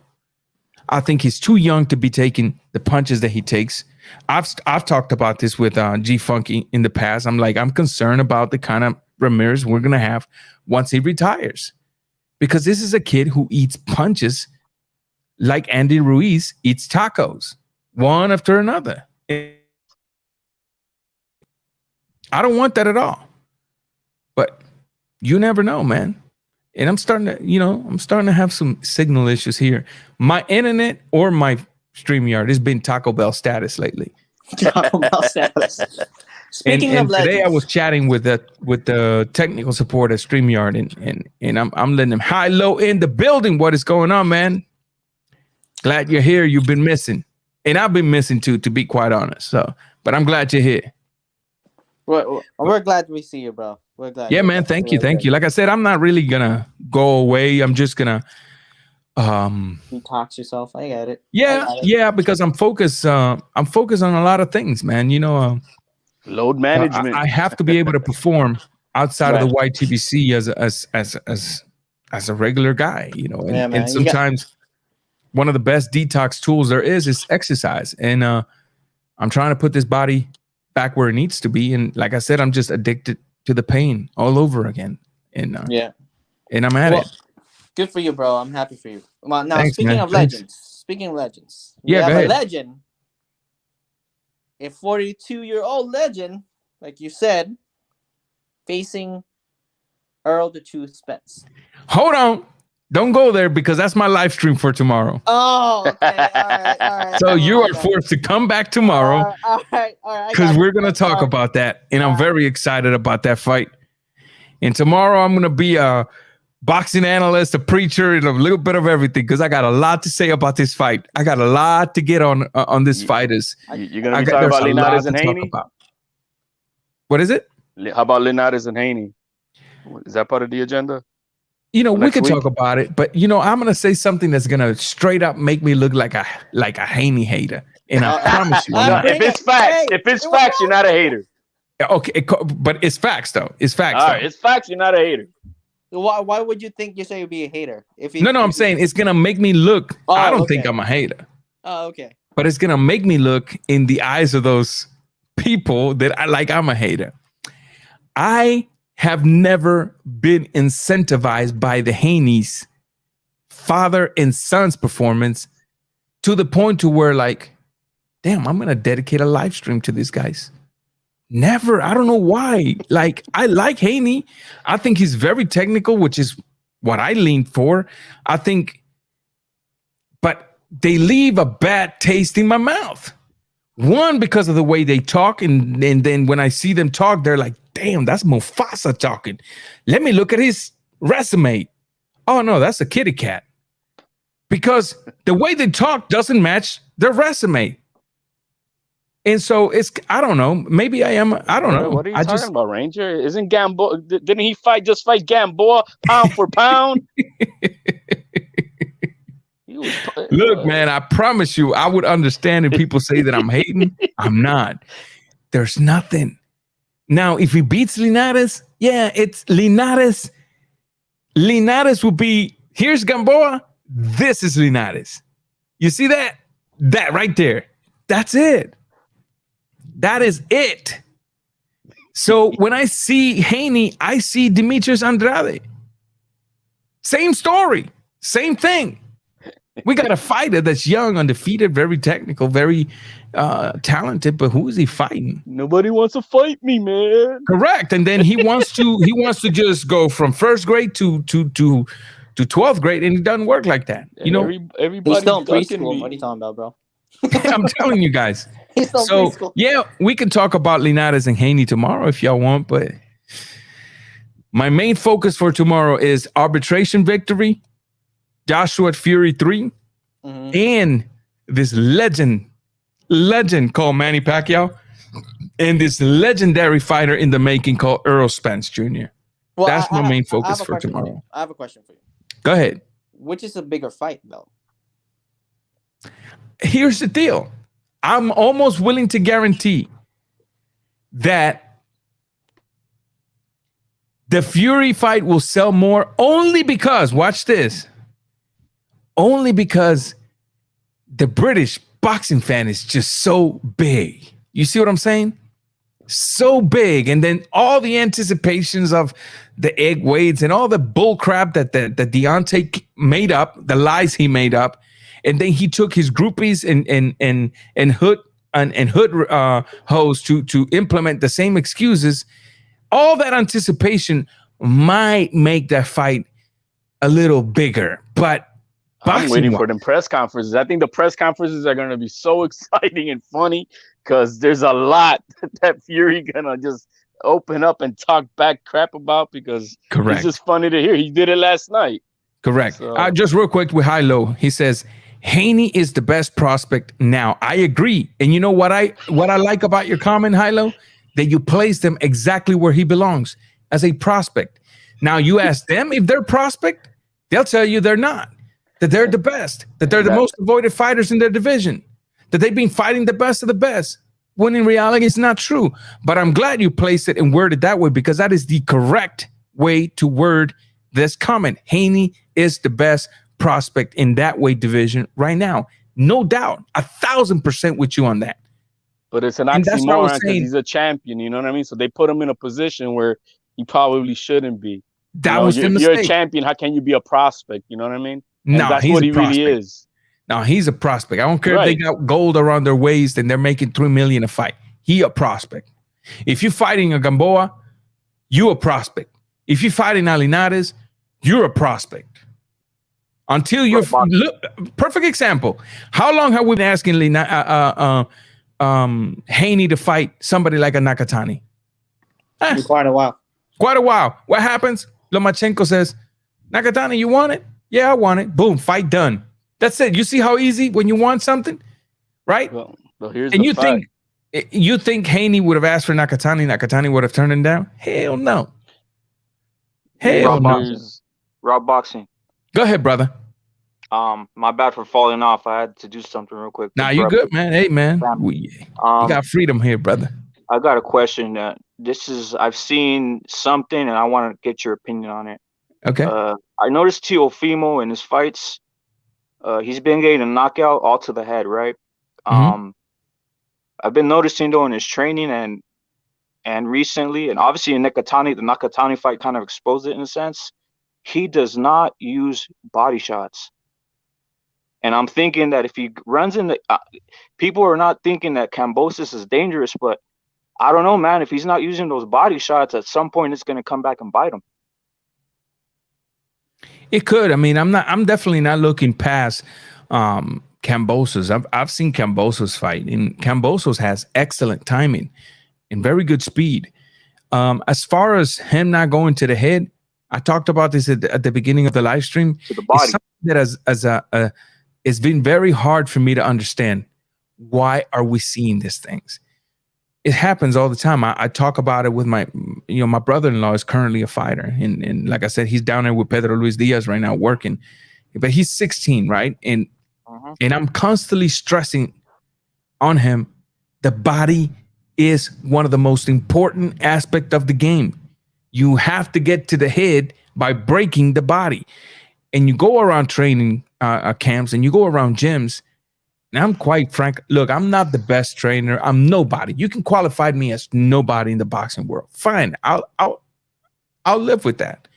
I think he's too young to be taking the punches that he takes. I've talked about this with G Funky in the past. I'm concerned about the kind of Ramirez we're going to have once he retires, because this is a kid who eats punches like Andy Ruiz eats tacos. one after another. I don't want that at all. But you never know, man. And I'm starting to have some signal issues here. My internet or my StreamYard has been Taco Bell status lately. Taco Bell status. Speaking and of legends, today I was chatting with the technical support at StreamYard, and I'm letting them high low in the building. What is going on, man? Glad you're here. You've been missing, and I've been missing too, to be quite honest. So, but I'm glad you're here. We're glad we see you, bro. We're glad. Yeah, man. Thank you. Like I said, I'm not really gonna go away. I'm just gonna detox yourself. I get it. Yeah, because I'm focused. I'm focused on a lot of things, man. Load management. I have to be able to perform outside of the YTBC as a regular guy, and sometimes one of the best detox tools there is exercise. And I'm trying to put this body back where it needs to be. And like I said, I'm just addicted to the pain all over again. And and I'm at it. Good for you, bro. I'm happy for you. Well, now Thanks, speaking man. of legends, we go have ahead. a legend. A 42-year-old legend, like you said, facing Earl the Truth Spence. Hold on. Don't go there because that's my live stream for tomorrow. Oh, okay. All right. So you are forced to come back tomorrow. All right. Because we're going to talk about that. And I'm very excited about that fight. And tomorrow I'm going to be a boxing analyst, a preacher, and a little bit of everything because I got a lot to say about this fight. I got a lot to get on this fighters. You're going to be talking about Linares and Haney? What is it? How about Linares and Haney? Is that part of the agenda? We could talk about it, but I'm gonna say something that's gonna straight up make me look like a Haney hater, and I promise you. If it's facts, you're not a hater. Okay, but it's facts though. It's facts. All right, it's facts. You're not a hater. Why would you think you say you'd be a hater? I'm saying it's gonna make me look. I don't think I'm a hater. Oh, okay. But it's gonna make me look in the eyes of those people that I'm a hater. I have never been incentivized by the Haney's father and son's performance to the point to where damn, I'm going to dedicate a live stream to these guys. Never. I don't know why. I like Haney. I think he's very technical, which is what I lean for. But they leave a bad taste in my mouth. One, because of the way they talk, and then when I see them talk, they're like, damn, that's Mufasa talking. Let me look at his resume. Oh, no, that's a kitty cat. Because the way they talk doesn't match their resume. And so I don't know. Maybe I am. I don't know. What are you talking about, Ranger? Isn't Gamboa, didn't he fight Gamboa pound for pound? Look, man, I promise you, I would understand if people say that I'm hating. I'm not. There's nothing. Now, if he beats Linares, it's Linares. Linares will be, here's Gamboa. This is Linares. You see that? That right there. That's it. That is it. So when I see Haney, I see Demetrius Andrade. Same story. Same thing. We got a fighter that's young, undefeated, very technical, very talented, but who is he fighting? Nobody wants to fight me, man. Correct. And then he wants to just go from first grade to 12th grade, and it doesn't work like that. Everybody's still in preschool. me. What are you talking about, bro? I'm telling you guys. He's still in preschool. Yeah, we can talk about Linares and Haney tomorrow if y'all want, but my main focus for tomorrow is arbitration victory, Joshua Fury 3, and this legend called Manny Pacquiao, and this legendary fighter in the making called Earl Spence Jr. Well, that's my main focus for tomorrow. I have a question for you. Go ahead. Which is a bigger fight, though? Here's the deal. I'm almost willing to guarantee that the Fury fight will sell more only because, watch this, only because the British boxing fan is just so big. You see what I'm saying? So big. And then all the anticipations of the egg weights and all the bull crap that Deontay made up, the lies he made up, and then he took his groupies and hood hoes to implement the same excuses. All that anticipation might make that fight a little bigger, but I'm waiting for them press conferences. I think the press conferences are going to be so exciting and funny because there's a lot that Fury gonna just open up and talk back crap about because it's just funny to hear. He did it last night. Correct. So, just real quick with High Low, he says Haney is the best prospect now. I agree, and you know what I like about your comment, High Low, that you place them exactly where he belongs as a prospect. Now you ask them if they're prospect, they'll tell you they're not. That they're the best, that they're the most avoided fighters in their division, that they've been fighting the best of the best, when in reality it's not true. But I'm glad you placed it and worded that way because that is the correct way to word this comment. Haney is the best prospect in that weight division right now. No doubt, 1,000% with you on that. But it's an oxymoron because he's a champion, you know what I mean? So they put him in a position where he probably shouldn't be. That was the mistake. If you're a champion, how can you be a prospect? You know what I mean? No, that's what he really is. No, he's a prospect. I don't care if they got gold around their waist and they're making $3 million a fight. He a prospect. If you're fighting a Gamboa, you a prospect. If you're fighting Alinares, you're a prospect. Until you're perfect example. How long have we been asking Haney to fight somebody like a Nakatani? Quite a while. Quite a while. What happens? Lomachenko says, Nakatani, you want it? Yeah, I want it. Boom, fight done. That's it. You see how easy when you want something, right? Well here's and the fact. You think Haney would have asked for Nakatani? Nakatani would have turned him down? Hell no. Hell no. Rob Boxing. Go ahead, brother. My bad for falling off. I had to do something real quick. Nah, you good, man. Hey, man. You got freedom here, brother. I got a question. I've seen something, and I want to get your opinion on it. Okay. I noticed Teofimo in his fights. He's been getting a knockout all to the head, right? Mm-hmm. I've been noticing though in his training and recently, and obviously in Nakatani, the Nakatani fight kind of exposed it in a sense. He does not use body shots. And I'm thinking that if he runs in the people are not thinking that Kambosos is dangerous, but I don't know, man. If he's not using those body shots, at some point it's going to come back and bite him. It could. I mean, I'm definitely not looking past Kambosos. I've seen Kambosos fight, and Kambosos has excellent timing and very good speed. As far as him not going to the head, I talked about this at the beginning of the live stream. To the body. It's something that it's been very hard for me to understand. Why are we seeing these things? It happens all the time. I talk about it with my brother-in-law is currently a fighter. And like I said, he's down there with Pedro Luis Diaz right now working. But he's 16, right? And I'm constantly stressing on him, the body is one of the most important aspects of the game. You have to get to the head by breaking the body. And you go around training camps and you go around gyms. And I'm quite frank. Look, I'm not the best trainer. I'm nobody. You can qualify me as nobody in the boxing world. Fine, I'll live with that.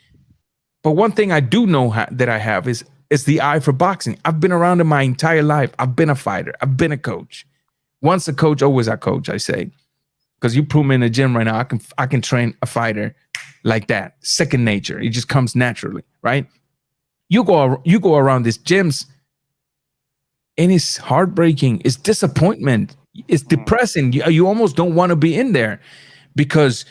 But one thing I do know that I have is the eye for boxing. I've been around it my entire life. I've been a fighter. I've been a coach. Once a coach, always a coach. I say, because you put me in a gym right now, I can train a fighter like that. Second nature. It just comes naturally, right? You go around these gyms. And it's heartbreaking. It's disappointment. It's depressing. You almost don't want to be in there because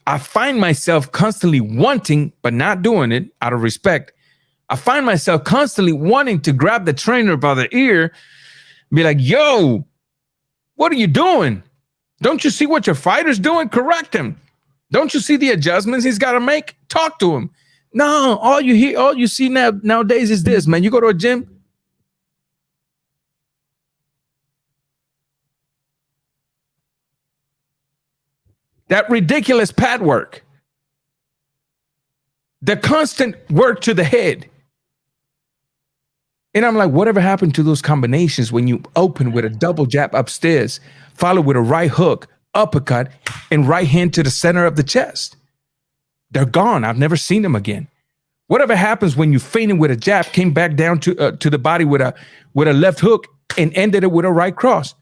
I find myself constantly wanting, but not doing it out of respect. I find myself constantly wanting to grab the trainer by the ear, be like, yo, what are you doing? Don't you see what your fighter's doing? Correct him. Don't you see the adjustments he's got to make? Talk to him. No, all you see nowadays is this, man. You go to a gym. That ridiculous pad work. The constant work to the head. And I'm like, whatever happened to those combinations when you open with a double jab upstairs, follow with a right hook, uppercut, and right hand to the center of the chest? They're gone. I've never seen them again. Whatever happens when you feinted with a jab, came back down to the body with a left hook and ended it with a right cross.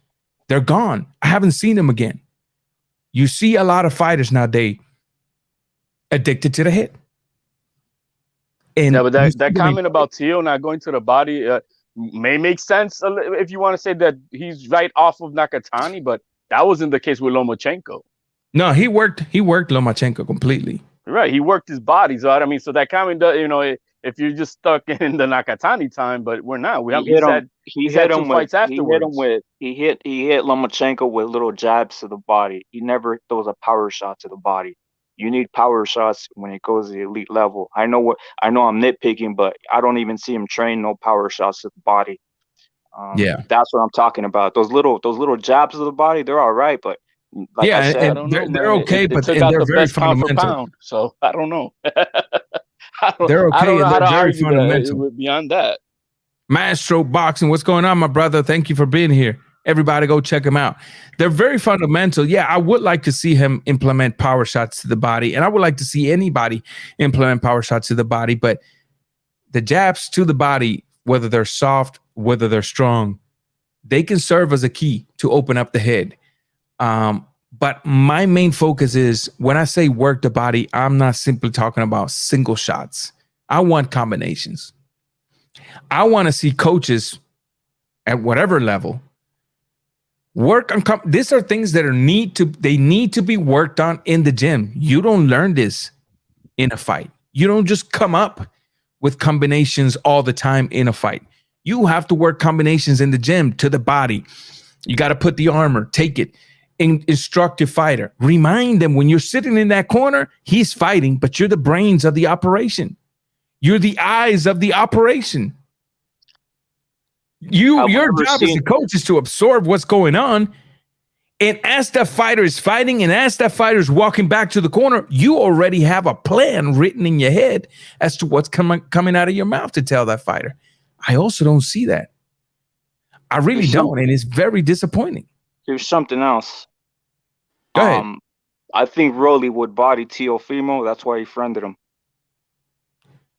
They're gone. I haven't seen them again. You see a lot of fighters nowadays addicted to the hit. And yeah, but that comment about Tio not going to the body may make sense if you want to say that he's right off of Nakatani, but that wasn't the case with Lomachenko. No, he worked Lomachenko completely. Right, he worked his body. So I mean, so that comment, if you're just stuck in the Nakatani time, but we're not. He hit him. He hit him with afterwards. he hit Lomachenko with little jabs to the body. He never throws a power shot to the body. You need power shots when it goes to the elite level. I know I'm nitpicking, but I don't even see him train no power shots to the body. That's what I'm talking about. Those little jabs to the body, they're all right, but like I said, they're okay, but they're very fundamental. So I don't know. They're okay, I don't know and how to very argue fundamental. beyond that. Maestro Boxing, what's going on, my brother? Thank you for being here. Everybody go check him out. They're very fundamental. Yeah, I would like to see him implement power shots to the body, and I would like to see anybody implement power shots to the body, but the jabs to the body, whether they're soft, whether they're strong, they can serve as a key to open up the head. But my main focus is when I say work the body, I'm not simply talking about single shots. I want combinations. I want to see coaches at whatever level work on. These are things that need to be worked on in the gym. You don't learn this in a fight. You don't just come up with combinations all the time in a fight. You have to work combinations in the gym to the body. You got to put the armor, take it, instruct your fighter. Remind them when you're sitting in that corner, he's fighting, but you're the brains of the operation. You're the eyes of the operation. Your job as a coach is to absorb what's going on. And as that fighter is fighting and as that fighter is walking back to the corner, you already have a plan written in your head as to what's coming out of your mouth to tell that fighter. I also don't see that. I really don't. And it's very disappointing. Here's something else. Go ahead. I think Rolly would body Teofimo. That's why he friended him.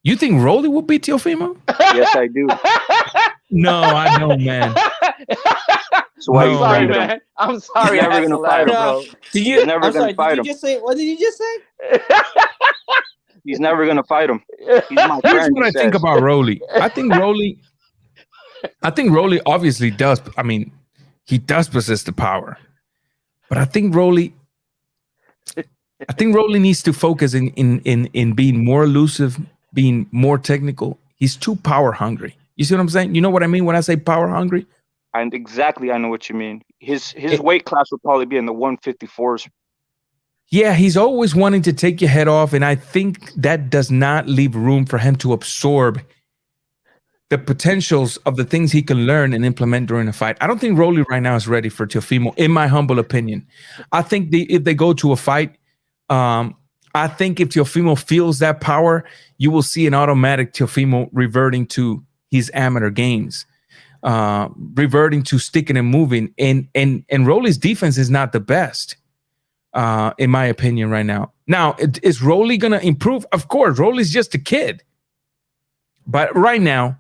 You think Rolly will beat Teofimo? Yes, I do. No, I don't, man. So why you friended him? I'm sorry. He's never gonna fight him, bro. He's never gonna fight him. What did you just say? He's never gonna fight him. He's my Here's friend. what I think about Rolly. I think Rolly obviously does. I mean, he does possess the power, but I think Rolly needs to focus in being more elusive, being more technical. He's too power hungry. You see what I'm saying? You know what I mean when I say power hungry? And exactly, I know what you mean. His weight class would probably be in the 154s. Yeah, he's always wanting to take your head off, and I think that does not leave room for him to absorb the potentials of the things he can learn and implement during a fight. I don't think Rolly right now is ready for Teofimo, in my humble opinion. I think if they go to a fight, I think if Teofimo feels that power, you will see an automatic Teofimo reverting to his amateur games, reverting to sticking and moving. And Rolly's defense is not the best, in my opinion, right now. Now, is Rolly going to improve? Of course, Rolly's just a kid. But right now,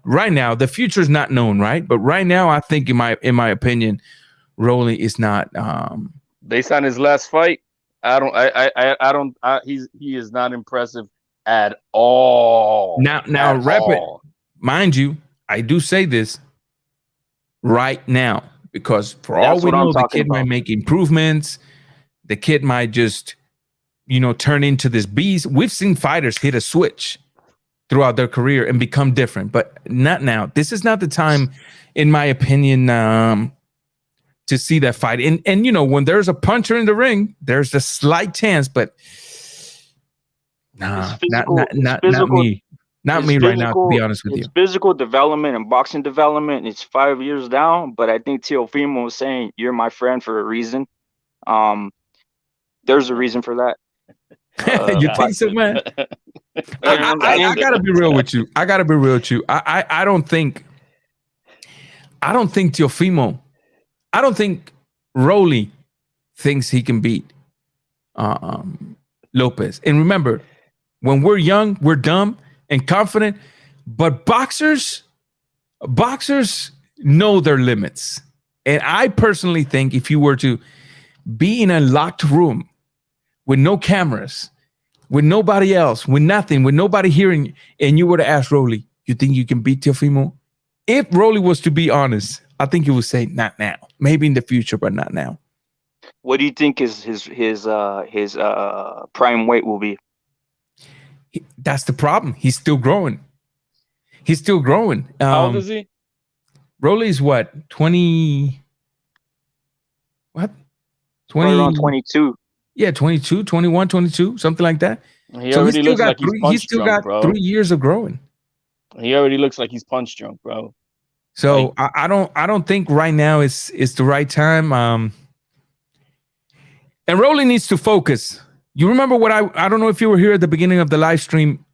the future is not known, right? But right now, I think, in my opinion, Rolly is not. Based on his last fight, he is not impressive at all. Now, Rapid, mind you, I do say this right now because for all we know, the kid might make improvements. The kid might just, turn into this beast. We've seen fighters hit a switch throughout their career and become different, but not now. This is not the time, in my opinion, to see that fight. And when there's a puncher in the ring, there's a slight chance, but not me. Not me right now, to be honest with you. Physical development and boxing development, it's 5 years down, but I think Teofimo was saying, you're my friend for a reason. There's a reason for that. You think so, man? I gotta be real with you. I don't think Teofimo, I don't think Rolly thinks he can beat Lopez. And remember, when we're young, we're dumb. and confident. But boxers know their limits. And I personally think if you were to be in a locked room with no cameras, with nobody else, with nothing, with nobody hearing, and you were to ask Rolly, you think you can beat Teofimo? If Rolly was to be honest, I think he would say, not now. Maybe in the future, but not now. What do you think is his prime weight will be? That's the problem. He's still growing. How old is he? Rolly's what? 20? What? 20? Around 22. Yeah, 22, 21, 22, something like that. He already looks like he's punch drunk, bro. 3 years of growing. He already looks like he's punch drunk, bro. So I don't think right now is the right time. And Rolly needs to focus. You remember what I don't know if you were here at the beginning of the live stream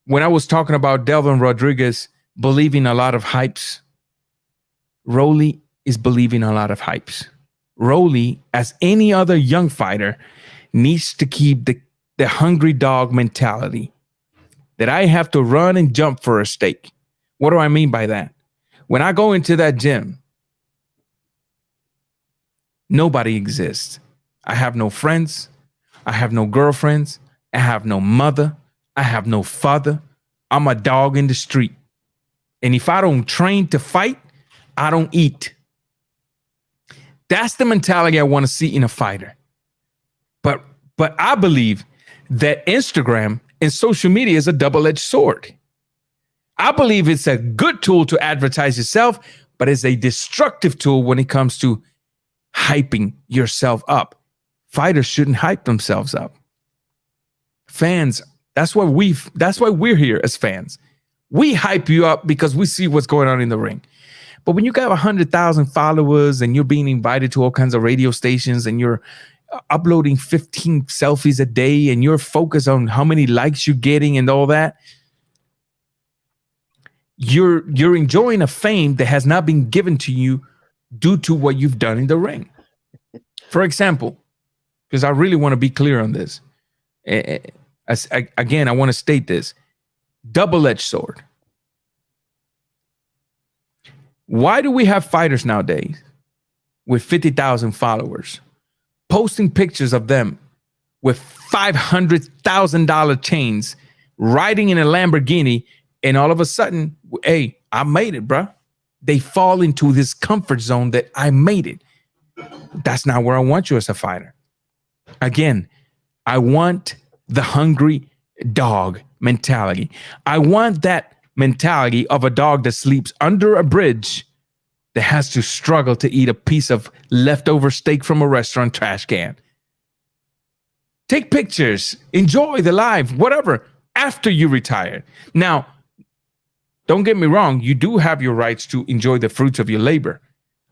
when I was talking about Delvin Rodriguez believing a lot of hypes. Rolly is believing a lot of hypes. Rolly, as any other young fighter, needs to keep the hungry dog mentality that I have to run and jump for a steak. What do I mean by that? When I go into that gym, nobody exists. I have no friends. I have no girlfriends. I have no mother. I have no father. I'm a dog in the street. And if I don't train to fight, I don't eat. That's the mentality I want to see in a fighter. But I believe that Instagram and social media is a double-edged sword. I believe it's a good tool to advertise yourself, but it's a destructive tool when it comes to hyping yourself up. Fighters shouldn't hype themselves up. Fans, that's why we're here as fans. We hype you up because we see what's going on in the ring. But when you got 100,000 followers and you're being invited to all kinds of radio stations and you're uploading 15 selfies a day and you're focused on how many likes you're getting and all that, you're enjoying a fame that has not been given to you due to what you've done in the ring. For example, because I really want to be clear on this. Again, I want to state this. Double-edged sword. Why do we have fighters nowadays with 50,000 followers posting pictures of them with $500,000 chains riding in a Lamborghini, and all of a sudden, hey, I made it, bro. They fall into this comfort zone that I made it. That's not where I want you as a fighter. Again, I want the hungry dog mentality. I want that mentality of a dog that sleeps under a bridge that has to struggle to eat a piece of leftover steak from a restaurant trash can. Take pictures, enjoy the life, whatever, after you retire. Now, don't get me wrong, you do have your rights to enjoy the fruits of your labor.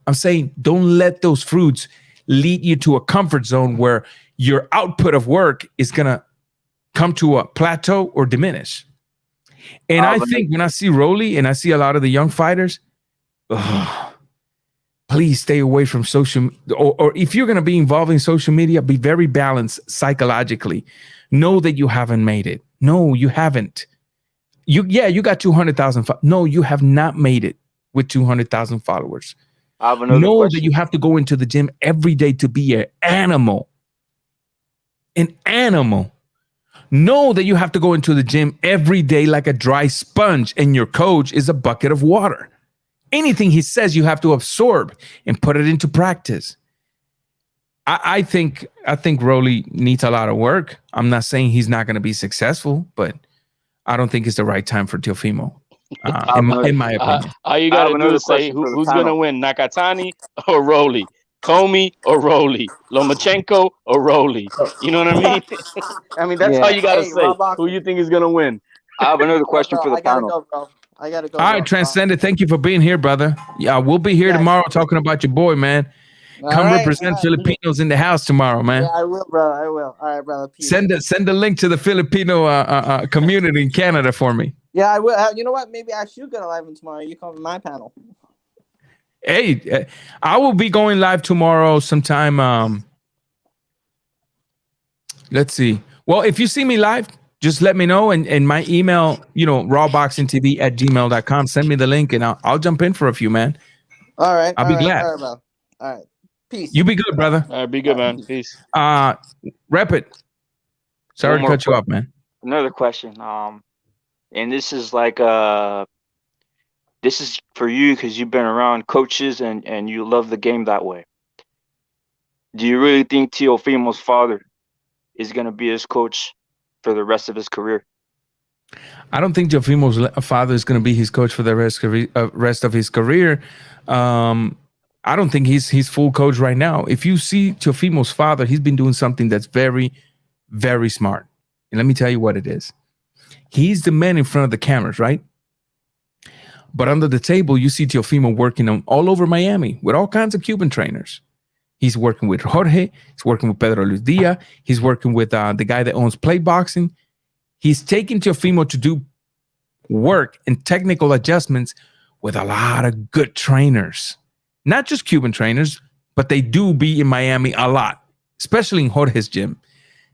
I'm saying don't let those fruits lead you to a comfort zone where your output of work is going to come to a plateau or diminish. And I think when I see Rolly and I see a lot of the young fighters, please stay away from social, or if you're going to be involved in social media, be very balanced psychologically. Know that you haven't made it. No, you haven't. You got 200,000. No, you have not made it with 200,000 followers. I have another know question. That you have to go into the gym every day to be an animal. An animal. Know that you have to go into the gym every day like a dry sponge, and your coach is a bucket of water. Anything he says, you have to absorb and put it into practice. I think Rolly needs a lot of work. I'm not saying he's not going to be successful, but I don't think it's the right time for Teofimo, in my opinion. All you got to do is say who's going to win, Nakatani or Rolly, Comey or Rolly, Lomachenko or Rolly. You know what I mean? I mean, that's all you got to say. Who you think is going to win? I have another question for the panel. I gotta go. All right, Transcended. Thank you for being here, brother. Yeah, we'll be here tomorrow talking about your boy, man. Come represent Filipinos in the house tomorrow, man. Yeah, I will, bro. I will. All right, brother. Peace. Send a link to the Filipino community in Canada for me. Yeah, I will. You know what? Maybe I should go live tomorrow. You come to my panel. Hey, I will be going live tomorrow sometime. Let's see. Well, if you see me live, just let me know. And my email, rawboxingtv@gmail.com. Send me the link and I'll jump in for a few, man. All right. I'll be glad. All right, bro. All right. Peace. You be good, brother. All right, be good, man. Peace. Rep it. Sorry One to more cut you off, man. Another question. And this is like this is for you because you've been around coaches and you love the game that way. Do you really think Teofimo's father is going to be his coach for the rest of his career? I don't think Teofimo's father is going to be his coach for the rest of his career. I don't think he's full coach right now. If you see Teofimo's father, he's been doing something that's very, very smart. And let me tell you what it is. He's the man in front of the cameras, right? But under the table, you see Teofimo working on all over Miami with all kinds of Cuban trainers. He's working with Jorge. He's working with Pedro Luis Diaz. He's working with the guy that owns Play Boxing. He's taking Teofimo to do work and technical adjustments with a lot of good trainers. Not just Cuban trainers, but they do be in Miami a lot, especially in Jorge's gym.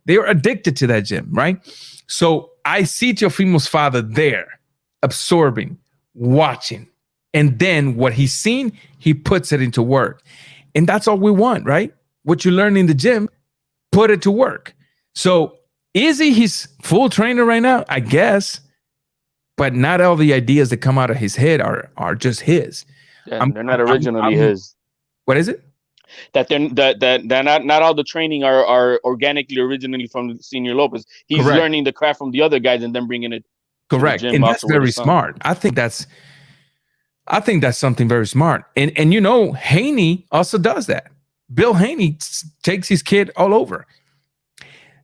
They are addicted to that gym, right? So I see Teofimo's father there, absorbing, watching, and then what he's seen, he puts it into work. And that's all we want, right? What you learn in the gym, put it to work. So is he his full trainer right now? I guess. But not all the ideas that come out of his head are just his. Yeah, they're not originally his. What is it? That they're not all the training are organically originally from Senior Lopez. He's Correct. learning the craft from the other guys and then bringing it. Correct. To the gym And that's also with very his son. smart. I think that's something very smart. And Haney also does that. Bill Haney takes his kid all over.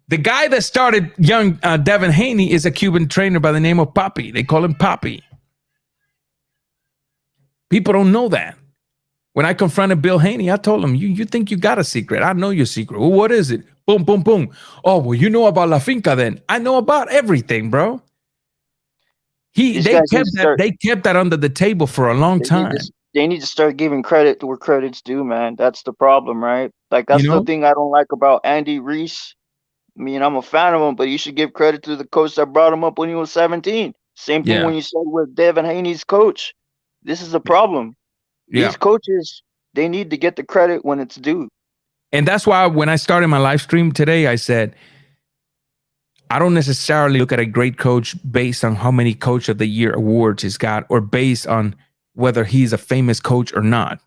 The guy that started young Devin Haney is a Cuban trainer by the name of Papi. They call him Papi. People don't know that. When I confronted Bill Haney, I told him, you think you got a secret. I know your secret. Well, what is it? Boom, boom, boom. Oh, well, you know about La Finca then. I know about everything, bro. They kept that under the table for a long time. They need to start giving credit to where credit's due, man. That's the problem, right? Like, that's the thing I don't like about Andy Reese. I mean, I'm a fan of him, but you should give credit to the coach that brought him up when he was 17. Same thing when you said with Devin Haney's coach. This is a problem. These coaches, they need to get the credit when it's due. And that's why when I started my live stream today, I said, I don't necessarily look at a great coach based on how many Coach of the Year awards he's got or based on whether he's a famous coach or not.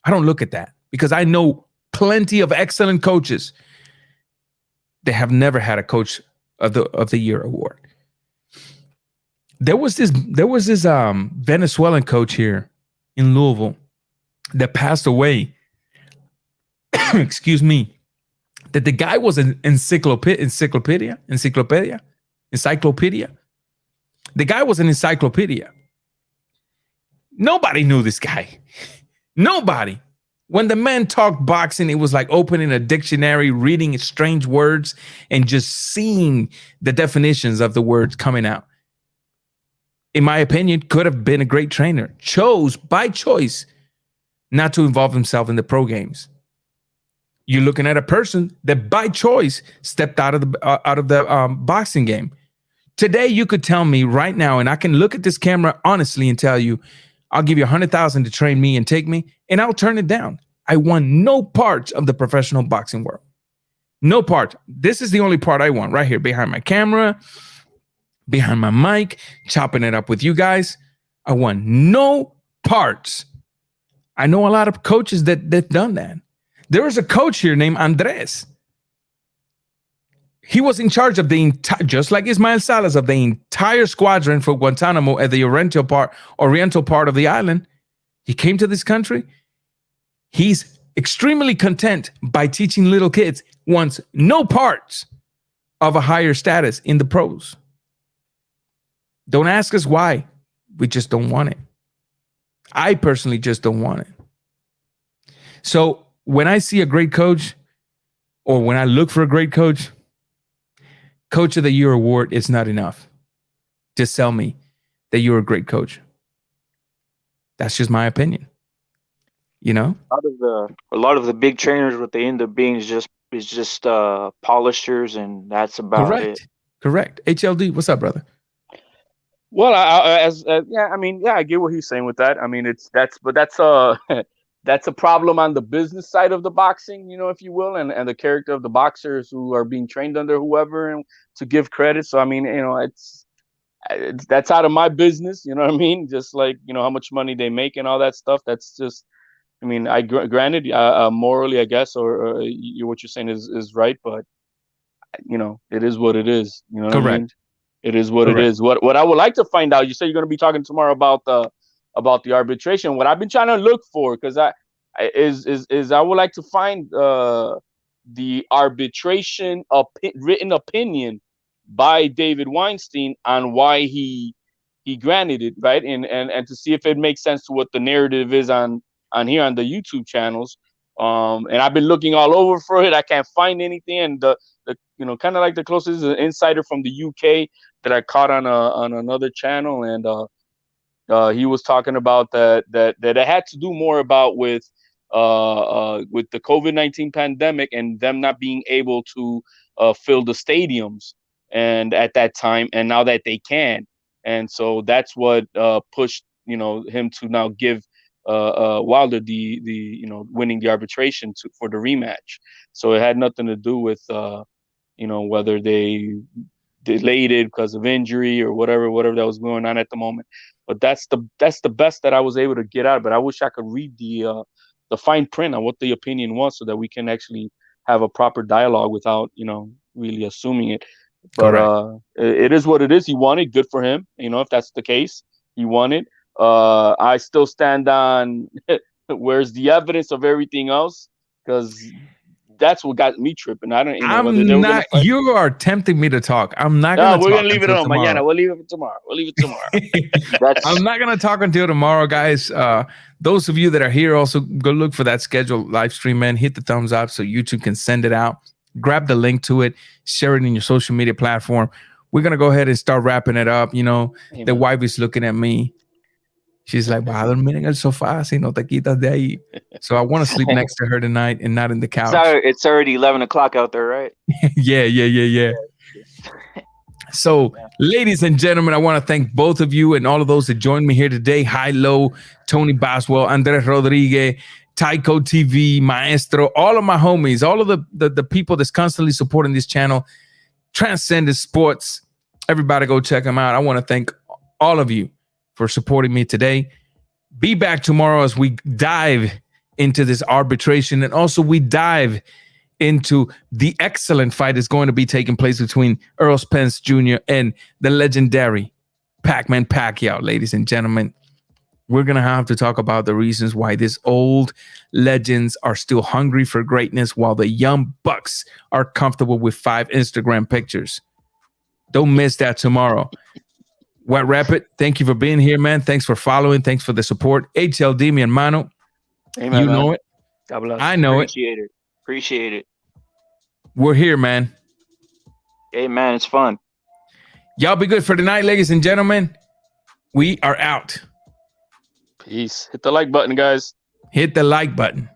I don't look at that because I know plenty of excellent coaches that have never had a Coach of the Year award. There was this Venezuelan coach here in Louisville that passed away. Excuse me. That the guy was an encyclopedia. The guy was an encyclopedia. Nobody knew this guy. Nobody. When the man talked boxing, it was like opening a dictionary, reading strange words, and just seeing the definitions of the words coming out. In my opinion, could have been a great trainer. Chose by choice not to involve himself in the pro games. You're looking at a person that by choice stepped out of the boxing game. Today, you could tell me right now, and I can look at this camera honestly and tell you, I'll give you $100,000 to train me and take me, and I'll turn it down. I want no part of the professional boxing world. No part. This is the only part I want right here behind my camera, behind my mic, chopping it up with you guys. I want no parts. I know a lot of coaches that done that. There was a coach here named Andres. He was in charge of the entire, just like Ismael Salas, of the entire squadron for Guantanamo at the oriental part of the island. He came to this country. He's extremely content by teaching little kids, wants no parts of a higher status in the pros. Don't ask us why. We just don't want it. I personally just don't want it. So when I see a great coach, or when I look for a great coach, Coach of the Year award is not enough to sell me that you're a great coach. That's just my opinion. You know? A lot of the big trainers, what they end up being is just polishers, and that's about Correct. it. Correct. HLD, what's up, brother? Well, I mean, I get what he's saying with that. I mean, that's that's a problem on the business side of the boxing, if you will, and the character of the boxers who are being trained under whoever and to give credit. So I mean, it's that's out of my business. You know what I mean? Just like how much money they make and all that stuff. That's just, I mean, granted, morally, I guess, or what you're saying is right, but it is what it is. You know what I mean? It is what Correct. it is. What I would like to find out, you said you're going to be talking tomorrow about the arbitration. What I've been trying to look for, because I would like to find the arbitration written opinion by David Weinstein on why he granted it, right? And to see if it makes sense to what the narrative is on here on the YouTube channels. And I've been looking all over for it. I can't find anything. And the kind of like the closest is an insider from the UK that I caught on another channel, and he was talking about that it had to do more about with the COVID-19 pandemic and them not being able to fill the stadiums and at that time, and now that they can, and so that's what pushed him to now give Wilder the winning the arbitration for the rematch. So it had nothing to do with whether they delayed it because of injury or whatever that was going on at the moment. But that's the best that I was able to get out. But I wish I could read the fine print on what the opinion was, so that we can actually have a proper dialogue without really assuming it. But it is what it is. He won it. Good for him. If that's the case, he won it. I still stand on where's the evidence of everything else, because that's what got me tripping. I don't. I'm not. You are tempting me to talk. I'm not gonna. We're gonna leave it on mañana. We'll leave it for tomorrow. I'm not gonna talk until tomorrow, guys. Those of you that are here, also go look for that scheduled live stream, man. Hit the thumbs up so YouTube can send it out. Grab the link to it. Share it in your social media platform. We're gonna go ahead and start wrapping it up. Amen. The wife is looking at me. She's like, "Va a dormir en el sofá si no te quitas de ahí." So I want to sleep next to her tonight and not in the couch. It's already 11 o'clock out there, right? Yeah. So, ladies and gentlemen, I want to thank both of you and all of those that joined me here today. High Low, Tony Boswell, Andres Rodriguez, Tyco TV, Maestro, all of my homies, all of the people that's constantly supporting this channel, Transcendent Sports. Everybody go check them out. I want to thank all of you for supporting me today. Be back tomorrow as we dive into this arbitration, and also we dive into the excellent fight that's going to be taking place between Earl Spence Jr. and the legendary Pac-Man Pacquiao. Ladies and gentlemen, we're going to have to talk about the reasons why these old legends are still hungry for greatness while the young bucks are comfortable with 5 Instagram pictures. Don't miss that tomorrow. Wet Rapid, thank you for being here, man. Thanks for following. Thanks for the support. HLD, mi hermano. Amen, you know man. it. God bless. I know Appreciate it. We're here, man. Hey, man, it's fun. Y'all be good for tonight, ladies and gentlemen. We are out. Peace. Hit the like button, guys. Hit the like button.